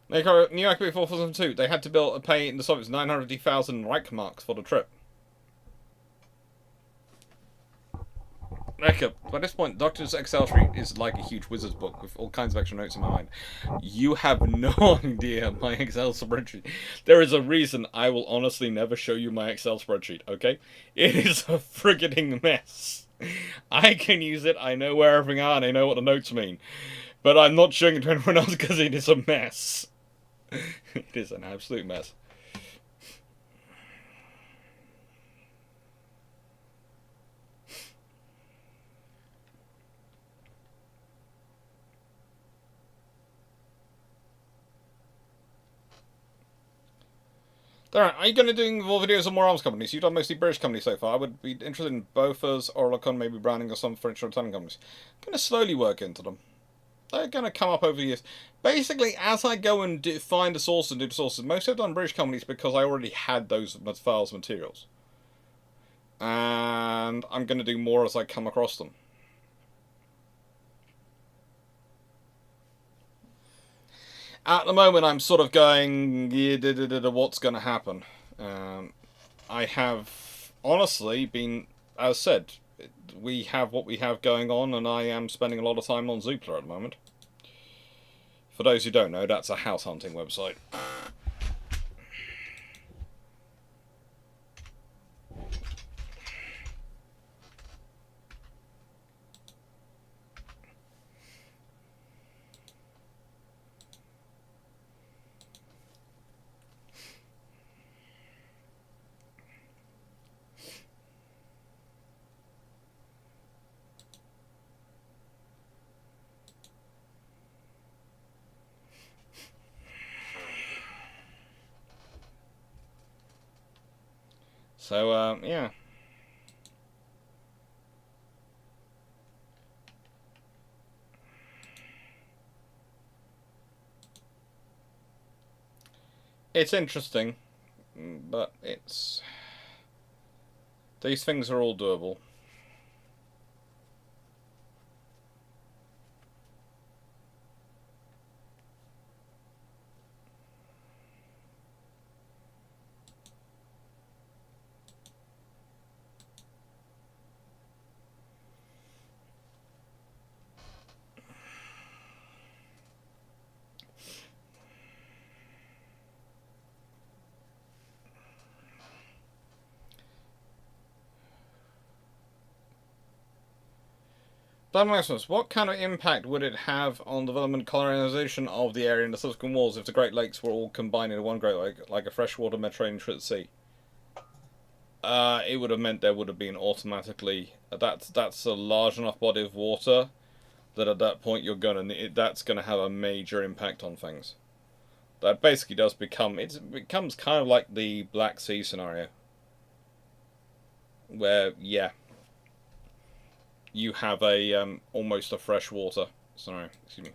New York 4002, they had to pay in the Soviets 950,000 Reichsmarks for the trip. Jacob, by this point, Doctor's Excel sheet is like a huge wizard's book with all kinds of extra notes in my mind. You have no idea my Excel spreadsheet. There is a reason I will honestly never show you my Excel spreadsheet, okay? It is a frigging mess. I can use it, I know where everything are, and I know what the notes mean. But I'm not showing it to anyone else because it is a mess. It is an absolute mess. Darren, are you going to do more videos on more arms companies? You've done mostly British companies so far. I would be interested in Bofors, Orlicon, maybe Browning, or some French or Italian companies. I'm going to slowly work into them. They're going to come up over the years. Basically, as I go and find the sources and do the sources, most I've done British companies because I already had those files materials. And I'm going to do more as I come across them. At the moment, I'm sort of going, yeah, what's going to happen? I have honestly been, as said, we have what we have going on, and I am spending a lot of time on Zoopla at the moment. For those who don't know, that's a house hunting website. So, yeah. It's interesting, but it's... These things are all doable. What kind of impact would it have on development and colonization of the area in the subsequent wars if the Great Lakes were all combined into one Great Lake, like a freshwater Mediterranean sea? It would have meant there would have been automatically... That's a large enough body of water that at that point that's gonna have a major impact on things. That basically does become... It becomes kind of like the Black Sea scenario. Where, yeah... You have a almost a freshwater scenario. Excuse me.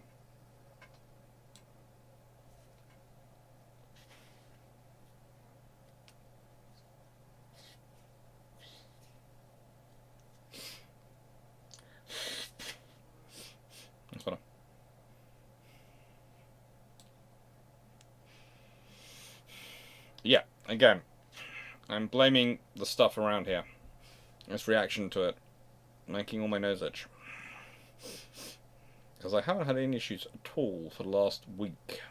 That's better. Yeah, again, I'm blaming the stuff around here. Its reaction to it, making all my nose itch. Because I haven't had any issues at all for the last week.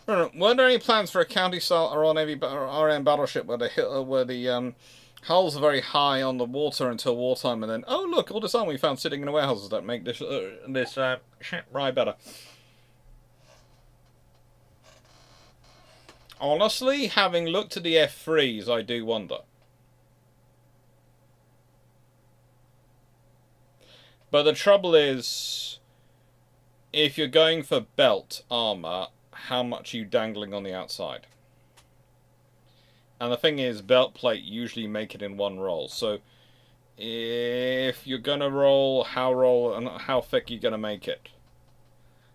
Were there any plans for a county-style Royal Navy RM battleship where the hulls are very high on the water until wartime, and then, oh look, all this arm we found sitting in the warehouses that make this ship ride better? Honestly, having looked at the F3s, I do wonder. But the trouble is, if you're going for belt armor, how much are you dangling on the outside? And the thing is, belt plate usually make it in one roll. So if you're going to roll and how thick are you going to make it?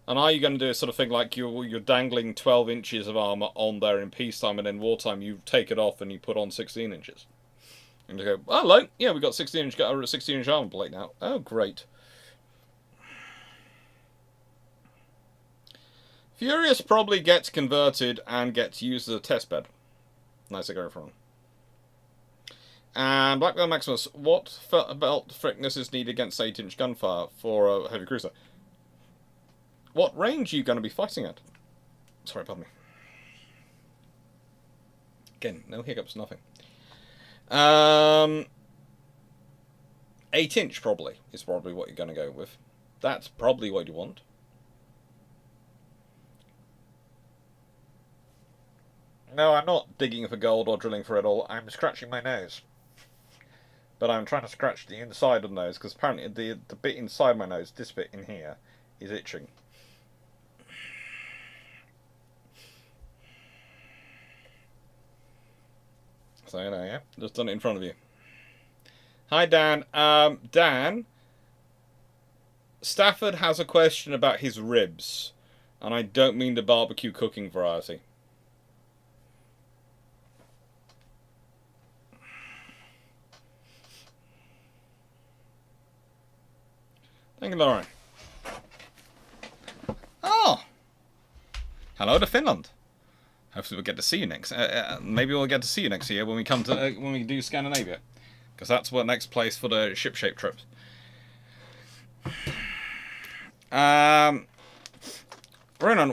And are you going to do a sort of thing like you're dangling 12 inches of armor on there in peacetime, and in wartime you take it off and you put on 16 inches? And you go, oh, hello, yeah, we've got 16-inch armor plate now. Oh, great. Furious probably gets converted and gets used as a testbed. Nice to go from. And Blackwell Maximus, what belt thickness is needed against 8-inch gunfire for a heavy cruiser? What range are you going to be fighting at? Sorry, pardon me. Again, no hiccups, nothing. 8-inch probably is probably what you're going to go with. That's probably what you want. No, I'm not digging for gold or drilling for it all. I'm scratching my nose. But I'm trying to scratch the inside of the nose, because apparently the bit inside my nose, this bit in here, is itching. So, you know, yeah, just done it in front of you. Hi, Dan. Dan, Stafford has a question about his ribs, and I don't mean the barbecue cooking variety. Thank you, Lauren. Oh! Hello to Finland. Hopefully we'll get to see you next. Maybe we'll get to see you next year when we come to when we do Scandinavia, because that's the next place for the ship-shaped trips. Ronan,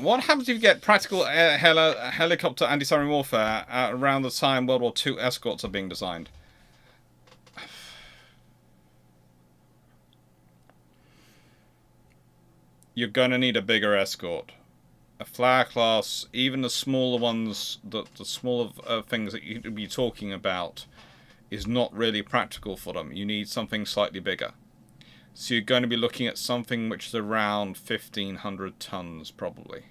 what happens if you get practical helicopter anti-submarine warfare around the time World War II escorts are being designed? You're going to need a bigger escort. A flare class, even the smaller ones, the smaller things that you'd be talking about, is not really practical for them. You need something slightly bigger. So you're going to be looking at something which is around 1,500 tons, probably.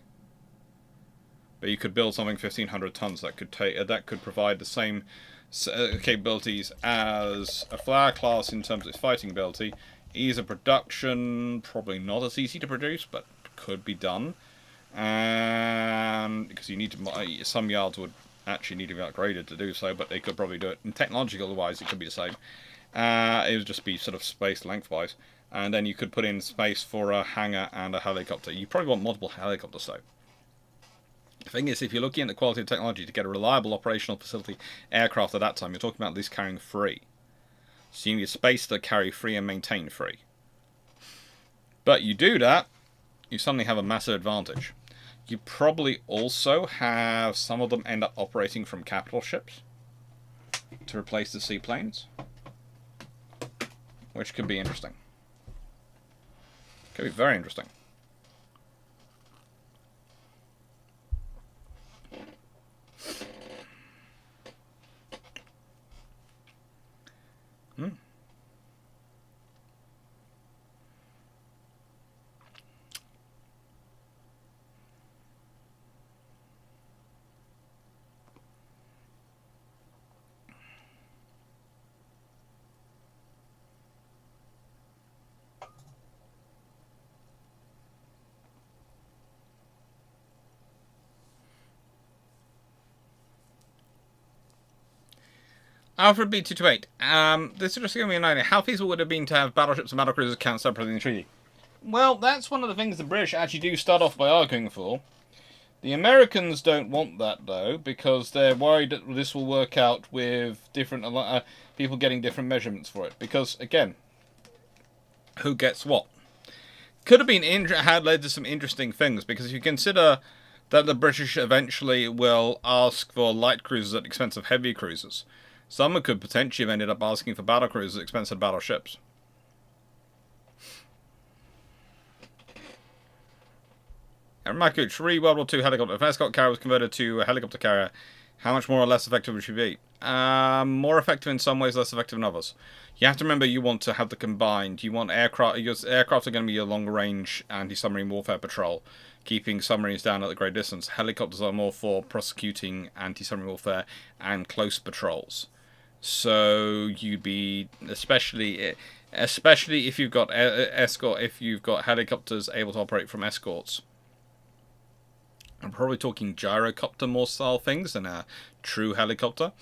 But you could build something 1,500 tons that could provide the same capabilities as a flare class in terms of its fighting ability. Ease of production, probably not as easy to produce, but could be done. Because you need to, some yards would actually need to be upgraded to do so, but they could probably do it. And technological-wise, it could be the same. It would just be sort of space lengthwise, and then you could put in space for a hangar and a helicopter. You probably want multiple helicopters, though. The thing is, if you're looking at the quality of technology to get a reliable operational facility aircraft at that time, you're talking about at least carrying 3. So you need space to carry 3 and maintain 3. But you do that, you suddenly have a massive advantage. You probably also have some of them end up operating from capital ships to replace the seaplanes, which could be interesting. Could be very interesting. Alfred B228. This is just giving me an idea. How feasible would it have been to have battleships and battlecruisers count separately in the treaty? Well, that's one of the things the British actually do start off by arguing for. The Americans don't want that, though, because they're worried that this will work out with different people getting different measurements for it. Because, again, who gets what? Could have been had led to some interesting things, because if you consider that the British eventually will ask for light cruisers at the expense of heavy cruisers, some could potentially have ended up asking for battle cruisers at the expense of battleships. Makuch, World War II helicopter. If an escort carrier was converted to a helicopter carrier, how much more or less effective would she be? More effective in some ways, less effective in others. You have to remember you want to have the combined. You want aircraft. Your aircraft are going to be your long-range anti-submarine warfare patrol, keeping submarines down at a great distance. Helicopters are more for prosecuting anti-submarine warfare and close patrols. So you'd be especially if you've got if you've got helicopters able to operate from escorts. I'm probably talking gyrocopter more style things than a true helicopter.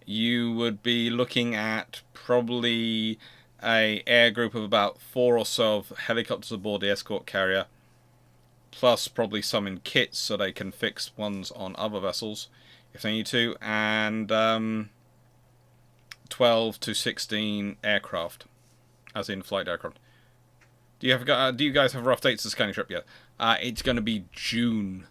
You would be looking at probably a air group of about 4 or so of helicopters aboard the escort carrier, plus probably some in kits so they can fix ones on other vessels if they need to, and 12 to 16 aircraft, as in flight aircraft. Do you guys have rough dates of the scanning trip yet? It's going to be June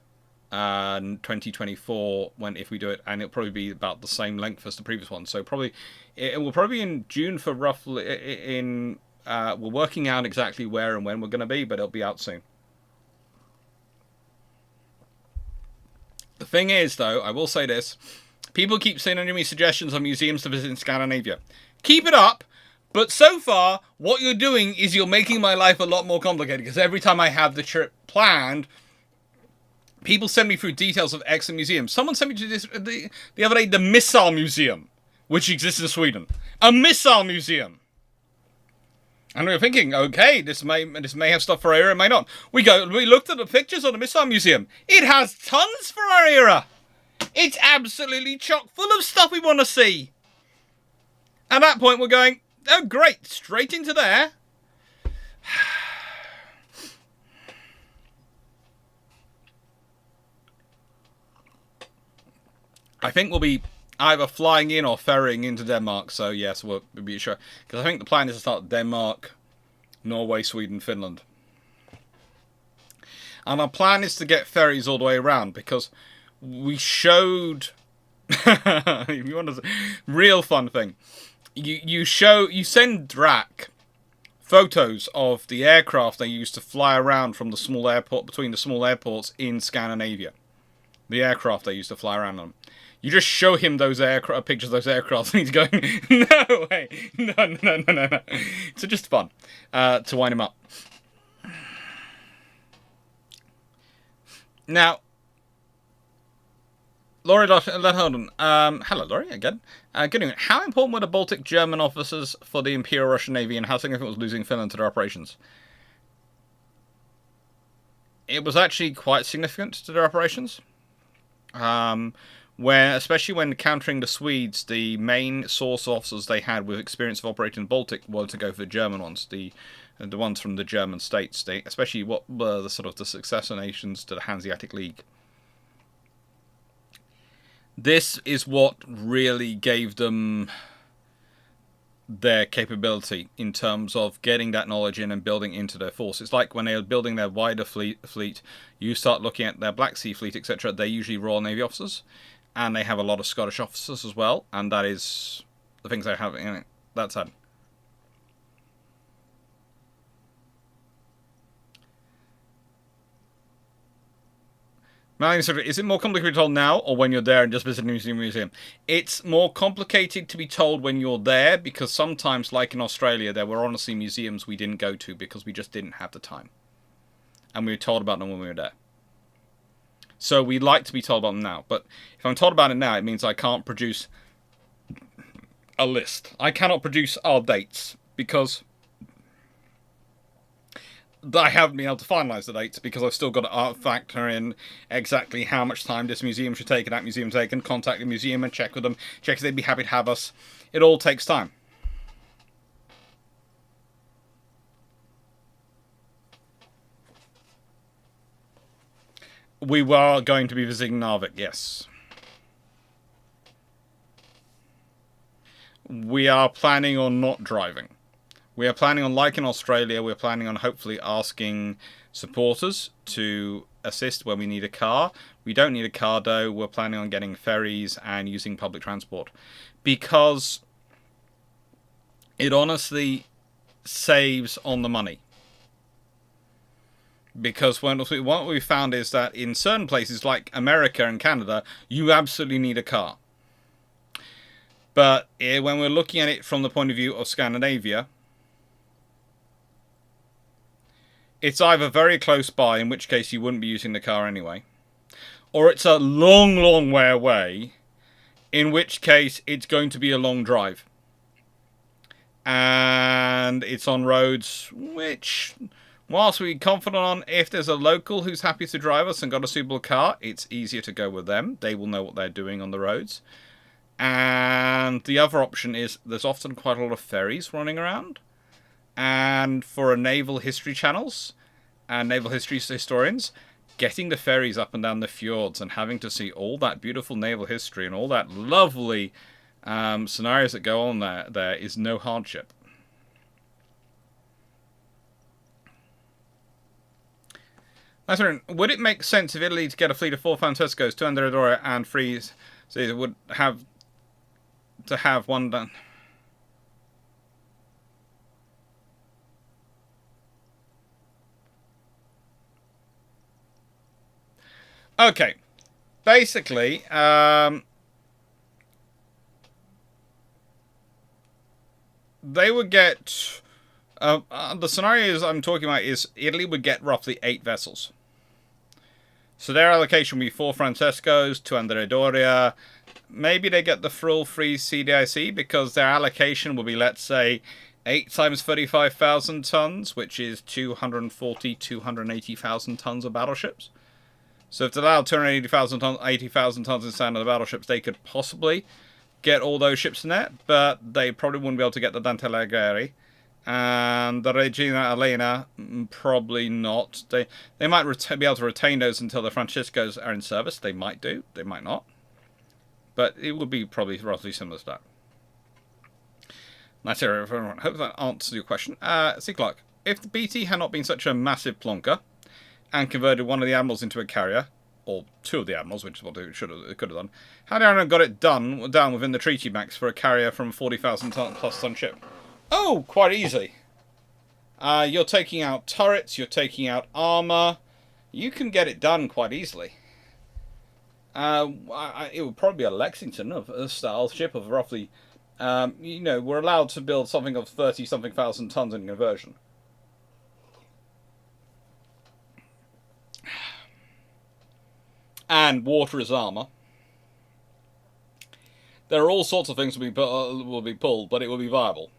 2024 if we do it, and it'll probably be about the same length as the previous one. So probably it will probably be in June for roughly we're working out exactly where and when we're going to be, but it'll be out soon. The thing is, though, I will say this. People keep sending me suggestions on museums to visit in Scandinavia. Keep it up, but so far, what you're doing is you're making my life a lot more complicated, because every time I have the trip planned, people send me through details of excellent museums. Someone sent me to this the other day, the Missile Museum, which exists in Sweden. A missile museum. And we were thinking, okay, this may have stuff for our era, it may not. We looked at the pictures of the Missile Museum. It has tons for our era. It's absolutely chock full of stuff we want to see. At that point, we're going, oh, great, straight into there. I think we'll be either flying in or ferrying into Denmark. So yes, we'll be sure. Because I think the plan is to start Denmark, Norway, Sweden, Finland. And our plan is to get ferries all the way around, because we showed... if you want to... Real fun thing. You send Drac photos of the aircraft they used to fly around from the small airport, between the small airports in Scandinavia. The aircraft they used to fly around on. You just show him those pictures of those aircraft, and he's going, no way, no. So just fun to wind him up. Now, Laurie Letholden, hello Laurie, again. Good evening. How important were the Baltic German officers for the Imperial Russian Navy, and how significant was losing Finland to their operations? It was actually quite significant to their operations. Where, especially when countering the Swedes, the main source of officers they had with experience of operating in the Baltic were to go for the German ones, the ones from the German states, especially what were the sort of the successor nations to the Hanseatic League. This is what really gave them their capability in terms of getting that knowledge in and building into their force. It's like when they are building their wider fleet, you start looking at their Black Sea Fleet, etc. They're usually Royal Navy officers, and they have a lot of Scottish officers as well, and that is the things they have in it. That's it. Is it more complicated to be told now, or when you're there and just visiting a museum? It's more complicated to be told when you're there, because sometimes, like in Australia, there were honestly museums we didn't go to because we just didn't have the time. And we were told about them when we were there. So we like to be told about them now. But if I'm told about it now, it means I can't produce a list. I cannot produce our dates, because I haven't been able to finalise the dates, because I've still got to factor in exactly how much time this museum should take and that museum take, and contact the museum and check with them, check if they'd be happy to have us. It all takes time. We were going to be visiting Narvik, yes. We are planning on not driving. We are planning on, like in Australia, we're planning on hopefully asking supporters to assist when we need a car. We don't need a car though. We're planning on getting ferries and using public transport, because it honestly saves on the money. Because what we found is that in certain places like America and Canada, you absolutely need a car. But when we're looking at it from the point of view of Scandinavia, it's either very close by, in which case you wouldn't be using the car anyway, or it's a long, long way away, in which case it's going to be a long drive. And it's on roads which, whilst we're confident on, if there's a local who's happy to drive us and got a suitable car, it's easier to go with them. They will know what they're doing on the roads. And the other option is there's often quite a lot of ferries running around. And for a naval history channels and naval history historians, getting the ferries up and down the fjords and having to see all that beautiful naval history and all that lovely scenarios that go on there is no hardship. Would it make sense if Italy to get a fleet of 4 Francescos, 2 Andrea and 3 Caesar would have to have one done? Okay, basically, they would get, the scenarios I'm talking about is Italy would get roughly 8 vessels. So their allocation would be 4 Francescos, 2 Andrea Doria. Maybe they get the full 3 CDIC, because their allocation will be, let's say, 8 times 35,000 tons, which is 280,000 tons of battleships. So if they allowed 80,000 tons in standard battleships, they could possibly get all those ships in there, but they probably wouldn't be able to get the Dante Alighieri. And the Regina Elena, probably not. They might be able to retain those until the Franciscos are in service. They might do. They might not. But it would be probably roughly similar to that. Nice area for everyone. Hope that answers your question. See, Clarke, if the BT had not been such a massive plonker and converted one of the admirals into a carrier, or two of the admirals, which is what it could have done, how did Aaron got it down within the treaty max for a carrier from a 40,000 plus ton ship? Oh, quite easy. You're taking out turrets, you're taking out armor. You can get it done quite easily. It would probably be a Lexington of a style ship of roughly, we're allowed to build something of 30-something thousand tons in conversion. And water is armor. There are all sorts of things will be pulled, but it will be viable.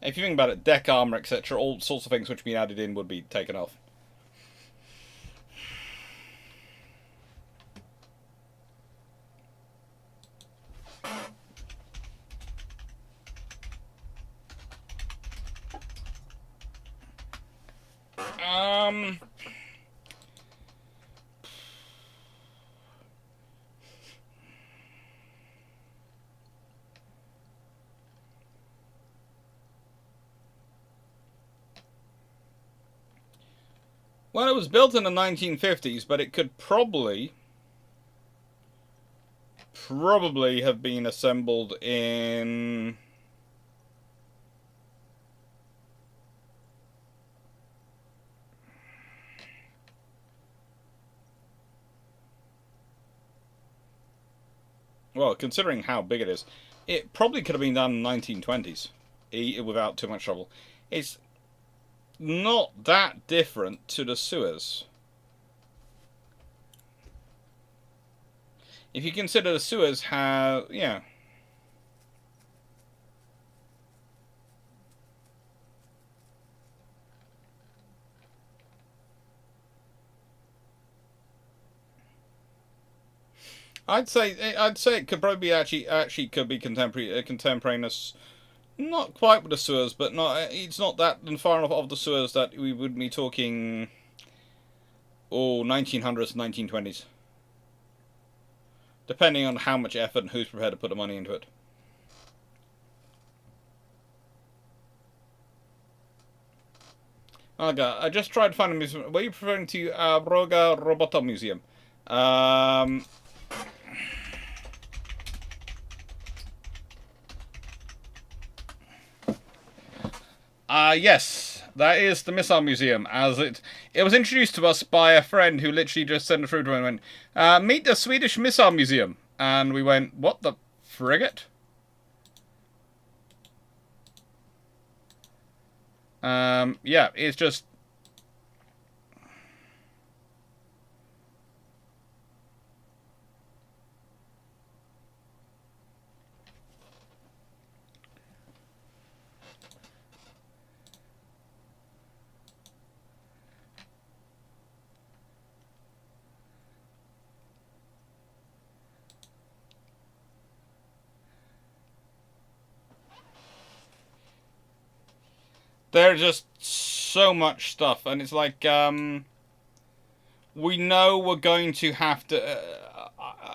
If you think about it, deck armor, etc., all sorts of things which have been added in would be taken off. Well, it was built in the 1950s, but it could probably have been assembled in... Well, considering how big it is, it probably could have been done in the 1920s without too much trouble. It's not that different to the Suez. If you consider the Suez yeah. I'd say it could probably be actually could be contemporaneous, not quite with the Suez, but it's not that far enough of the Suez that we would be talking 1900s, 1920s. Depending on how much effort and who's prepared to put the money into it. Okay, I just tried to find a museum. Were you referring to Broga Robota Museum? Yes, that is the Missile Museum, as it was introduced to us by a friend who literally just sent it through to him and went, meet the Swedish Missile Museum. And we went, what the frigate? Yeah, it's just... There's just so much stuff, and it's like, we know we're going to have to...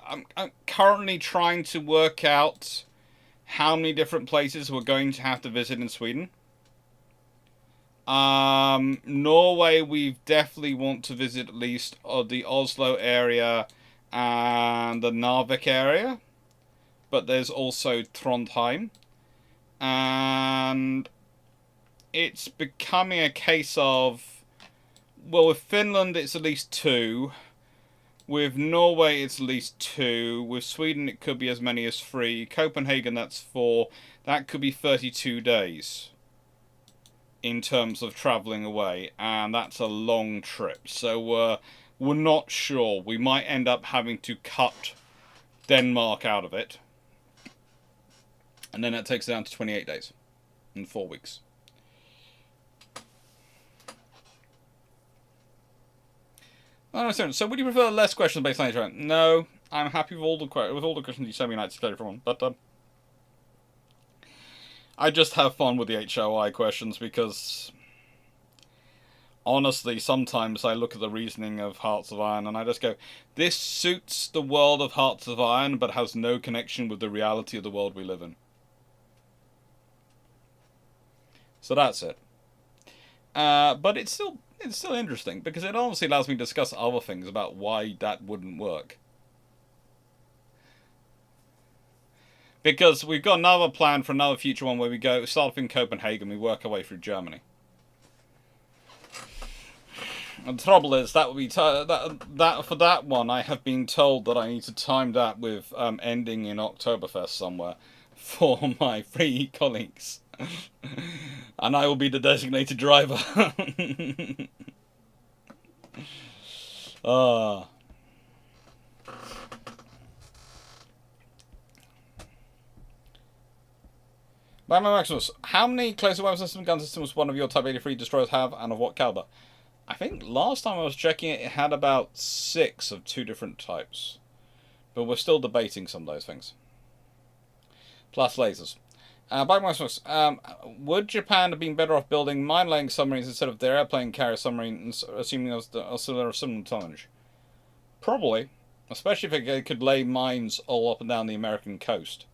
I'm currently trying to work out how many different places we're going to have to visit in Sweden. Norway, we definitely want to visit at least the Oslo area and the Narvik area. But there's also Trondheim. And it's becoming a case of, well, with Finland it's at least 2. With Norway it's at least 2. With Sweden it could be as many as 3. Copenhagen, that's 4. That could be 32 days in terms of travelling away, and that's a long trip. So we're not sure. We might end up having to cut Denmark out of it. And then that takes it down to 28 days in 4 weeks. So would you prefer less questions based on each other? No, I'm happy with all the questions you sent me, Knights of everyone. But I just have fun with the HOI questions because Honestly, sometimes I look at the reasoning of Hearts of Iron and I just go, this suits the world of Hearts of Iron, but has no connection with the reality of the world we live in. So that's it. But it's still interesting, because it obviously allows me to discuss other things about why that wouldn't work. Because we've got another plan for another future one where we start off in Copenhagen, we work our way through Germany. And the trouble is that would be that for that one, I have been told that I need to time that with ending in Oktoberfest somewhere for my 3 colleagues, and I will be the designated driver. Ah. Batman Maximus, how many closer weapon system gun systems one of your Type 83 destroyers have, and of what caliber? I think last time I was checking it, it had about 6 of 2 different types. But we're still debating some of those things. Plus lasers. Would Japan have been better off building mine-laying submarines instead of their airplane carrier submarines, assuming there was similar tonnage? Probably. Especially if it could lay mines all up and down the American coast.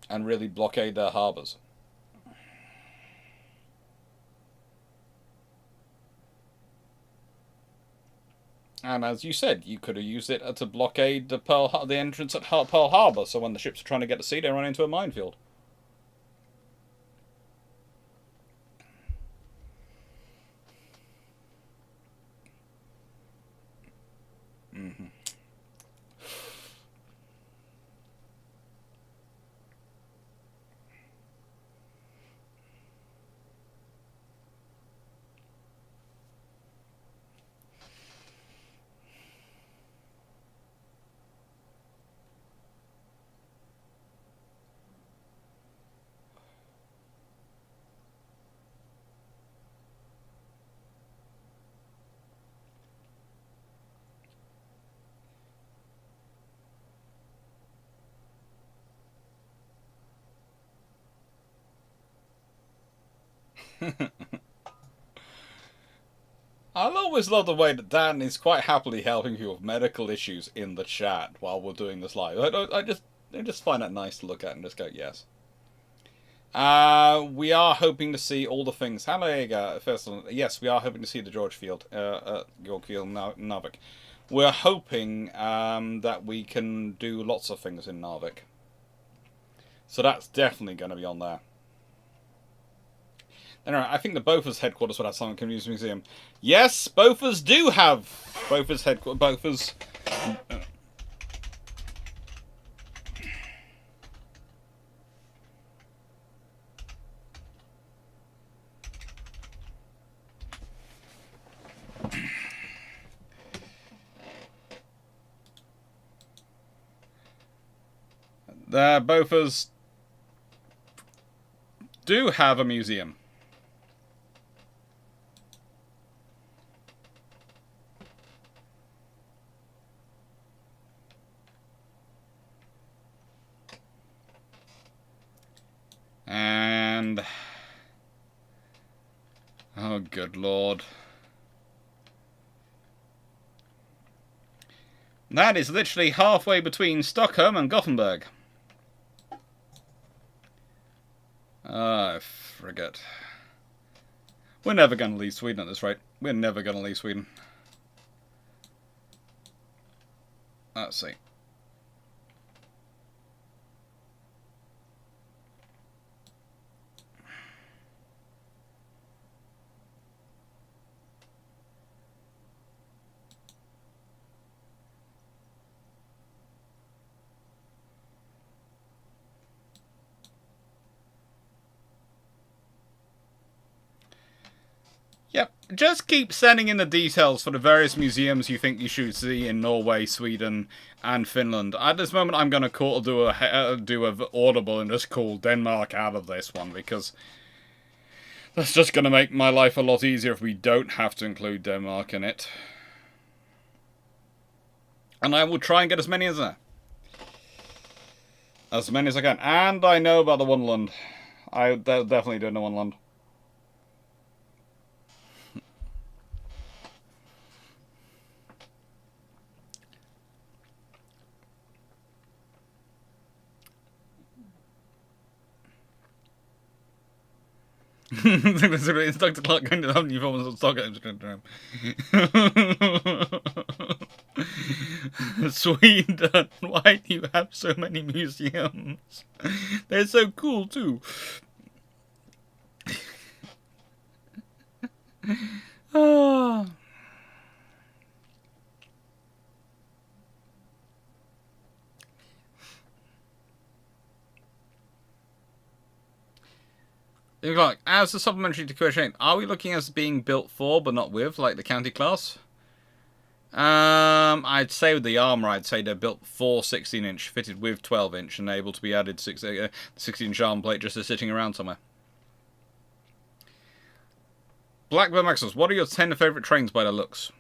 And really blockade their harbours. And as you said, you could have used it to blockade the entrance at Pearl Harbor, so when the ships are trying to get to sea, they run into a minefield. Mm-hmm. I'll always love the way that Dan is quite happily helping you with medical issues in the chat while we're doing this live. I just find that nice to look at and just go, yes. We are hoping to see all the things. Hello, first of all, yes, we are hoping to see the George Field, York Field, Narvik. We're hoping that we can do lots of things in Narvik. So that's definitely going to be on there. Anyway, I think the Bofors headquarters would have some community museum. Yes, Bofors do have Bofors headquarters. Bofors. The Bofors do have a museum. And oh, good lord. That is literally halfway between Stockholm and Gothenburg. Ah, frigate. We're never going to leave Sweden at this rate. We're never going to leave Sweden. Let's see. Yep, just keep sending in the details for the various museums you think you should see in Norway, Sweden, and Finland. At this moment, I'm going to do a audible and just call Denmark out of this one, because that's just going to make my life a lot easier if we don't have to include Denmark in it. And I will try and get as many as I can. And I know about the Wonderland. I definitely do know Wonderland. It's Dr. Clarke going to have new forms of Stockholm syndrome. Sweden, why do you have so many museums? They're so cool too. Ah. Like, as a supplementary to question, are we looking as being built for but not with, like the county class? I'd say with the armor, I'd say they're built for 16-inch, fitted with 12-inch, and able to be added 16-inch armor plate just as sitting around somewhere. Blackbird Maximus, what are your 10 favourite trains by their looks?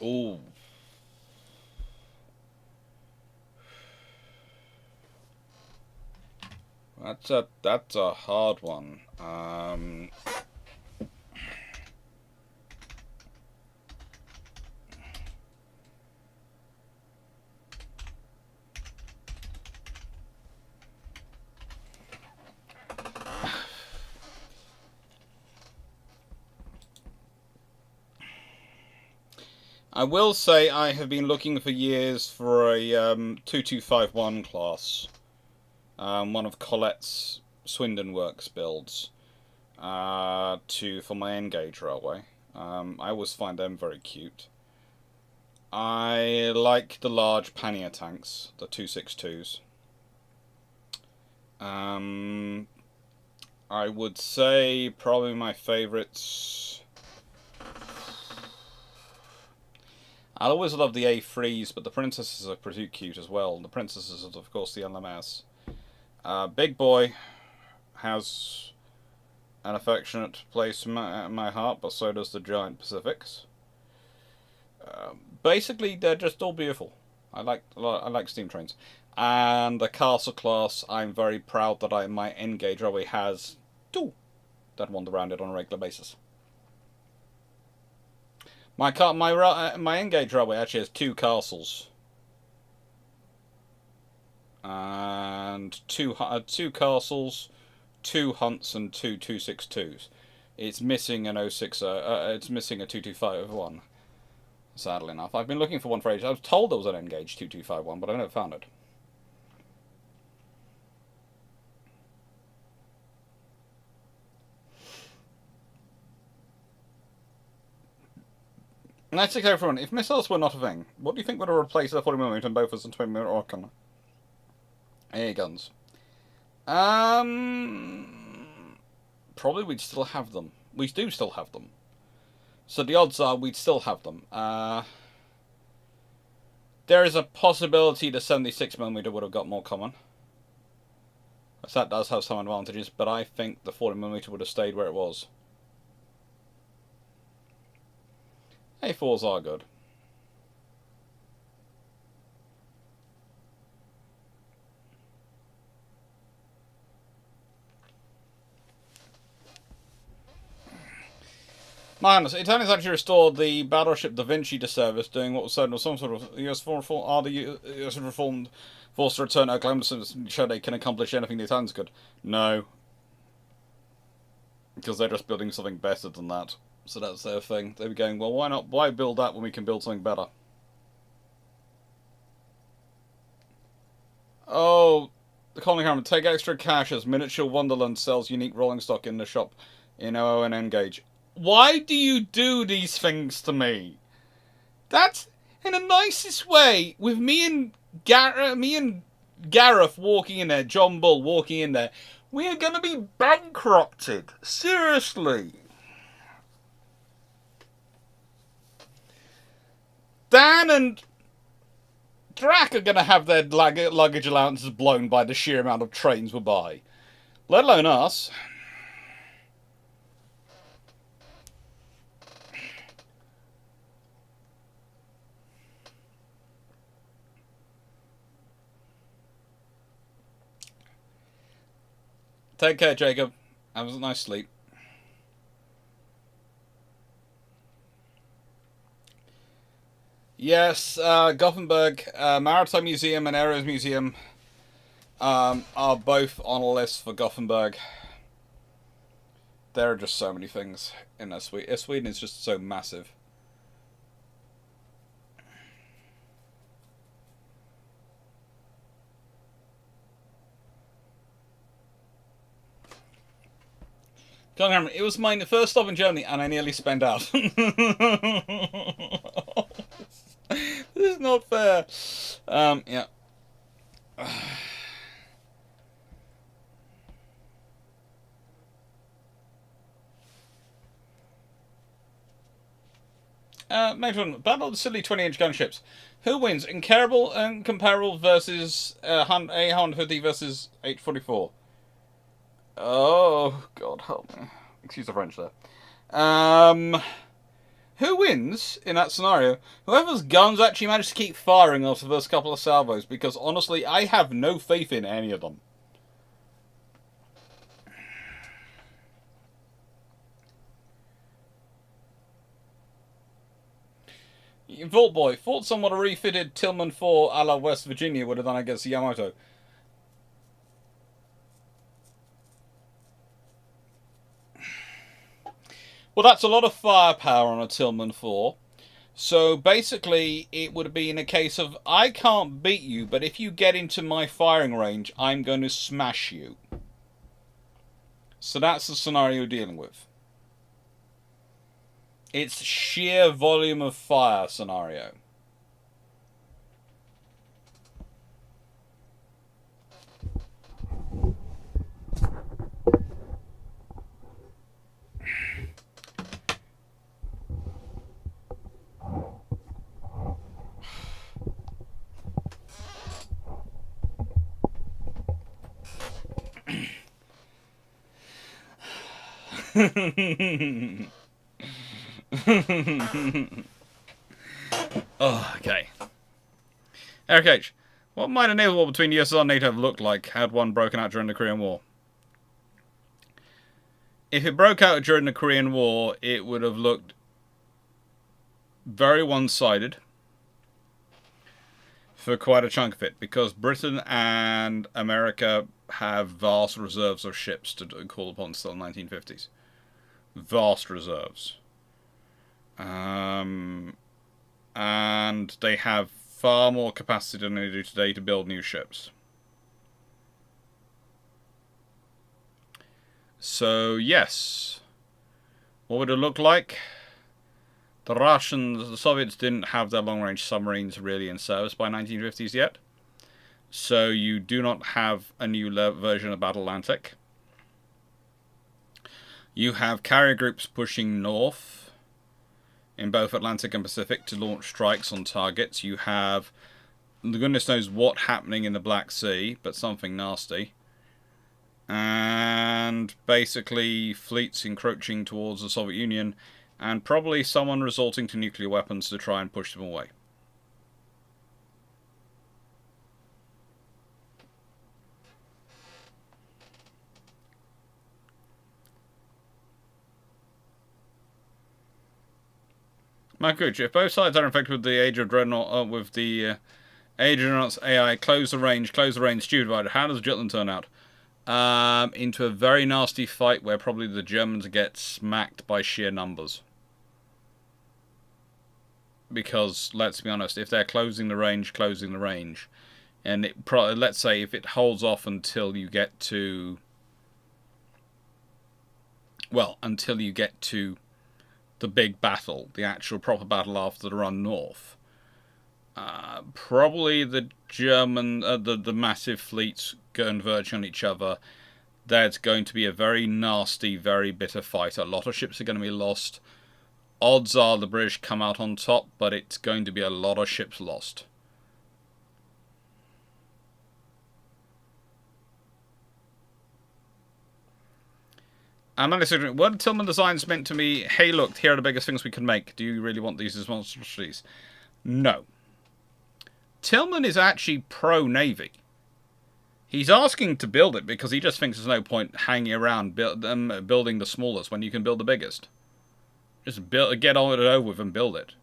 Ooh. That's a hard one. I will say I have been looking for years for a 2251 class. One of Colette's Swindon Works builds for my N-gauge railway. I always find them very cute. I like the large pannier tanks, the 262s. I would say probably my favourites. I always love the A3s, but the Princesses are pretty cute as well. The Princesses are, of course, the LMS. Big Boy has an affectionate place in my heart, but so does the Giant Pacifics. Basically, they're just all beautiful. I like steam trains. And the Castle class, I'm very proud that my N-gauge railway has two that wander around it on a regular basis. My N-gauge railway actually has 2 castles. And two castles, 2 hunts, and 2 262s. It's missing an 06. It's missing a 2251. Sadly enough, I've been looking for one for ages. I was told there was an N-gauge 2251, but I never found it. And that's everyone. If missiles were not a thing, what do you think would have replaced the 40mm and both as a 20mm Orkan? Air guns. Probably we'd still have them. We do still have them. So the odds are we'd still have them. There is a possibility the 76mm would have got more common. So that does have some advantages, but I think the 40mm would have stayed where it was. A4s are good. Minus, Italians actually restored the battleship Da Vinci to service, doing what was said was some sort of US reformed forced to return Oklahoma to show they can accomplish anything the Italians could. No. Because they're just building something better than that. So that's their thing. They were going, well, why build that when we can build something better? Oh, the Colony Hammer, take extra cash as Miniature Wonderland sells unique rolling stock in the shop in OO and N-gauge. Why do you do these things to me? That's in the nicest way. With me and Gareth walking in there, John Bull walking in there, we are going to be bankrupted. Seriously. Dan and Drac are going to have their luggage allowances blown by the sheer amount of trains we buy. Let alone us. Take care, Jacob. Have a nice sleep. Yes, Gothenburg Maritime Museum and Aeros Museum are both on a list for Gothenburg. There are just so many things in Sweden. Sweden is just so massive. Can't remember. It was my first stop in Germany, and I nearly spent out. This is not fair. Yeah. Next one. Battle of the silly 20-inch gunships. Who wins? Incomparable and comparable versus A150 versus H44. Oh, God help me. Excuse the French there. Who wins in that scenario? Whoever's guns actually managed to keep firing after the first couple of salvos, because honestly, I have no faith in any of them. Vault Boy, thought somewhat a refitted Tillman 4 a la West Virginia would have done against the Yamato. Well, that's a lot of firepower on a Tillman 4. So basically, it would have been a case of, I can't beat you, but if you get into my firing range, I'm going to smash you. So that's the scenario you're dealing with. It's sheer volume of fire scenario. Oh, okay. Eric H. What might a naval war between USSR and NATO have looked like had one broken out during the Korean War? If it broke out during the Korean War, it would have looked very one-sided for quite a chunk of it, because Britain and America have vast reserves of ships to call upon still in the 1950s. Vast reserves. And they have far more capacity than they do today to build new ships. So, yes. What would it look like? The Russians, the Soviets didn't have their long-range submarines really in service by 1950s yet. So you do not have a new version of Battle Atlantic. You have carrier groups pushing north in both Atlantic and Pacific to launch strikes on targets. You have, goodness knows what happening in the Black Sea, but something nasty. And basically fleets encroaching towards the Soviet Union, and probably someone resorting to nuclear weapons to try and push them away. Makuch, if both sides are infected with the Age of Dreadnought, with the Age of Dreadnought's AI, close the range, stew divided, how does Jutland turn out? Into a very nasty fight where probably the Germans get smacked by sheer numbers. Because, let's be honest, if they're closing the range, and it let's say if it holds off until you get to, well, until you get to the big battle, the actual proper battle after the run north, probably the German, the massive fleets converging on each other. There's going to be a very nasty, very bitter fight. A lot of ships are going to be lost. Odds are the British come out on top, but it's going to be a lot of ships lost. And then it's what Tillman designs meant to me, hey look, here are the biggest things we can make. Do you really want these as monstrosities? No. Tillman is actually pro-Navy. He's asking to build it because he just thinks there's no point hanging around building the smallest when you can build the biggest. Just get on it over with and build it.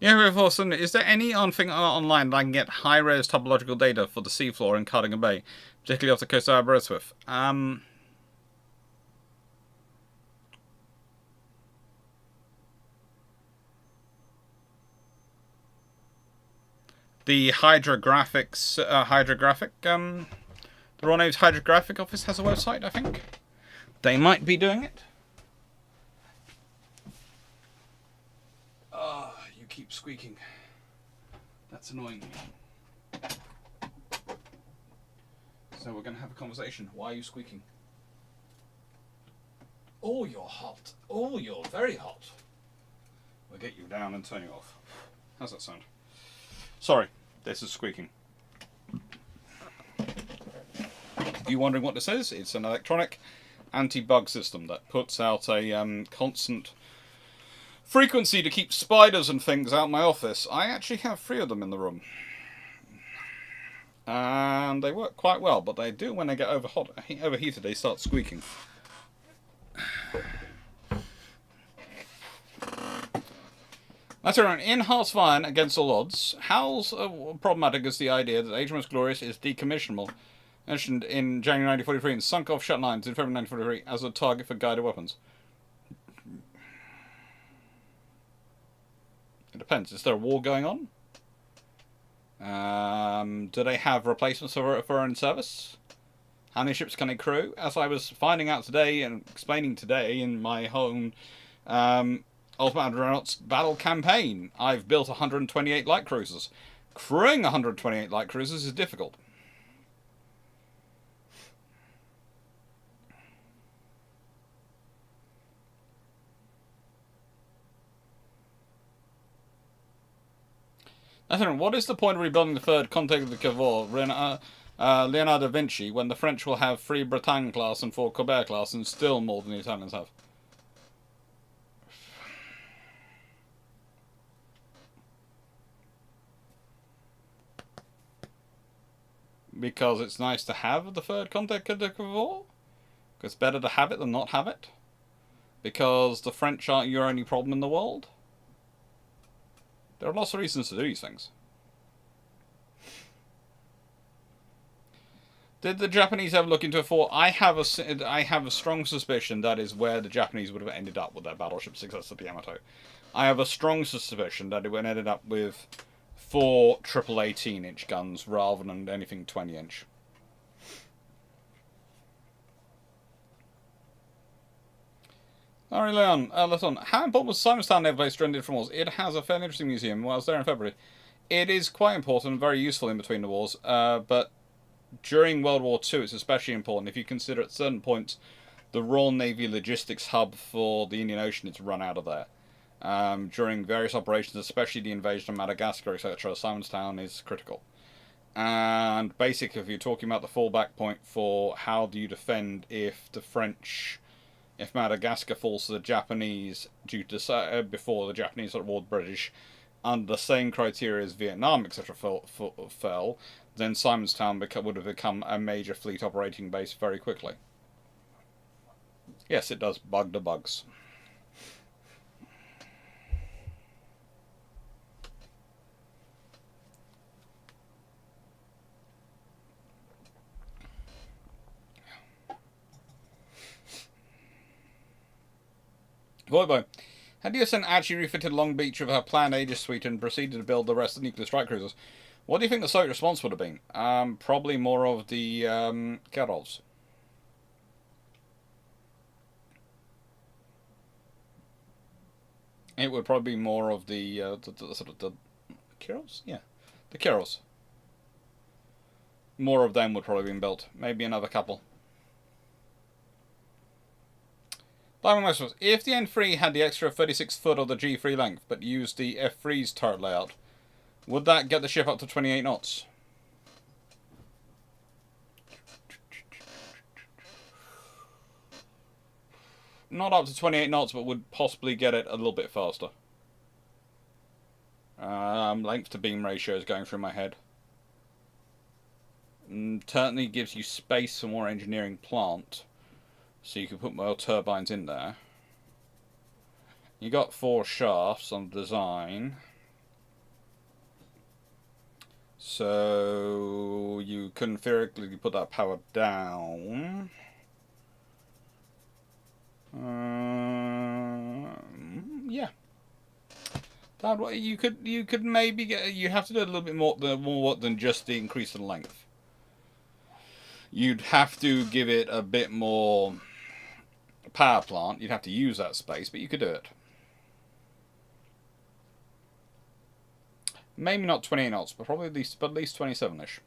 Yeah, of course. Is there any thing online that I can get high-res topological data for the seafloor in Cardigan Bay, particularly off the coast of Aberystwyth? The hydrographics, the Royal Navy's Hydrographic Office has a website, I think. They might be doing it. You keep squeaking. That's annoying. So we're going to have a conversation. Why are you squeaking? Oh, you're hot. Oh, you're very hot. We'll get you down and turn you off. How's that sound? Sorry, this is squeaking. If you're wondering what this is, it's an electronic anti-bug system that puts out a constant frequency to keep spiders and things out of my office. I actually have 3 of them in the room. And they work quite well, but they do when they get overheated, they start squeaking. That's right. In Hearts-Fine, against all odds, how problematic is the idea that HMS Glorious is decommissionable, mentioned in January 1943 and sunk off shut lines in February 1943 as a target for guided weapons? It depends. Is there a war going on? Do they have replacements for in service? How many ships can they crew? As I was finding out today and explaining today in my home Ultimate Adrenauts battle campaign, I've built 128 light cruisers. Crewing 128 light cruisers is difficult. What is the point of rebuilding the third Conte de Cavour, Leonardo da Vinci, when the French will have 3 Bretagne class and 4 Colbert class and still more than the Italians have? Because it's nice to have the third Conte de Cavour? Because it's better to have it than not have it? Because the French aren't your only problem in the world? There are lots of reasons to do these things. Did the Japanese ever look into a fort? I have a strong suspicion that is where the Japanese would have ended up with their battleship success at the Yamato. I have a strong suspicion that it would have ended up with 4 triple 18-inch guns rather than anything 20-inch. Alright, Leon, how important was Simonstown Naval Base during the different wars? It has a fairly interesting museum. Well, I was there in February. It is quite important and very useful in between the wars, but during World War II it's especially important. If you consider at certain points the Royal Navy logistics hub for the Indian Ocean is run out of there. During various operations, especially the invasion of Madagascar, etc., Simonstown is critical. And basically, if you're talking about the fallback point for how do you defend if Madagascar falls to the Japanese before the Japanese award British under the same criteria as Vietnam, etc., fell, then Simonstown would have become a major fleet operating base very quickly. Yes, it does bug the bugs. Voibo, had USN actually refitted Long Beach with her planned Aegis suite and proceeded to build the rest of the nuclear strike cruisers, what do you think the Soviet response would have been? Probably more of the Kirovs. It would probably be more of the sort of the Kirovs? Yeah, the Kirovs. More of them would probably have been built. Maybe another couple. If the N3 had the extra 36 foot of the G3 length, but used the F3's turret layout, would that get the ship up to 28 knots? Not up to 28 knots, but would possibly get it a little bit faster. Length to beam ratio is going through my head. Certainly gives you space for more engineering plant. So you can put more turbines in there. You got 4 shafts on design. So you can theoretically put that power down. Yeah. That way you could maybe get. You have to do a little bit more than just the increase in length. You'd have to give it a bit more power plant. You'd have to use that space, but you could do it. Maybe not 28 knots, but probably at least 27-ish.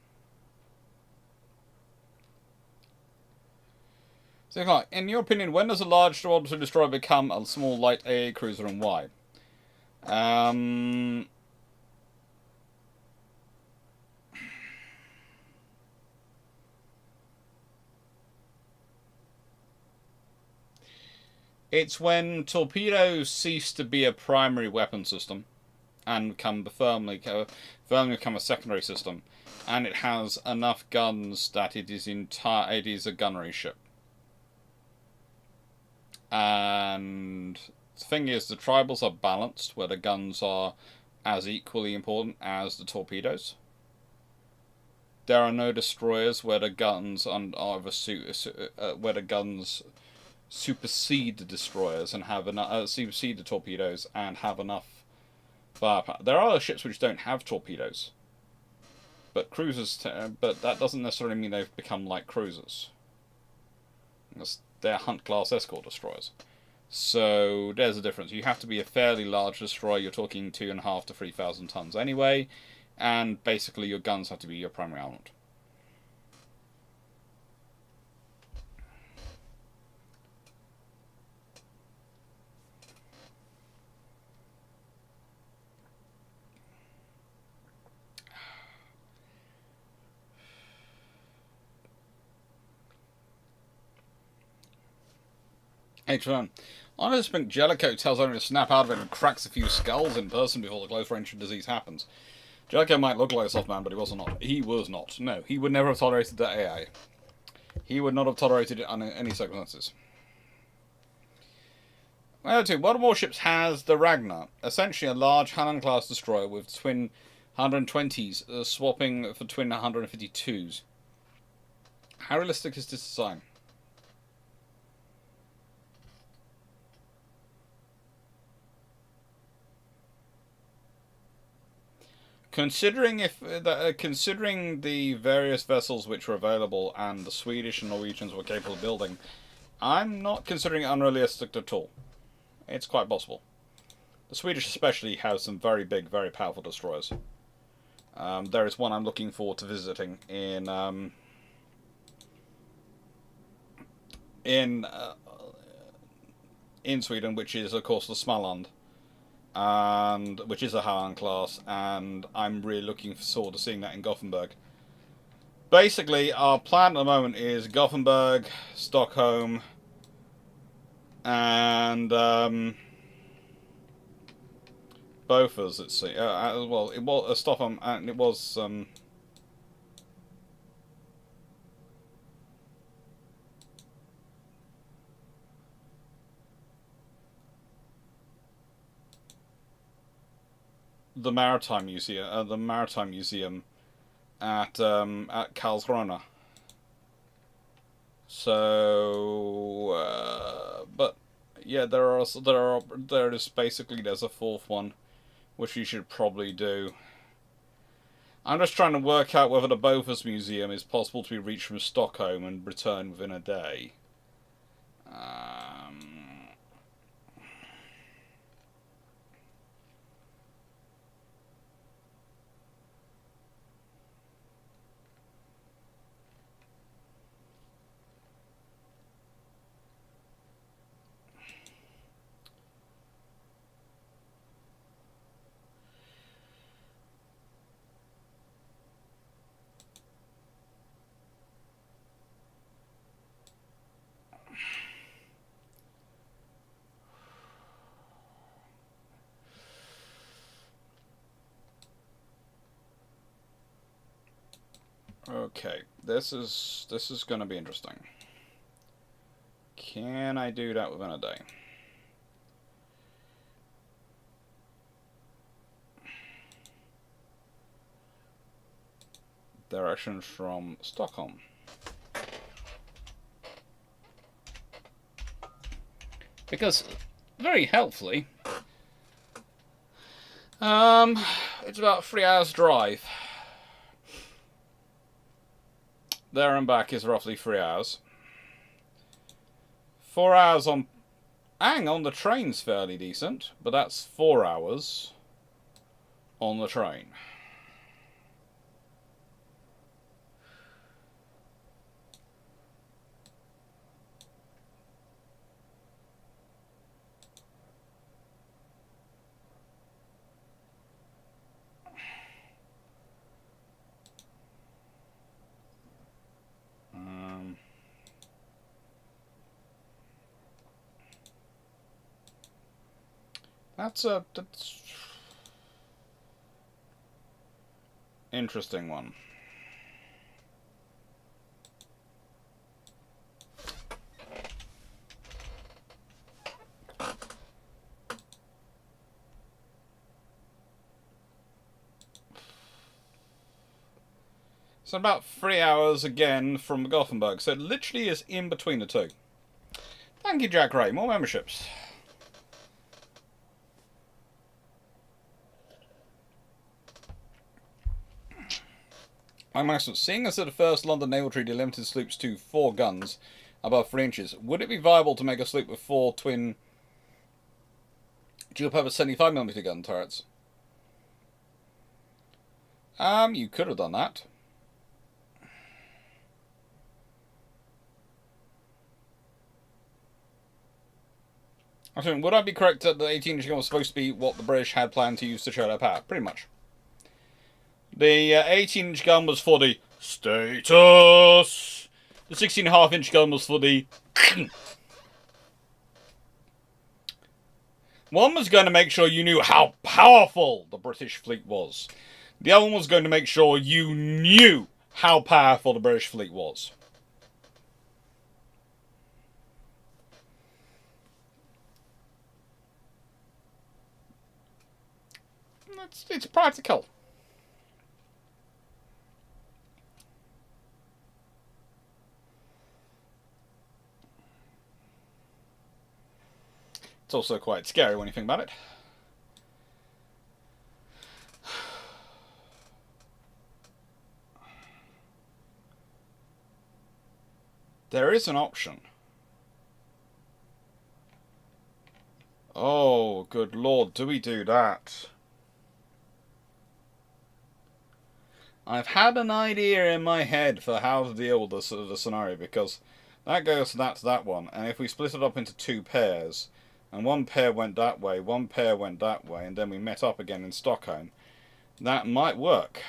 So, Clarke, in your opinion, when does a large orbital destroyer become a small light AA cruiser, and why? It's when torpedoes cease to be a primary weapon system and firmly become a secondary system, and it has enough guns that it is a gunnery ship. And the thing is, the tribals are balanced, where the guns are as equally important as the torpedoes. There are no destroyers where the guns where the guns supersede the destroyers and have enough supersede the torpedoes and have enough firepower. There are ships which don't have torpedoes, but cruisers. But that doesn't necessarily mean they've become like cruisers. They're Hunt class escort destroyers. So there's a difference. You have to be a fairly large destroyer. You're talking 2,500 to 3,000 tons anyway, and basically your guns have to be your primary armament. H1. Honest Pink Jellicoe tells only to snap out of it and cracks a few skulls in person before the close range disease happens. Jellicoe might look like a soft man, but he was not. He was not. No, he would never have tolerated that AI. He would not have tolerated it under any circumstances. What warships has the Ragnar? Essentially a large Hannon-class destroyer with twin 120s swapping for twin 152s. How realistic is this design? Considering the various vessels which were available and the Swedish and Norwegians were capable of building, I'm not considering it unrealistic at all. It's quite possible. The Swedish especially have some very big, very powerful destroyers. There is one I'm looking forward to visiting in Sweden, which is of course the Småland. And which is a Hannon class, and I'm really looking forward to seeing that in Gothenburg. Basically, our plan at the moment is Gothenburg, Stockholm, and Bofors. Let's see. Well, it was Stockholm, and it was the Maritime Museum. At Karlskrona. So, but yeah, there is basically there's a fourth one, which you should probably do. I'm just trying to work out whether the Bofors Museum is possible to be reached from Stockholm and return within a day. Okay, this is going to be interesting. Can I do that within a day? direction from Stockholm. Because, very helpfully, it's about 3 hours drive. There and back is roughly 3 hours. 4 hours on... Hang on, the train's fairly decent, but that's 4 hours on the train. That's interesting one. It's about 3 hours again from Gothenburg, so it literally is in between the two. Thank you, Jack Ray. More memberships. I'm asking, seeing as that the first London Naval Treaty limited sloops to 4 guns above 3 inches, would it be viable to make a sloop with 4 twin dual-purpose 75mm gun turrets? You could have done that. I mean, would I be correct that the 18-inch gun was supposed to be what the British had planned to use to show their power? Pretty much. The 18-inch gun was for the status. The 16.5-inch gun was for the... One was going to make sure you knew how powerful the British fleet was. The other one was going to make sure you knew how powerful the British fleet was. It's practical. It's also quite scary when you think about it. There is an option. Oh, good lord, do we do that? I've had an idea in my head for how to deal with the scenario, because that goes to that one, and if we split it up into 2 pairs, and one pair went that way, one pair went that way, and then we met up again in Stockholm, that might work.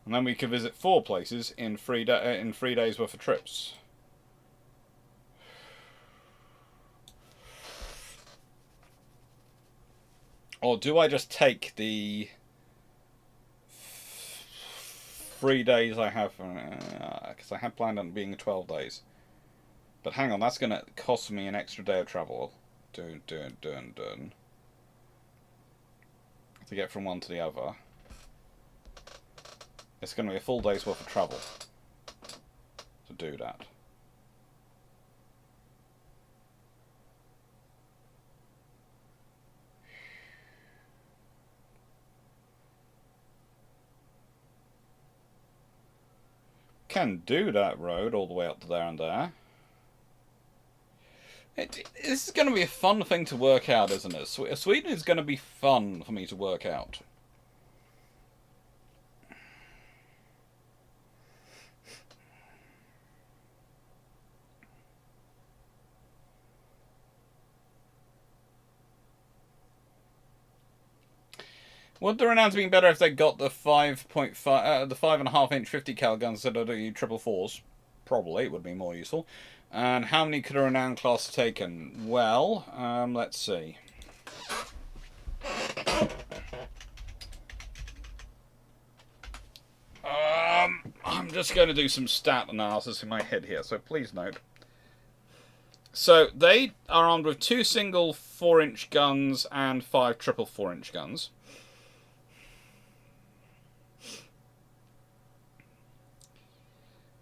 And then we could visit 4 places in 3 days worth of trips. Or do I just take the 3 days I have, because I had planned on being 12 days. But hang on, that's going to cost me an extra day of travel. To get from one to the other. It's going to be a full day's worth of travel to do that. Can do that road all the way up to there and there. This is going to be a fun thing to work out, isn't it? Sweden is going to be fun for me to work out. Would the Renowns have been better if they got the 5.5, the 5.5-inch 50 cal guns instead of the 444s? Probably, it would be more useful. And how many could a Renown class have taken? Well, let's see. I'm just going to do some stat analysis in my head here, so please note. So they are armed with 2 single 4-inch guns and 5 triple 4-inch guns.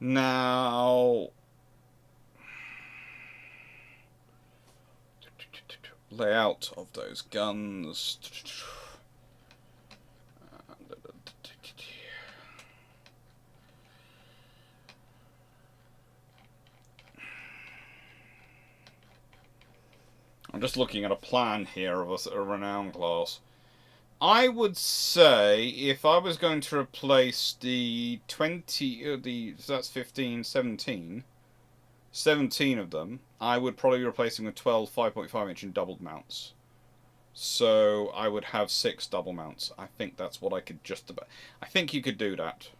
Now, layout of those guns. I'm just looking at a plan here of a renown class. I would say if I was going to replace the 20, so that's 15, 17 of them, I would probably be replacing with 12 5.5 inch in doubled mounts. So I would have 6 double mounts. I think that's what I could just about. I think you could do that.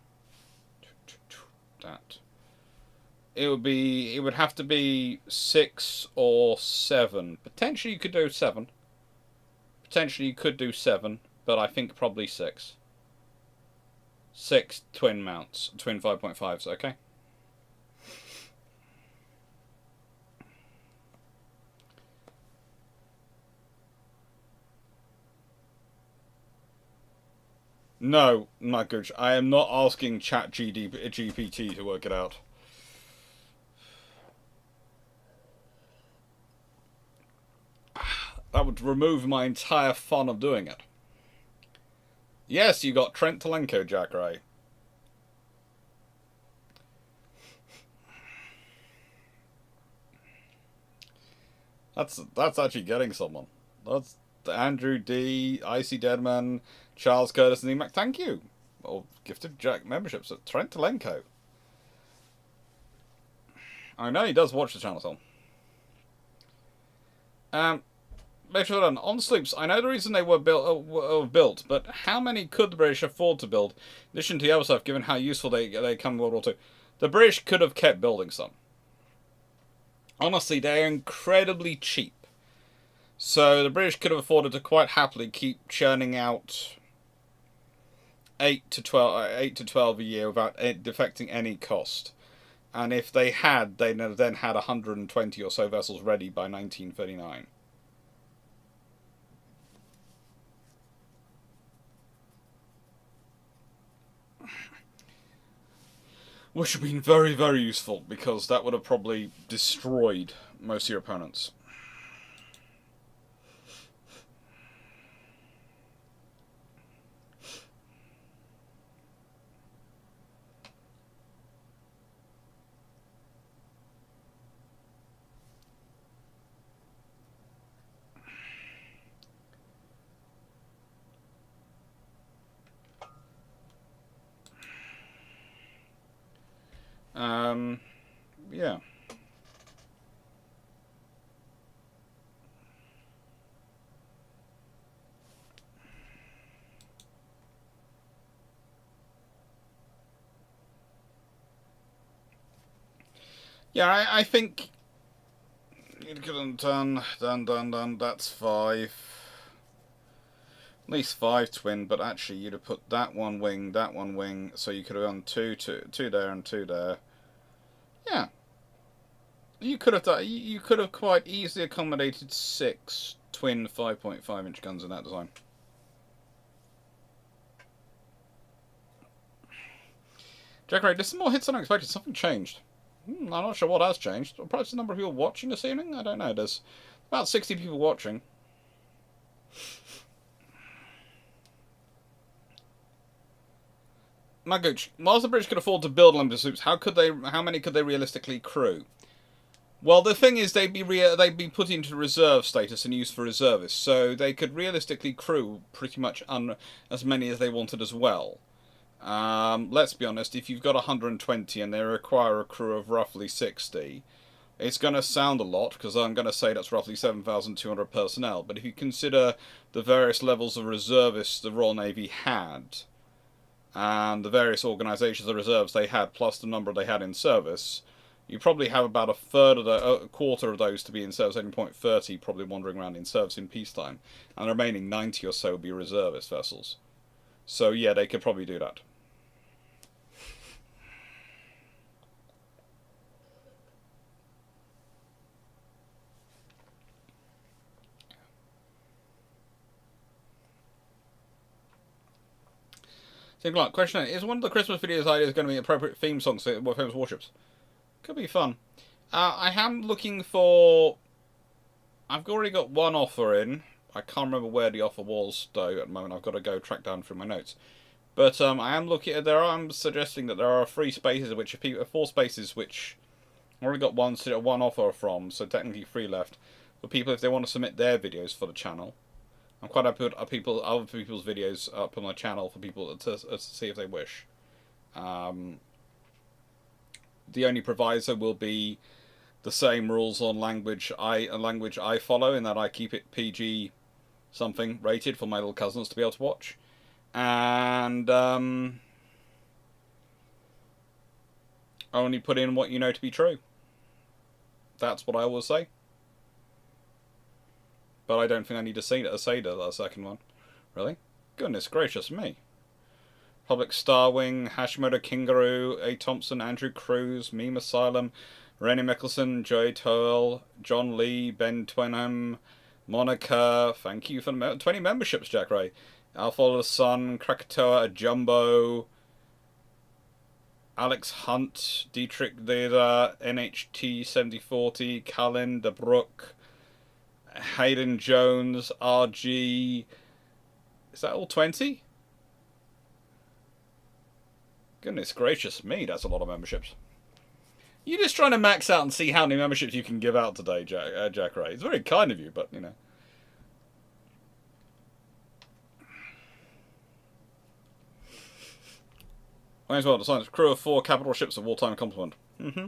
It would have to be 6 or 7. Potentially you could do 7. Potentially you could do 7, but I think probably 6. 6 twin mounts, twin 5.5s, okay? No, not good. I am not asking GPT to work it out. That would remove my entire fun of doing it. Yes, you got Trent Telenko, Jack Ray. That's actually getting someone. That's Andrew D, Icy Deadman, Charles Curtis, and Emac. Thank you. Or gifted Jack memberships at Trent Telenko. I know he does watch the channel, Tom. Make sure done. On sloops, I know the reason they were built, but how many could the British afford to build? In addition to the other stuff, given how useful they come in World War II, the British could have kept building some. Honestly, they're incredibly cheap. So the British could have afforded to quite happily keep churning out 8 to 12 a year without defecting any cost. And if they had, they'd then had 120 or so vessels ready by 1939. Which would have been very, very useful, because that would have probably destroyed most of your opponents. Yeah. Yeah, I think you'd get them done. That's 5. At least 5 twin, but actually you'd have put that one wing, so you could have done 2 there and 2 there. Yeah. You could have done, you could have quite easily accommodated 6 twin 5.5 inch guns in that design. Jack Ray, there's some more hits than I expected. Something changed. I'm not sure what has changed. Perhaps the number of people watching this evening? I don't know. There's about 60 people watching. Magooch, whilst the British could afford to build limited sloops, how many could they realistically crew? Well, the thing is, they'd be put into reserve status and used for reservists, so they could realistically crew pretty much as many as they wanted as well. Let's be honest, if you've got 120 and they require a crew of roughly 60, it's going to sound a lot, because I'm going to say that's roughly 7,200 personnel, but if you consider the various levels of reservists the Royal Navy had, and the various organisations of reserves they had, plus the number they had in service, you probably have about a quarter of those to be in service, only 30 probably wandering around in service in peacetime, and the remaining 90 or so would be reservist vessels. So yeah, they could probably do that. So, Clarke, question: is one of the Christmas videos ideas going to be appropriate theme songs for famous warships? Could be fun. I am looking for. I've already got one offer in. I can't remember where the offer was though. At the moment, I've got to go track down through my notes. But I am looking at I'm suggesting that there are 3 spaces, which are 4 spaces, which I've already got one offer from, so technically 3 left for people if they want to submit their videos for the channel. I'm quite happy to put other people's videos up on my channel for people to see if they wish. The only proviso will be the same rules on language I follow, in that I keep it PG something rated for my little cousins to be able to watch, and only put in what you know to be true. That's what I always say. But I don't think I need to say that second one. Really? Goodness gracious me. Public Starwing, Hashimoto Kingaroo, A. Thompson, Andrew Cruz, Meme Asylum, Rennie Mickelson, Joey Toll, John Lee, Ben Twinham, Monica, thank you for the 20 memberships, Jack Ray. Alpha the Sun, Krakatoa, Jumbo, Alex Hunt, Dietrich Deda, NHT 7040, Callan, De Brook, Hayden Jones, RG. Is that all 20? Goodness gracious me, that's a lot of memberships. You're just trying to max out and see how many memberships you can give out today, Jack Ray. It's very kind of you, but, you know. Might as well design a crew of 4 capital ships of wartime complement. Mm-hmm.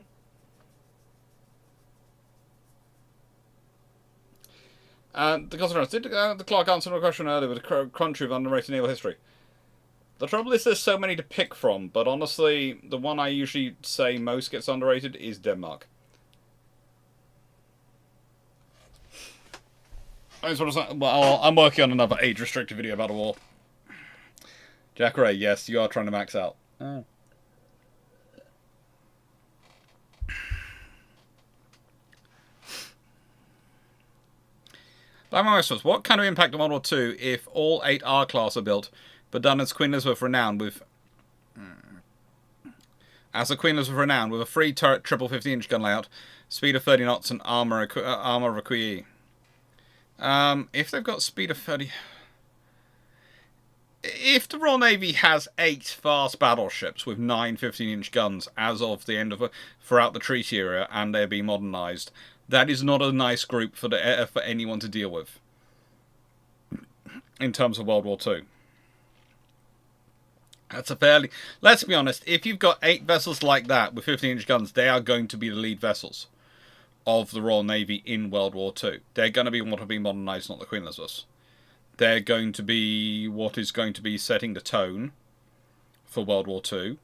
And the consequence, did the Clarke answer my question earlier with a country of underrated naval history? The trouble is there's so many to pick from, but honestly, the one I usually say most gets underrated is Denmark. Well, I'm working on another age-restricted video about a war. Jack Ray, yes, you are trying to max out. Oh. What kind of impact on World War II if all 8 R-class are built, but done as Queen Elizabeth Renowned with... As a Queen Elizabeth Renowned with a 3-turret triple 50-inch gun layout, speed of 30 knots, and armor require? If they've got speed of 30... If the Royal Navy has 8 fast battleships with 9 15-inch guns as of the end of throughout the treaty era, and they're being modernised, that is not a nice group for anyone to deal with in terms of World War II. That's a fairly... Let's be honest, if you've got 8 vessels like that with 15-inch guns, they are going to be the lead vessels of the Royal Navy in World War II. They're going to be what have been modernised, not the Queen Elizabeths. They're going to be what is going to be setting the tone for World War II.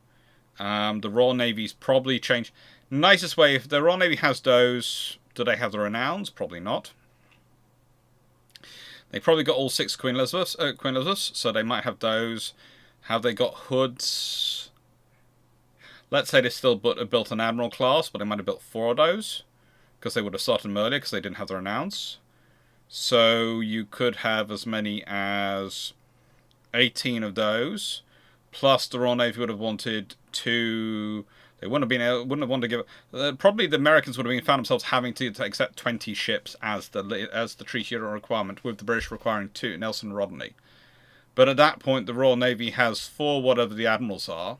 The Royal Navy's probably changed. Nicest way, if the Royal Navy has those, do they have the Renowns? Probably not. They probably got all 6 Queen Elizabeths, so they might have those. Have they got hoods? Let's say they still built an Admiral class, but they might have built 4 of those, because they would have started them earlier because they didn't have the Renowns. So you could have as many as 18 of those, plus the Royal Navy would have wanted to... They wouldn't have wanted to give... probably the Americans would have found themselves having to accept 20 ships as the treaty era requirement, with the British requiring 2, Nelson and Rodney. But at that point, the Royal Navy has 4 whatever the Admirals are.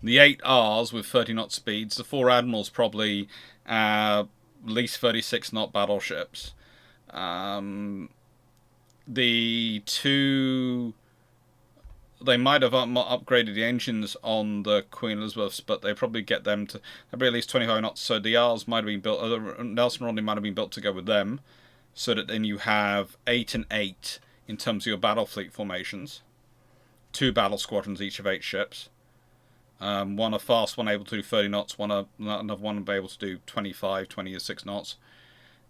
The 8 Rs with 30 knot speeds. The 4 Admirals probably at least 36 knot battleships. The 2... They might have upgraded the engines on the Queen Elizabeths, but they probably get them to be at least 25 knots. So the R's might have been built... Nelson and Rodney might have been built to go with them. So that then you have 8 and 8... in terms of your battle fleet formations. 2 battle squadrons, each of 8 ships. One a fast one able to do 30 knots, another one able to do 26 knots.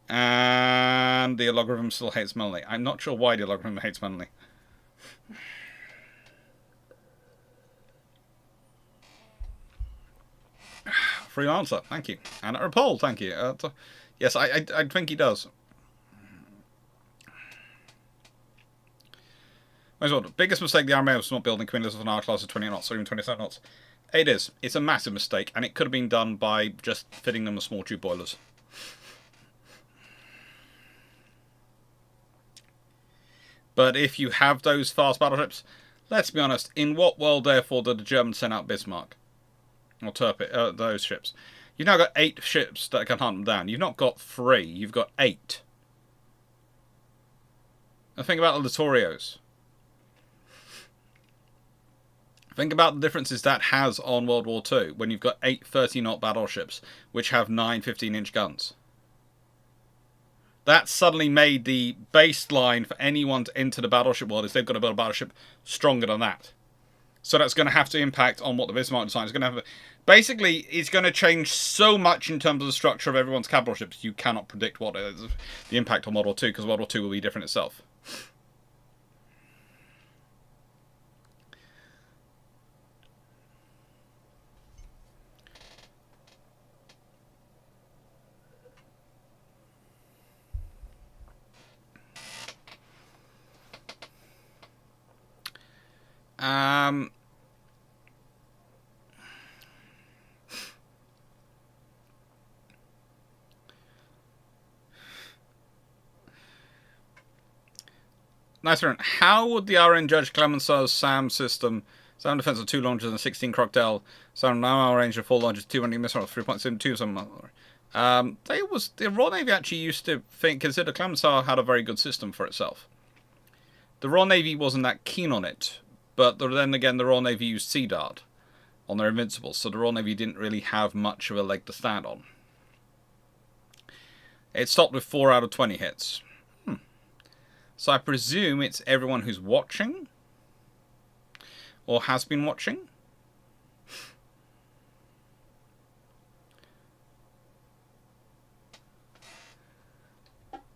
And the logarithm still hates Melanie. I'm not sure why the logarithm hates Melanie. Freelancer, thank you. And a poll, thank you. Yes, I think he does. Well, the biggest mistake the army was not building Queen of an R class of 20 knots or even 27 knots. It is. It's a massive mistake, and it could have been done by just fitting them with small tube boilers. But if you have those fast battleships, let's be honest, in what world, therefore, did the Germans send out Bismarck? Or those ships? You've now got 8 ships that can hunt them down. You've not got 3, you've got 8. And think about the Littorios. Think about the differences that has on World War II when you've got 8 30-knot battleships which have 9 15-inch guns. That suddenly made the baseline for anyone to enter the battleship world is they've got to build a battleship stronger than that. So that's going to have to impact on what the Bismarck design is going to have. Basically, it's going to change so much in terms of the structure of everyone's capital ships, you cannot predict what is the impact on World War II, because World War II will be different itself. Nice one. How would the RN judge Clemenceau's SAM system, SAM defense of 2 launches and 16 Crocodile, SAM now range of 4 launches, 200 missiles, 3.72 something. The Royal Navy actually used to consider Clemenceau had a very good system for itself. The Royal Navy wasn't that keen on it, but then again, the Royal Navy used Sea Dart on their Invincibles, so the Royal Navy didn't really have much of a leg to stand on. It stopped with 4 out of 20 hits. So I presume it's everyone who's watching, or has been watching.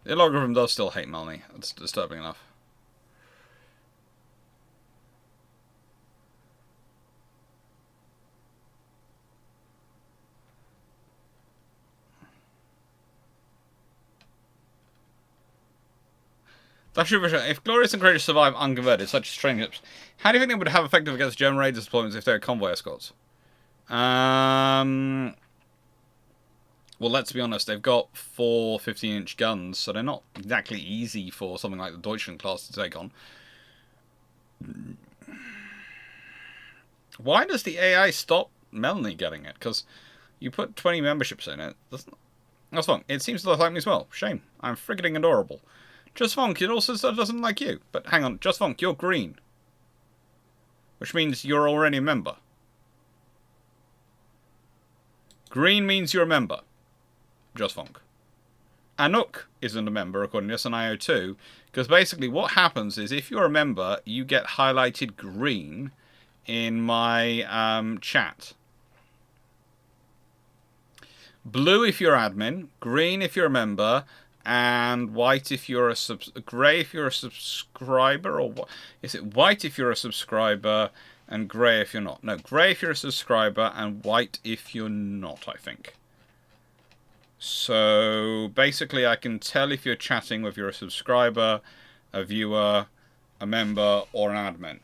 The logarithm does still hate Melanie. That's disturbing enough. If Glorious and Courageous survive unconverted, such as training ships, how do you think they would have effective against German raiders deployments if they're convoy escorts? Well, let's be honest, they've got 4 15-inch guns, so they're not exactly easy for something like the Deutschland class to take on. Why does the AI stop Melanie getting it? Because you put 20 memberships in it. That's fine. It seems to like me as well. Shame. I'm frigging adorable. Just Vonk, it also doesn't like you. But hang on, Just Vonk, you're green. Which means you're already a member. Green means you're a member. Just Vonk. Anuk isn't a member, according to this, and IO2. Because basically what happens is if you're a member, you get highlighted green in my chat. Blue if you're admin, green if you're a member, and white if you're grey if you're a subscriber, or what? Is it white if you're a subscriber and grey if you're not? No, grey if you're a subscriber and white if you're not, I think. So basically I can tell if you're chatting whether you're a subscriber, a viewer, a member, or an admin.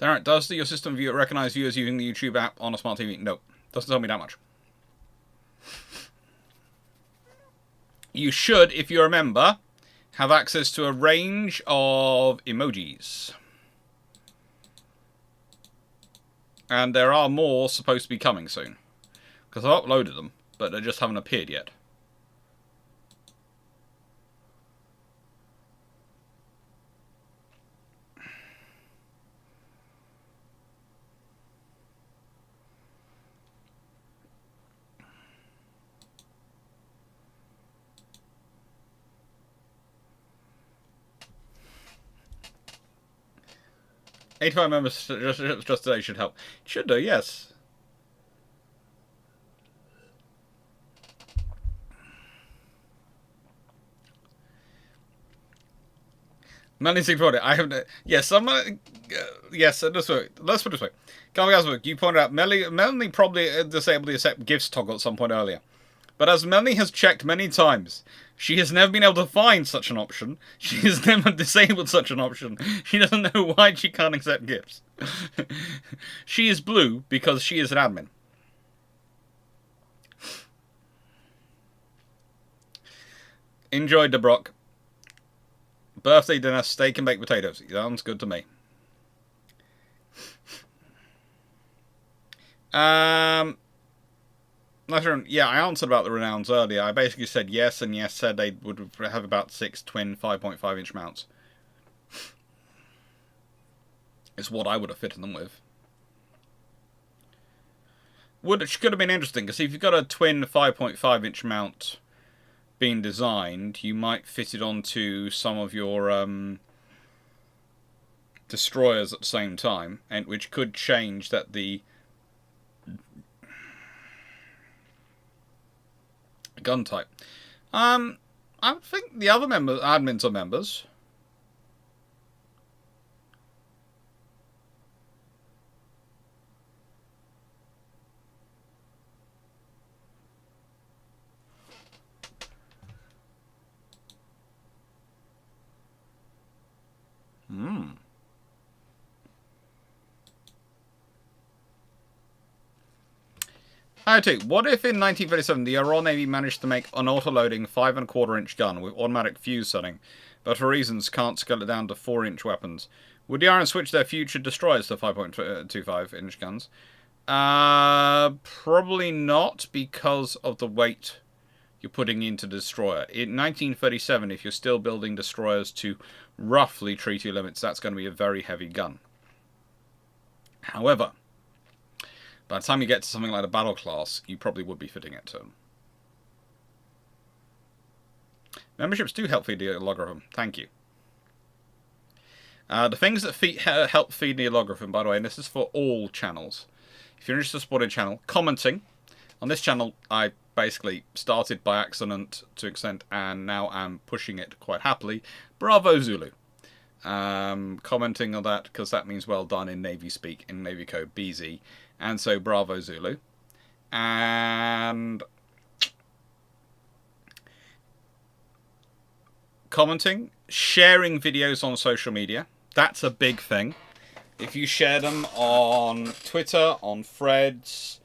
Alright, does your system recognize viewers using the YouTube app on a smart TV? No, doesn't tell me that much. You should, if you're a member, have access to a range of emojis. And there are more supposed to be coming soon. Because I've uploaded them, but they just haven't appeared yet. $85 members just today should help. It should do, yes. Melanie 640. I have yes. Yes, let's put it this way. Kamikaze, you pointed out Melanie probably disabled the accept gifts toggle at some point earlier. But as Melanie has checked many times, she has never been able to find such an option. She has never disabled such an option. She doesn't know why she can't accept gifts. She is blue because she is an admin. Enjoy, DeBrock. Birthday dinner, steak and baked potatoes. Sounds good to me. Yeah, I answered about the Renowns earlier. I basically said yes, and yes said they would have about 6 twin 5.5 inch mounts. It's what I would have fitted them with. Which could have been interesting, because if you've got a twin 5.5 inch mount being designed, you might fit it onto some of your destroyers at the same time, and which could change that the gun type. I think the other admins are members. What if in 1937 the Royal Navy managed to make an auto-loading 5¼ inch gun with automatic fuse setting, but for reasons can't scale it down to 4-inch weapons? Would the Iron switch their future destroyers to 5.25 inch guns? Probably not, because of the weight you're putting into the destroyer. In 1937, if you're still building destroyers to roughly treaty limits, that's going to be a very heavy gun. However, by the time you get to something like the battle class, you probably would be fitting it to them. Memberships do help feed the logarithm. Thank you. The things that help feed the logarithm, by the way, and this is for all channels. If you're interested in supporting a channel, commenting. On this channel, I basically started by accident to extent, and now I'm pushing it quite happily. Bravo Zulu. Commenting on that, because that means well done in Navy speak, in Navy code BZ. And so Bravo Zulu. And commenting, sharing videos on social media. That's a big thing. If you share them on Twitter, on Threads,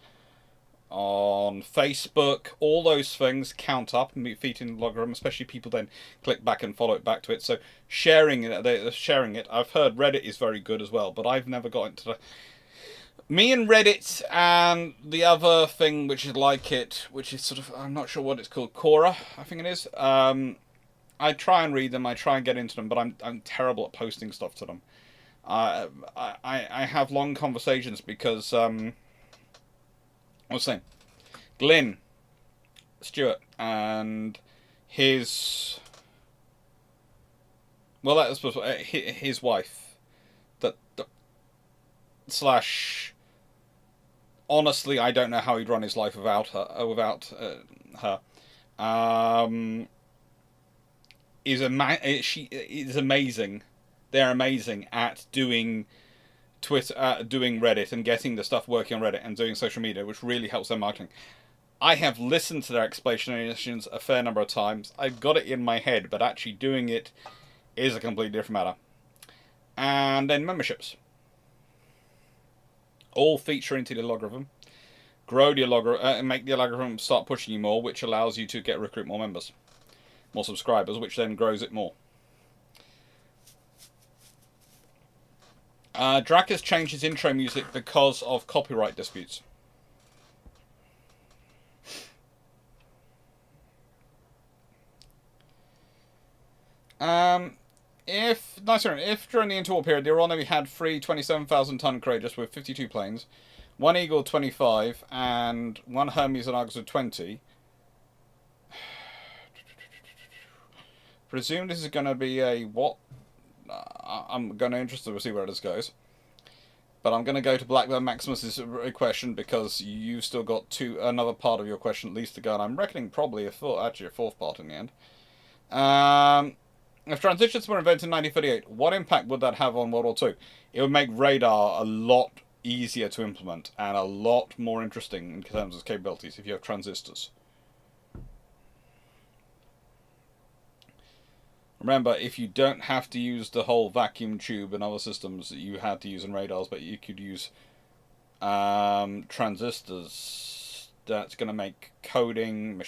on Facebook, all those things count up and feed in the logarithm, especially people then click back and follow it back to it. So sharing it, I've heard Reddit is very good as well, but I've never got into the... Me and Reddit and the other thing which is like it, which is sort of, I'm not sure what it's called, Quora, I think it is. I try and read them, I try and get into them, but I'm terrible at posting stuff to them. I have long conversations because, what's his name? Glyn Stewart and his, well, that was his wife, that slash, honestly, I don't know how he'd run his life without her. She is amazing. They're amazing at doing Twitter, doing Reddit, and getting the stuff working on Reddit and doing social media, which really helps their marketing. I have listened to their explanations a fair number of times. I've got it in my head, but actually doing it is a completely different matter. And then memberships. All feature into the logarithm. Grow the logarithm, and make the logarithm start pushing you more, which allows you to recruit more members. More subscribers, which then grows it more. Drac has changed his intro music because of copyright disputes. If during the interwar period the Royal Navy had 3 27,000-ton Courageous with 52 planes, 1 Eagle 25, and 1 Hermes and Argus with 20, presume this is going to be a what? I'm going to interested to see where this goes. But I'm going to go to Blackburn Maximus's question because you've still got another part of your question at least to go, and I'm reckoning probably a fourth part in the end. If transitions were invented in 1938, what impact would that have on World War II? It would make radar a lot easier to implement and a lot more interesting in terms of capabilities if you have transistors. Remember, if you don't have to use the whole vacuum tube and other systems that you had to use in radars, but you could use transistors, that's going to make coding,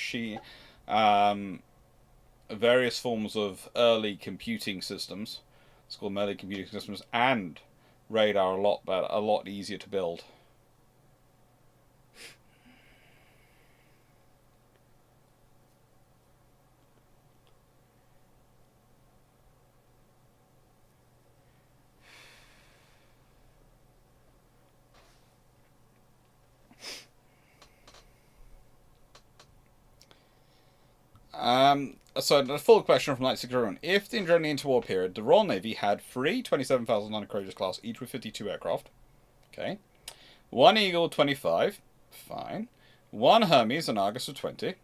various forms of early computing systems, it's called early computing systems, and radar a lot better, a lot easier to build. So the full question from Lightsix Ruin. If during the interwar period, the Royal Navy had 3 27,000 Courageous class, each with 52 aircraft. Okay. 1 Eagle 25. Fine. 1 Hermes and Argus with 20.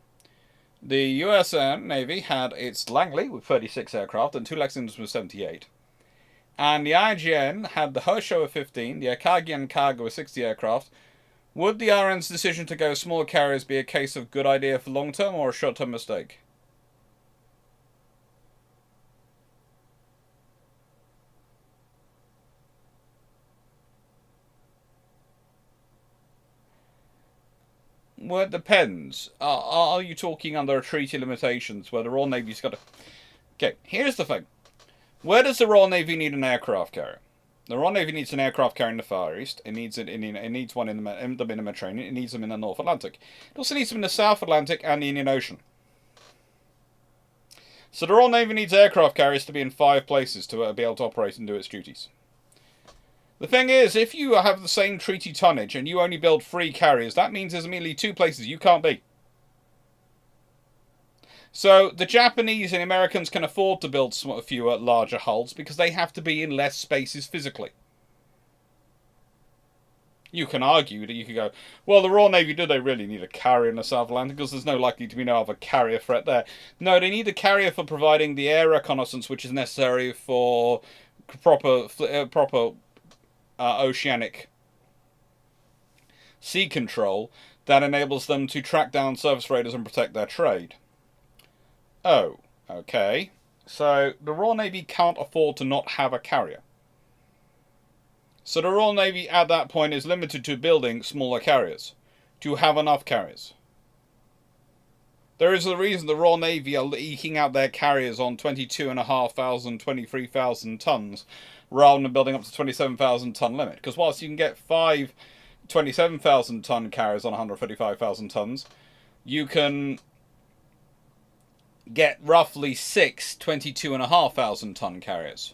The US Navy had its Langley with 36 aircraft and 2 Lexingtons with 78. And the IGN had the Hosho with 15, the Akagi and Kaga with 60 aircraft. Would the RN's decision to go smaller carriers be a case of good idea for long term or a short term mistake? Well, it depends. Are you talking under treaty limitations where the Royal Navy's got to... Okay, here's the thing. Where does the Royal Navy need an aircraft carrier? The Royal Navy needs an aircraft carrier in the Far East. It needs one in the Mediterranean. It needs them in the North Atlantic. It also needs them in the South Atlantic and the Indian Ocean. So the Royal Navy needs aircraft carriers to be in 5 places to be able to operate and do its duties. The thing is, if you have the same treaty tonnage and you only build 3 carriers, that means there's immediately 2 places you can't be. So the Japanese and Americans can afford to build fewer, larger hulls because they have to be in less spaces physically. You can argue that you could go, well, the Royal Navy, do they really need a carrier in the South Atlantic? Because there's no likely to be no other carrier threat there. No, they need a carrier for providing the air reconnaissance which is necessary for proper oceanic sea control that enables them to track down surface raiders and protect their trade. Oh, okay. So the Royal Navy can't afford to not have a carrier. So the Royal Navy at that point is limited to building smaller carriers to have enough carriers. There is a reason the Royal Navy are eking out their carriers on 22,500, 23,000 tons rather than building up to 27,000 ton limit. Because whilst you can get 5 27,000 ton carriers on 135,000 tons, you can get roughly 6 22,500 ton carriers.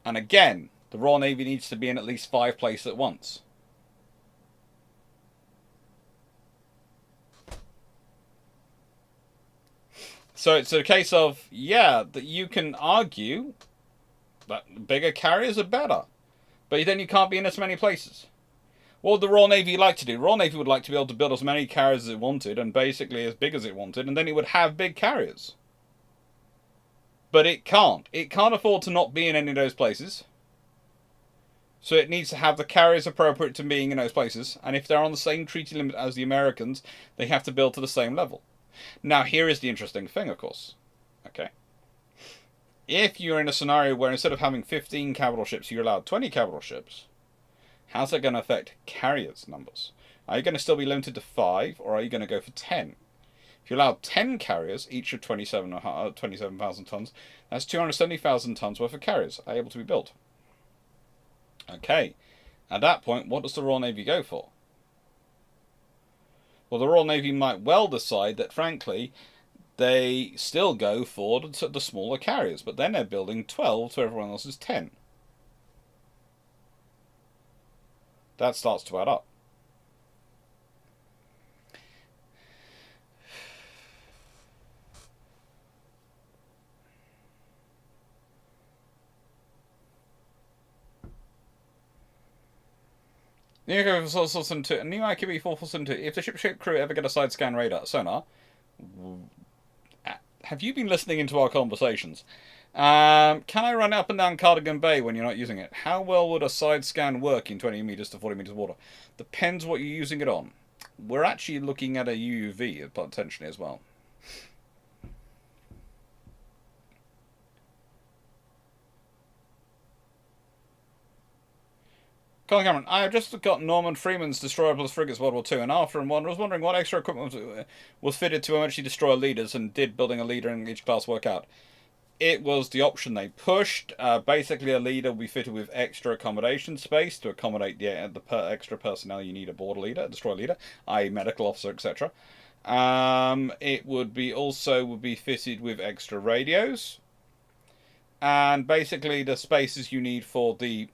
And again, the Royal Navy needs to be in at least 5 places at once. So it's a case of, yeah, that you can argue that bigger carriers are better. But then you can't be in as many places. What would the Royal Navy like to do? The Royal Navy would like to be able to build as many carriers as it wanted, and basically as big as it wanted, and then it would have big carriers. But it can't. It can't afford to not be in any of those places. So it needs to have the carriers appropriate to being in those places, and if they're on the same treaty limit as the Americans, they have to build to the same level. Now, here is the interesting thing, of course. Okay. If you're in a scenario where instead of having 15 capital ships, you're allowed 20 capital ships, how's that going to affect carriers' numbers? Are you going to still be limited to 5, or are you going to go for 10? If you allow 10 carriers, each of 27,000 tons, that's 270,000 tons worth of carriers able to be built. Okay. At that point, what does the Royal Navy go for? Well, the Royal Navy might well decide that, frankly, they still go for the smaller carriers, but then they're building 12 to everyone else's 10. That starts to add up. New IQB 442. If the ship crew ever get a side scan radar sonar, have you been listening into our conversations? Can I run up and down Cardigan Bay when you're not using it? How well would a side scan work in 20 meters to 40 meters of water? Depends what you're using it on. We're actually looking at a UUV potentially as well. Colin Cameron, I have just got Norman Freeman's Destroyer plus Frigates World War II, and after and one, I was wondering what extra equipment was fitted to eventually destroy leaders, and did building a leader in each class work out? It was the option they pushed. Basically, a leader will be fitted with extra accommodation space to accommodate the extra personnel you need aboard a leader, a destroyer leader, i.e. medical officer, etc. It would be fitted with extra radios, and basically the spaces you need for the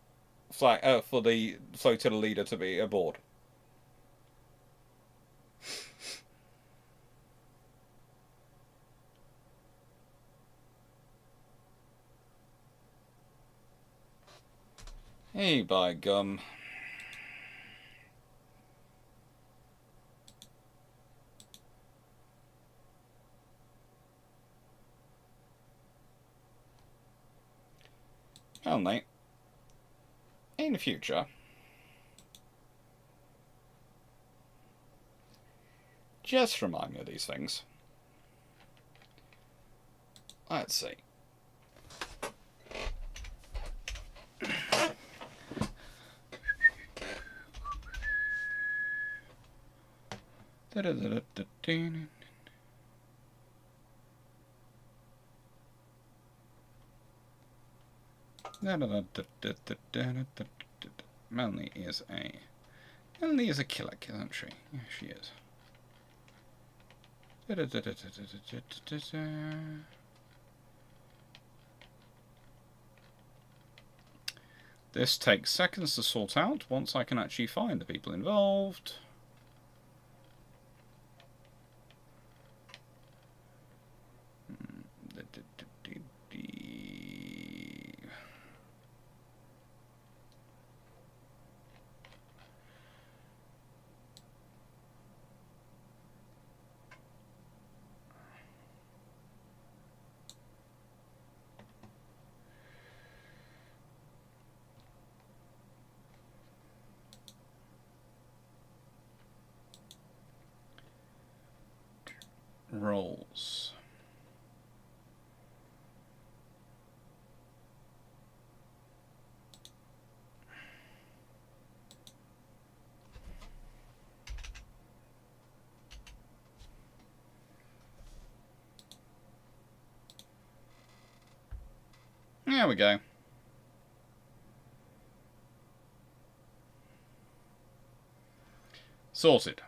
flotilla leader to be aboard. Hey, by gum. Well, mate. In the future, just remind me of these things. Let's see. Melanie is a killer, isn't she? Yeah, she is. This takes seconds to sort out once I can actually find the people involved. Roles. There we go. Sorted.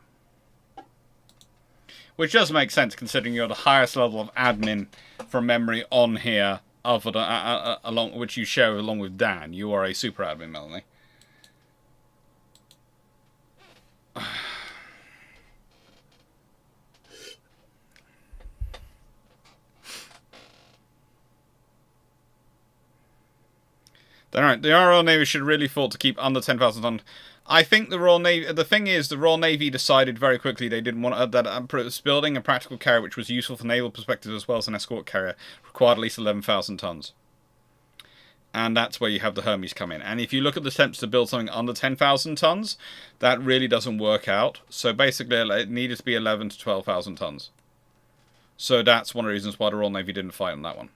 Which does make sense considering you're the highest level of admin from memory on here, other than, along which you share along with Dan. You are a super admin, Melanie. The Royal Navy should really fought to keep under 10,000 tons. I think the Royal Navy. The thing is, the Royal Navy decided very quickly they didn't want that building a practical carrier, which was useful for naval perspectives as well as an escort carrier, required at least 11,000 tons. And that's where you have the Hermes come in. And if you look at the attempts to build something under 10,000 tons, that really doesn't work out. So basically, it needed to be 11 to 12,000 tons. So that's one of the reasons why the Royal Navy didn't fight on that one.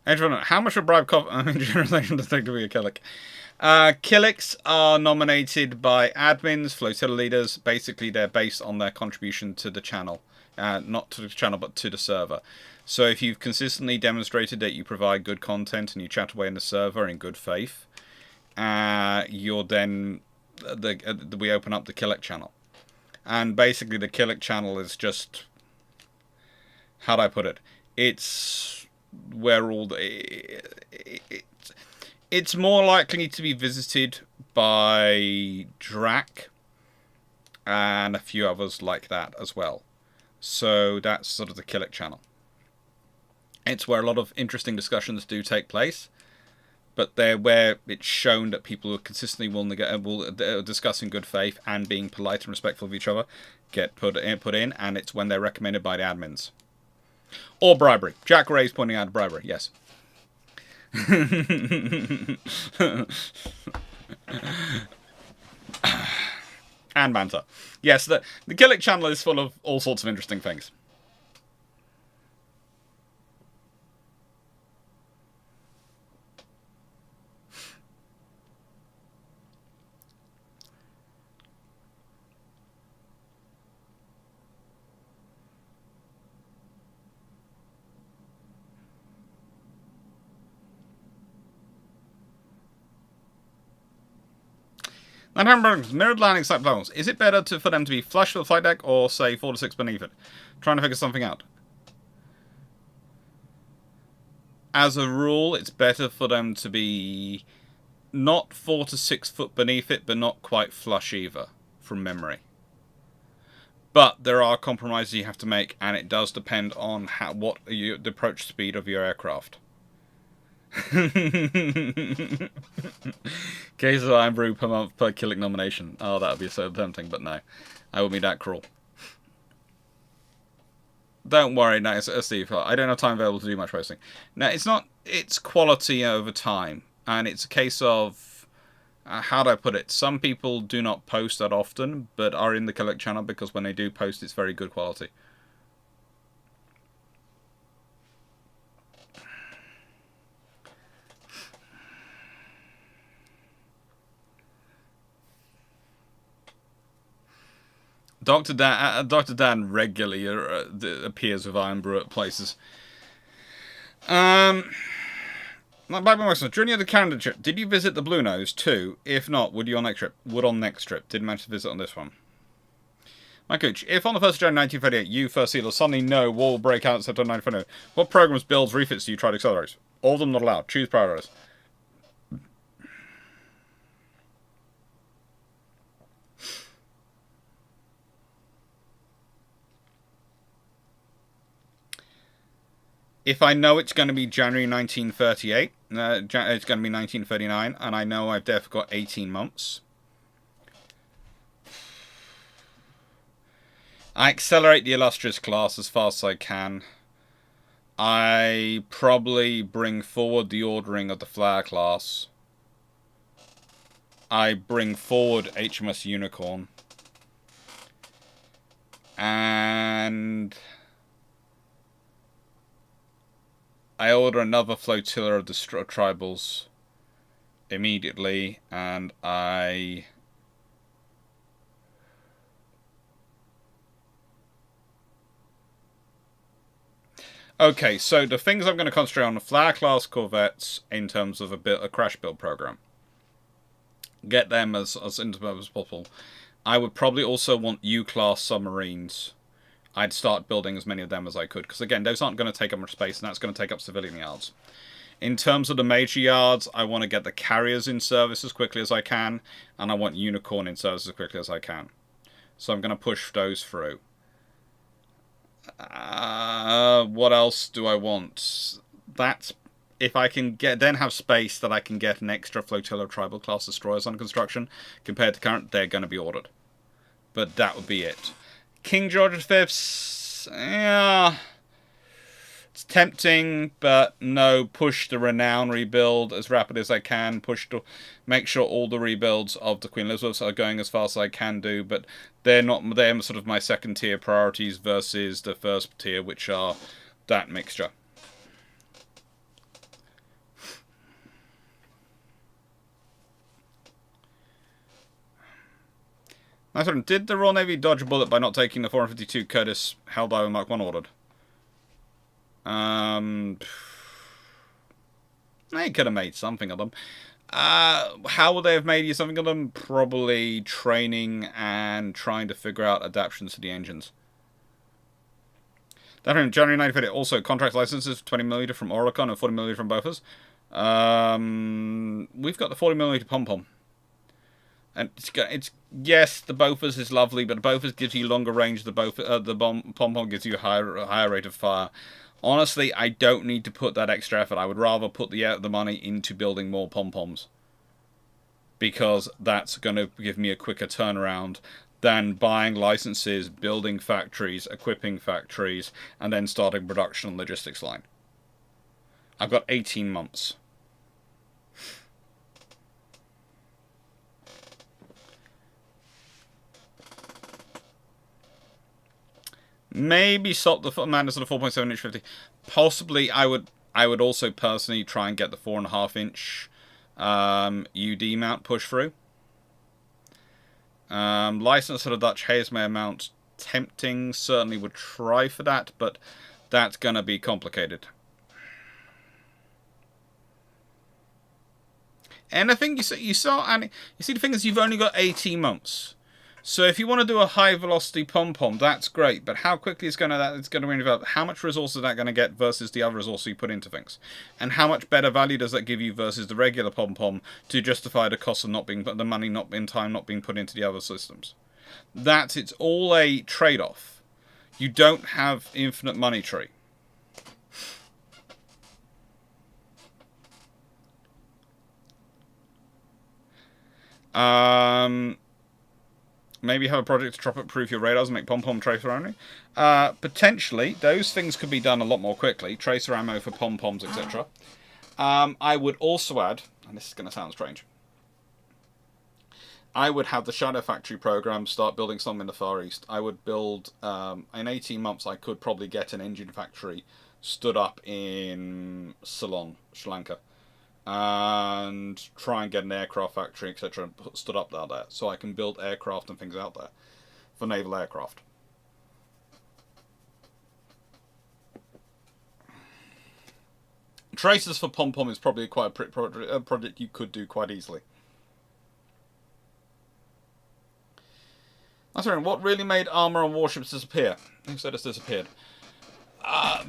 How much would bribe generalization to think to be a Killick? Killicks are nominated by admins, flotilla leaders. Basically, they're based on their contribution to the channel. Not to the channel, but to the server. So if you've consistently demonstrated that you provide good content and you chat away in the server in good faith, you're then... we open up the Killick channel. And basically, the Killick channel is just... How do I put it? It's... where all the it's more likely to be visited by Drac and a few others like that as well. So that's sort of the Killick channel. It's where a lot of interesting discussions do take place. but they're where it's shown that people who are consistently will discuss in good faith and being polite and respectful of each other get put in, and it's when they're recommended by the admins. Or bribery. Jack Ray's pointing out bribery, yes. And banter. Yes, the Killick channel is full of all sorts of interesting things. And hamburgers, mirrored landing site levels. Is it better for them to be flush with the flight deck or, say, 4 to 6 beneath it? Trying to figure something out. As a rule, it's better for them to be not 4 to 6 foot beneath it, but not quite flush either, from memory. But there are compromises you have to make, and it does depend on the approach speed of your aircraft. Case of Iron Brew per month per Killick nomination. Oh, that would be so tempting, but no. I wouldn't be that cruel. Don't worry, no, Steve. I don't have time available to do much posting. No, it's not. It's quality over time. And it's a case of... how do I put it? Some people do not post that often, but are in the Killick channel because when they do post, it's very good quality. Dr. Dan regularly appears with Iron Brew at places. During the Canada trip, did you visit the Blue Nose too? If not, would you on next trip? Would on next trip. Didn't manage to visit on this one. My coach, if on the 1st of January 1938 you, First Sealer, suddenly know war will break out in September 1939, what programs, builds, refits do you try to accelerate? All of them not allowed. Choose priorities. If I know it's going to be January 1938, it's going to be 1939, and I know I've therefore got 18 months, I accelerate the illustrious class as fast as I can. I probably bring forward the ordering of the Flare class. I bring forward HMS Unicorn. And I order another flotilla of the tribals immediately, and I... Okay, so the things I'm going to concentrate on are Flare-class corvettes in terms of a crash build program. Get them as intimate as possible. I would probably also want U-class submarines. I'd start building as many of them as I could, because again, those aren't going to take up much space, and that's going to take up civilian yards. In terms of the major yards, I want to get the carriers in service as quickly as I can, and I want Unicorn in service as quickly as I can. So I'm going to push those through. What else do I want? That's if I can then have space that I can get an extra flotilla of tribal class destroyers on construction compared to current, they're going to be ordered. But that would be it. King George V, yeah, it's tempting, but no. Push the Renown rebuild as rapid as I can. Push to make sure all the rebuilds of the Queen Elizabeths are going as fast as I can do, but they're sort of my second tier priorities versus the first tier, which are that mixture. Nice one. Did the Royal Navy dodge a bullet by not taking the 452 Curtis Helldiver Mark 1 ordered? They could have made something of them. How would they have made you something of them? Probably training and trying to figure out adaptations to the engines. That in January 1950, also contract licenses 20mm from Oricon and 40mm from Bofors. We've got the 40mm pom-pom. And it's yes, the Bofors is lovely, but the Bofors gives you longer range. The pom-pom gives you a higher rate of fire. Honestly, I don't need to put that extra effort. I would rather put the money into building more pom-poms, because that's going to give me a quicker turnaround than buying licenses, building factories, equipping factories, and then starting production and logistics line. I've got 18 months. Maybe stop the madness of the 4.7 inch 50. Possibly, I would also personally try and get the 4.5 inch UD mount push through. License for the Dutch Hayes may amount tempting. Certainly would try for that, but that's gonna be complicated. And I think you saw, and you see, the thing is, you've only got 18 months. So if you want to do a high velocity pom-pom, that's great. But how quickly it's going to develop? How much resources is that going to get versus the other resources you put into things? And how much better value does that give you versus the regular pom-pom to justify the cost of not being, the money not in time not being put into the other systems? It's all a trade-off. You don't have infinite money tree. Maybe have a project to tropic-proof your radars and make pom-pom tracer ammo. Potentially, those things could be done a lot more quickly. Tracer ammo for pom-poms, etc. I would also add, and this is going to sound strange, I would have the Shadow Factory program start building some in the Far East. I would build, in 18 months, I could probably get an engine factory stood up in Ceylon, Sri Lanka, and try and get an aircraft factory, etc., stood up there, so I can build aircraft and things out there for naval aircraft. Tracers for pom-pom is probably quite a project you could do quite easily. That's right. What really made armor on warships disappear? Who said it's disappeared?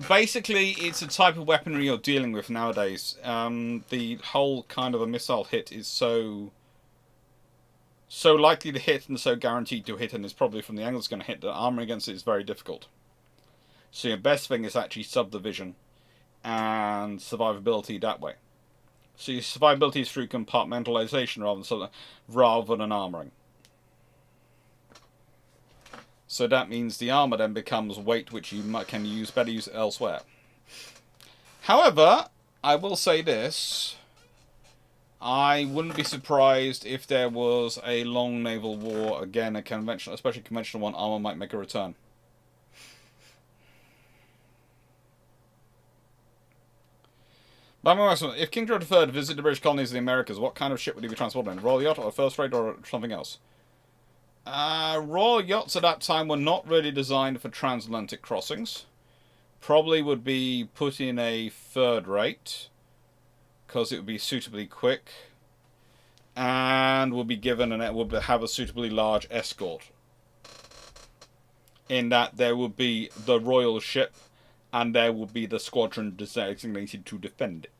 Basically, it's a type of weaponry you're dealing with nowadays. The whole kind of a missile hit is so likely to hit and so guaranteed to hit, and is probably from the angle it's going to hit, that armor against it is very difficult. So your best thing is actually subdivision and survivability that way. So your survivability is through compartmentalization rather than armoring. So that means the armor then becomes weight which you can use elsewhere. However, I will say this. I wouldn't be surprised if there was a long naval war again, especially conventional one, armor might make a return. If King George III visited the British colonies in the Americas, what kind of ship would he be transported in? A Royal Yacht or a first rate or something else? Royal yachts at that time were not really designed for transatlantic crossings. Probably would be put in a third rate, because it would be suitably quick, and would be given and it would have a suitably large escort. In that there would be the royal ship, and there would be the squadron designated to defend it.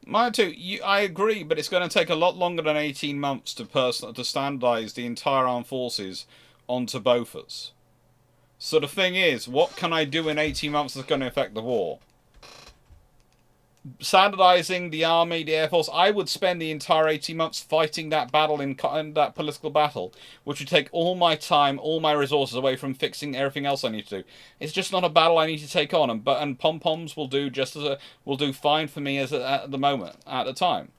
Mine too. I agree, but it's going to take a lot longer than 18 months to standardise the entire armed forces onto BOFAs. So the thing is, what can I do in 18 months that's going to affect the war? Standardising the army, the air force, I would spend the entire 18 months fighting that battle in that political battle, which would take all my time, all my resources away from fixing everything else I need to do. It's just not a battle I need to take on, and pom-poms will do fine for me at the time,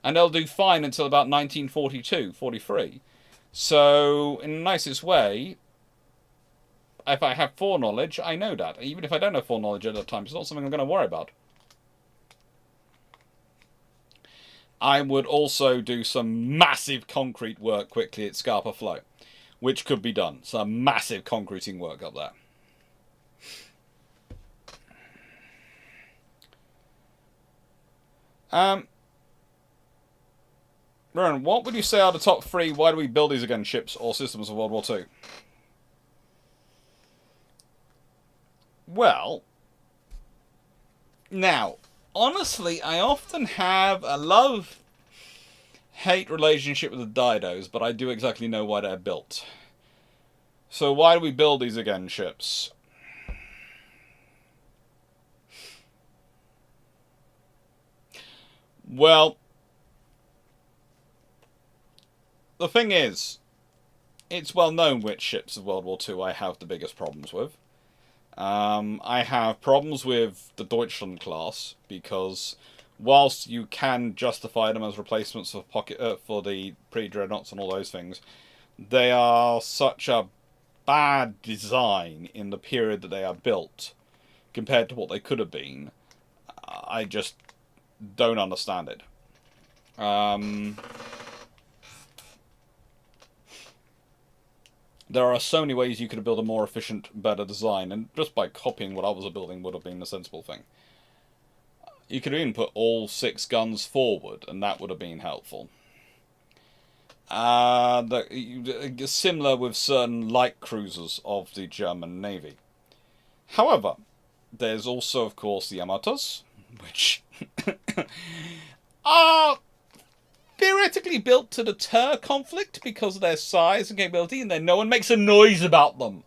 and they'll do fine until about 1942, 43. So in the nicest way, if I have foreknowledge, I know that. Even if I don't have foreknowledge at that time, it's not something I'm going to worry about. I would also do some massive concrete work quickly at Scarpa Flow, which could be done. Some massive concreting work up there. Rowan, what would you say are the top 3 why do we build these again ships or systems of World War II? Well, now, honestly, I often have a love-hate relationship with the Didos, but I do exactly know why they're built. So why do we build these again, ships? Well, the thing is, it's well known which ships of World War II I have the biggest problems with. I have problems with the Deutschland class because whilst you can justify them as replacements for for the pre-dreadnoughts and all those things, they are such a bad design in the period that they are built compared to what they could have been. I just don't understand it. There are so many ways you could have built a more efficient, better design, and just by copying what others are building would have been the sensible thing. You could have even put all 6 guns forward, and that would have been helpful. Similar with certain light cruisers of the German Navy. However, there's also, of course, the Yamatos, which are theoretically built to deter conflict because of their size and capability, and then no one makes a noise about them.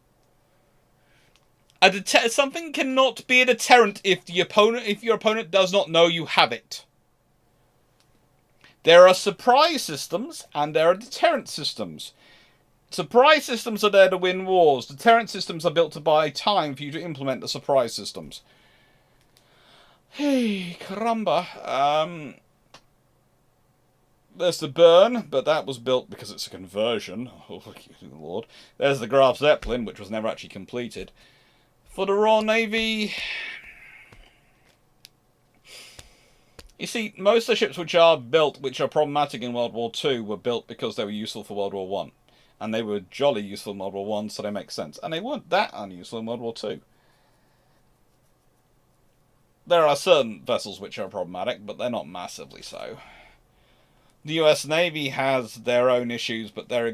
Something cannot be a deterrent if your opponent does not know you have it. There are surprise systems and there are deterrent systems. Surprise systems are there to win wars. Deterrent systems are built to buy time for you to implement the surprise systems. Hey, caramba. There's the Burn, but that was built because it's a conversion. Oh, Lord. There's the Graf Zeppelin, which was never actually completed. For the Royal Navy, you see, most of the ships which are built, which are problematic in World War II, were built because they were useful for World War One, and they were jolly useful in World War One, so they make sense. And they weren't that unuseful in World War II. There are certain vessels which are problematic, but they're not massively so. The US Navy has their own issues, but they're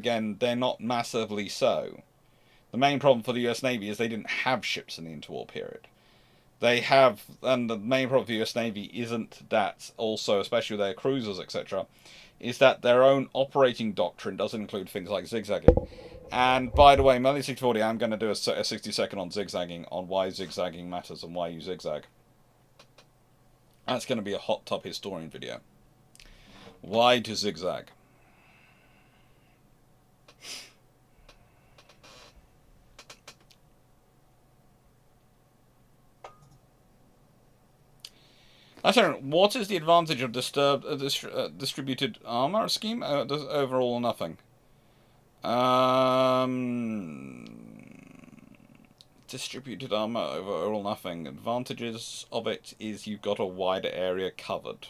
not massively so. The main problem for the US Navy is they didn't have ships in the interwar period. And the main problem for the US Navy isn't that, also, especially with their cruisers, etc., is that their own operating doctrine doesn't include things like zigzagging. And by the way, Melody 640, I'm going to do a 60-second on zigzagging, on why zigzagging matters and why you zigzag. That's going to be a hot tub historian video. Why to zigzag? What is the advantage of distributed armor scheme? Overall or nothing. Distributed armor overall nothing. Advantages of it is you've got a wider area covered,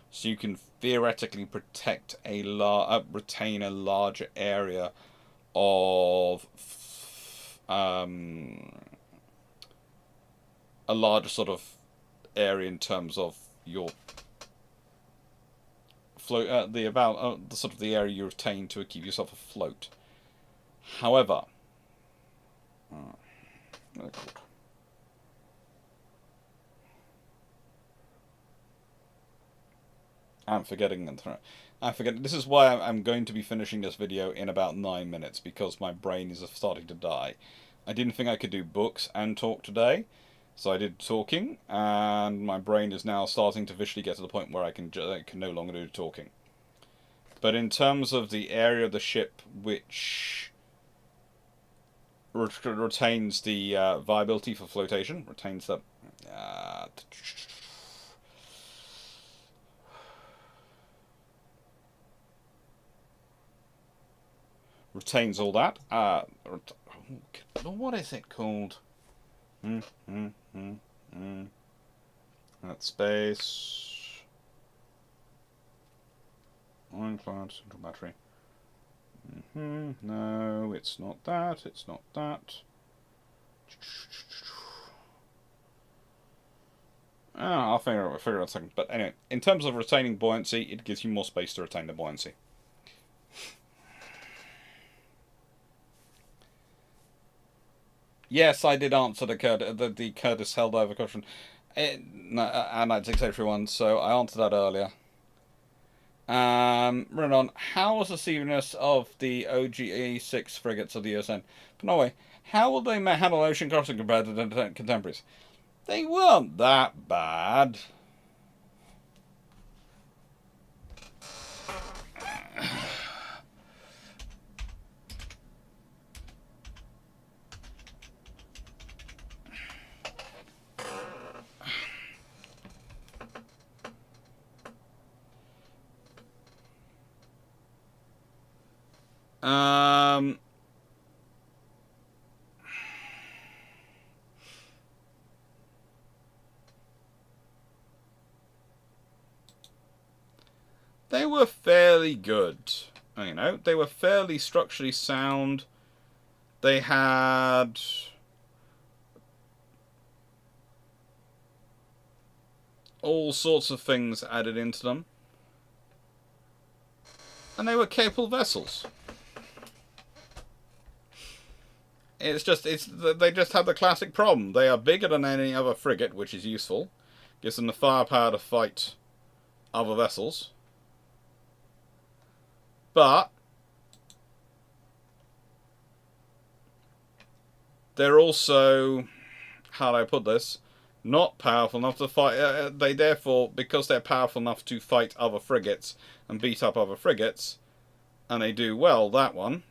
so you can theoretically protect retain a larger area of a larger sort of area in terms of your float, the sort of the area you retain to keep yourself afloat. However, I'm forgetting. This is why I'm going to be finishing this video in about 9 minutes, because my brain is starting to die. I didn't think I could do books and talk today, so I did talking, and my brain is now starting to visually get to the point where I can no longer do talking. But in terms of the area of the ship which retains the viability for flotation, retains the retains all that. What is it called? That space. Ironclad, central battery. No, it's not that. It's not that. I'll figure it out in a second. But anyway, in terms of retaining buoyancy, it gives you more space to retain the buoyancy. Yes, I did answer the Curtis held over question. No, and I'd say everyone, so I answered that earlier. Running on, how was the seriousness of the OGE-6 frigates of the USN? But no way, how will they handle ocean crossing compared to the contemporaries? They weren't that bad. They were fairly good. You know, they were fairly structurally sound. They had all sorts of things added into them. And they were capable vessels. They just have the classic problem. They are bigger than any other frigate, which is useful. Gives them the firepower to fight other vessels. But they're also, how do I put this, not powerful enough to fight. They therefore, because they're powerful enough to fight other frigates and beat up other frigates, and they do well, that one,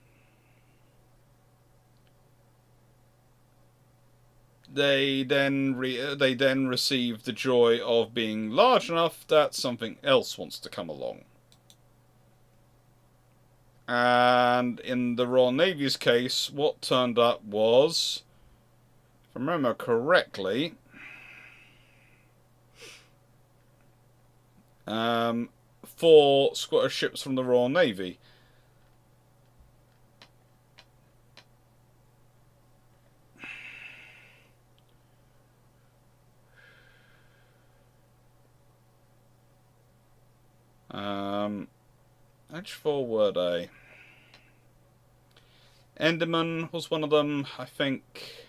they then receive the joy of being large enough that something else wants to come along. And in the Royal Navy's case, what turned up was, if I remember correctly, 4 ships from the Royal Navy. Which 4 were they? Enderman was one of them, I think.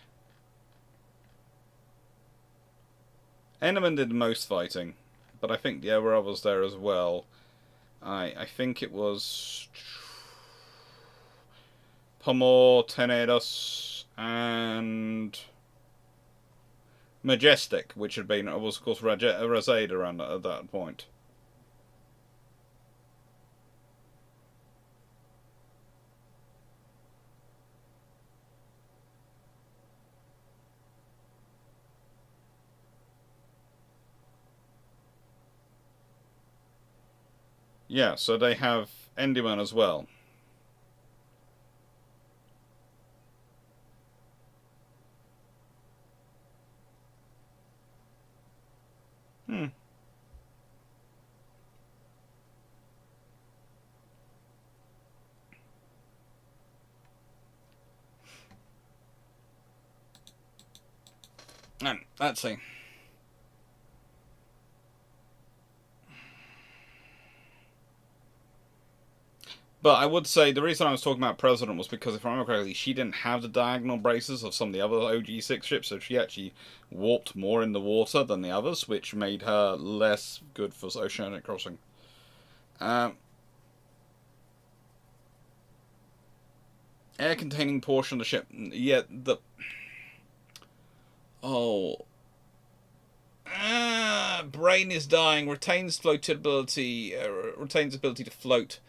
Enderman did the most fighting, but I think there were others there as well. I think it was Pomor, Tenedos, and Majestic, which was of course Razade around at that point. Yeah, so they have Enderman as well. Let's see. But I would say the reason I was talking about President was because, if I remember correctly, she didn't have the diagonal braces of some of the other OG-6 ships, so she actually warped more in the water than the others, which made her less good for oceanic crossing. Air-containing portion of the ship. Yeah, the... Oh... brain is dying. Retains floatability. Retains ability to float.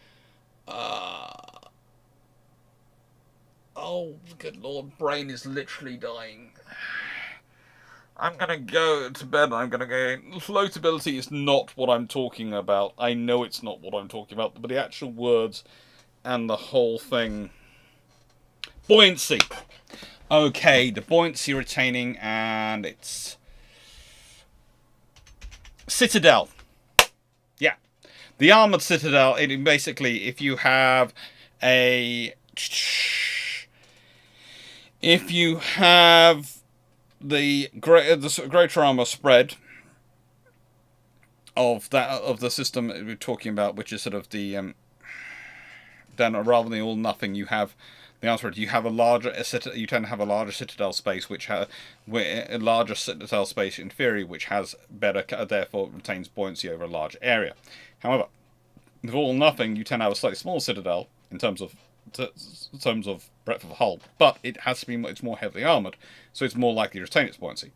Oh, good lord, brain is literally dying. I'm gonna go to bed and I'm gonna go... Floatability is not what I'm talking about. I know it's not what I'm talking about, but the actual words and the whole thing... Buoyancy! Okay, the buoyancy retaining, and it's... Citadel. Yeah. The armored citadel, it basically, if you have a... If you have the greater armor spread of the system we're talking about, which is sort of the then rather than all nothing, you have The answer is you have you tend to have a larger citadel space, a larger citadel space in theory, which has better, therefore retains buoyancy over a large area. However, with all or nothing, you tend to have a slightly smaller citadel in terms of breadth of hull, but it's more heavily armoured, so it's more likely to retain its buoyancy.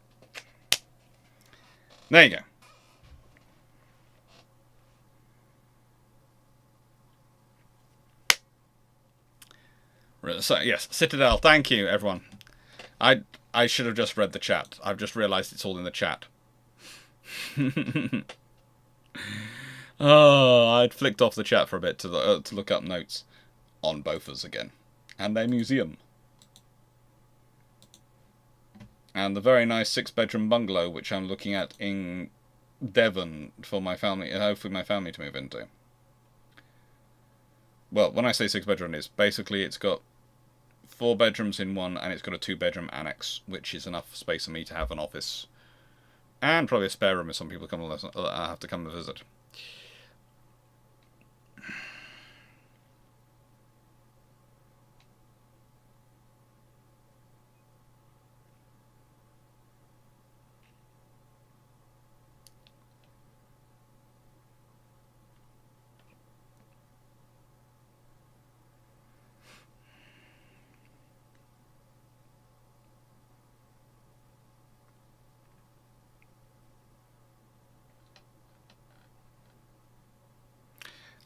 There you go. So yes, Citadel. Thank you, everyone. I should have just read the chat. I've just realised it's all in the chat. Oh, I'd flicked off the chat for a bit to look up notes on Bofors again, and their museum, and the very nice 6-bedroom bungalow which I'm looking at in Devon for my family, and hopefully my family to move into. Well, when I say 6-bedroom, it's got 4 bedrooms in one, and it's got a 2-bedroom annex, which is enough space for me to have an office, and probably a spare room if some people have to come and visit.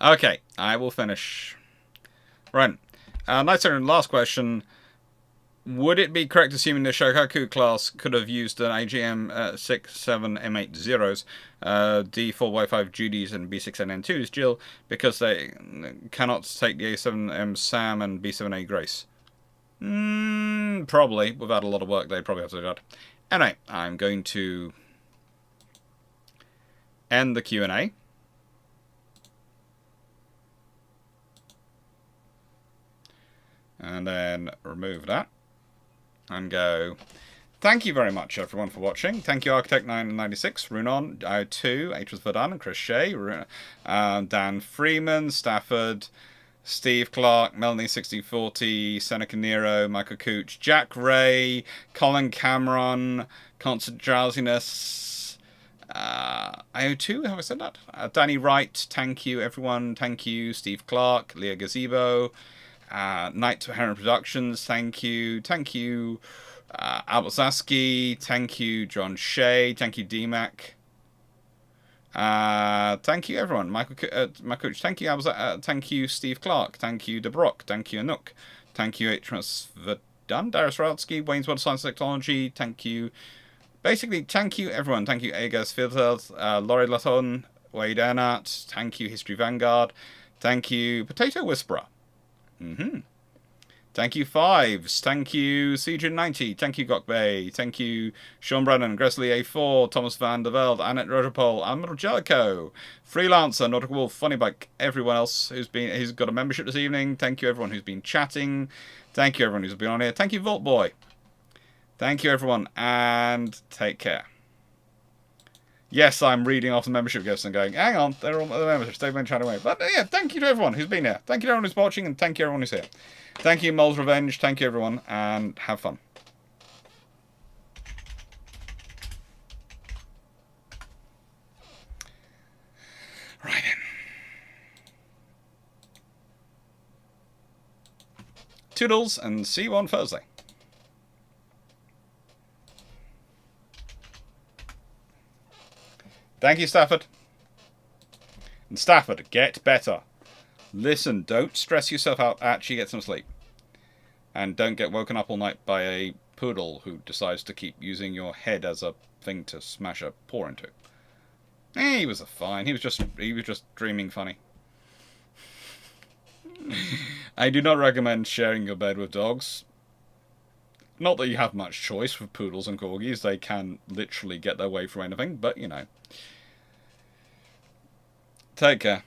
Okay, I will finish. Right. Last question. Would it be correct assuming the Shokaku class could have used an AGM 67 M80s, D4Y5 Judies and B6NN2s, Jill, because they cannot take the A7M Sam and B7A Grace? Probably. Without a lot of work, they'd probably have to do that. Anyway, I'm going to end the Q&A. And then remove that. And go, thank you very much, everyone, for watching. Thank you, Architect996, Runon, I2, H was Verdun, Chris Shea, Dan Freeman, Stafford, Steve Clarke, Melanie6040, Seneca Nero, Michael Cooch, Jack Ray, Colin Cameron, Constant Drowsiness, IO2, have I said that? Danny Wright, thank you, everyone. Thank you, Steve Clarke, Leah Gazebo, Night to Heron Productions, thank you. Thank you, Albert Zaski, thank you, John Shea, thank you, DMAC. Thank you, everyone. Michael Cooch, thank you, thank you, Steve Clarke, thank you, De Brock, thank you, Anouk, thank you, HMS Verdun, Darius Radsky, Wayne's World of Science and Technology, thank you. Basically, thank you, everyone. Thank you, Agas Filters, Laurie Laton, Wade Ernart, thank you, History Vanguard, thank you, Potato Whisperer. Thank you, Fives. Thank you, Cjun90. Thank you, Gok Bay. Thank you, Sean Brennan, Gresley A4, Thomas Van der Velde, Annette Rotopole, Admiral Jellicoe, Freelancer, Nautical Wolf, Funny Bike, everyone else who's got a membership this evening. Thank you, everyone who's been chatting. Thank you, everyone who's been on here. Thank you, Vault Boy. Thank you, everyone, and take care. Yes, I'm reading off the membership gifts and going, hang on, they're all the memberships. They've been chatting away. But yeah, thank you to everyone who's been here. Thank you to everyone who's watching, and thank you to everyone who's here. Thank you, Mole's Revenge. Thank you, everyone, and have fun. Right then. Toodles, and see you on Thursday. Thank you, Stafford. And Stafford, get better. Listen, don't stress yourself out. Actually get some sleep. And don't get woken up all night by a poodle who decides to keep using your head as a thing to smash a paw into. He was fine. He was just dreaming funny. I do not recommend sharing your bed with dogs. Not that you have much choice with poodles and corgis. They can literally get their way from anything, but you know. Take care.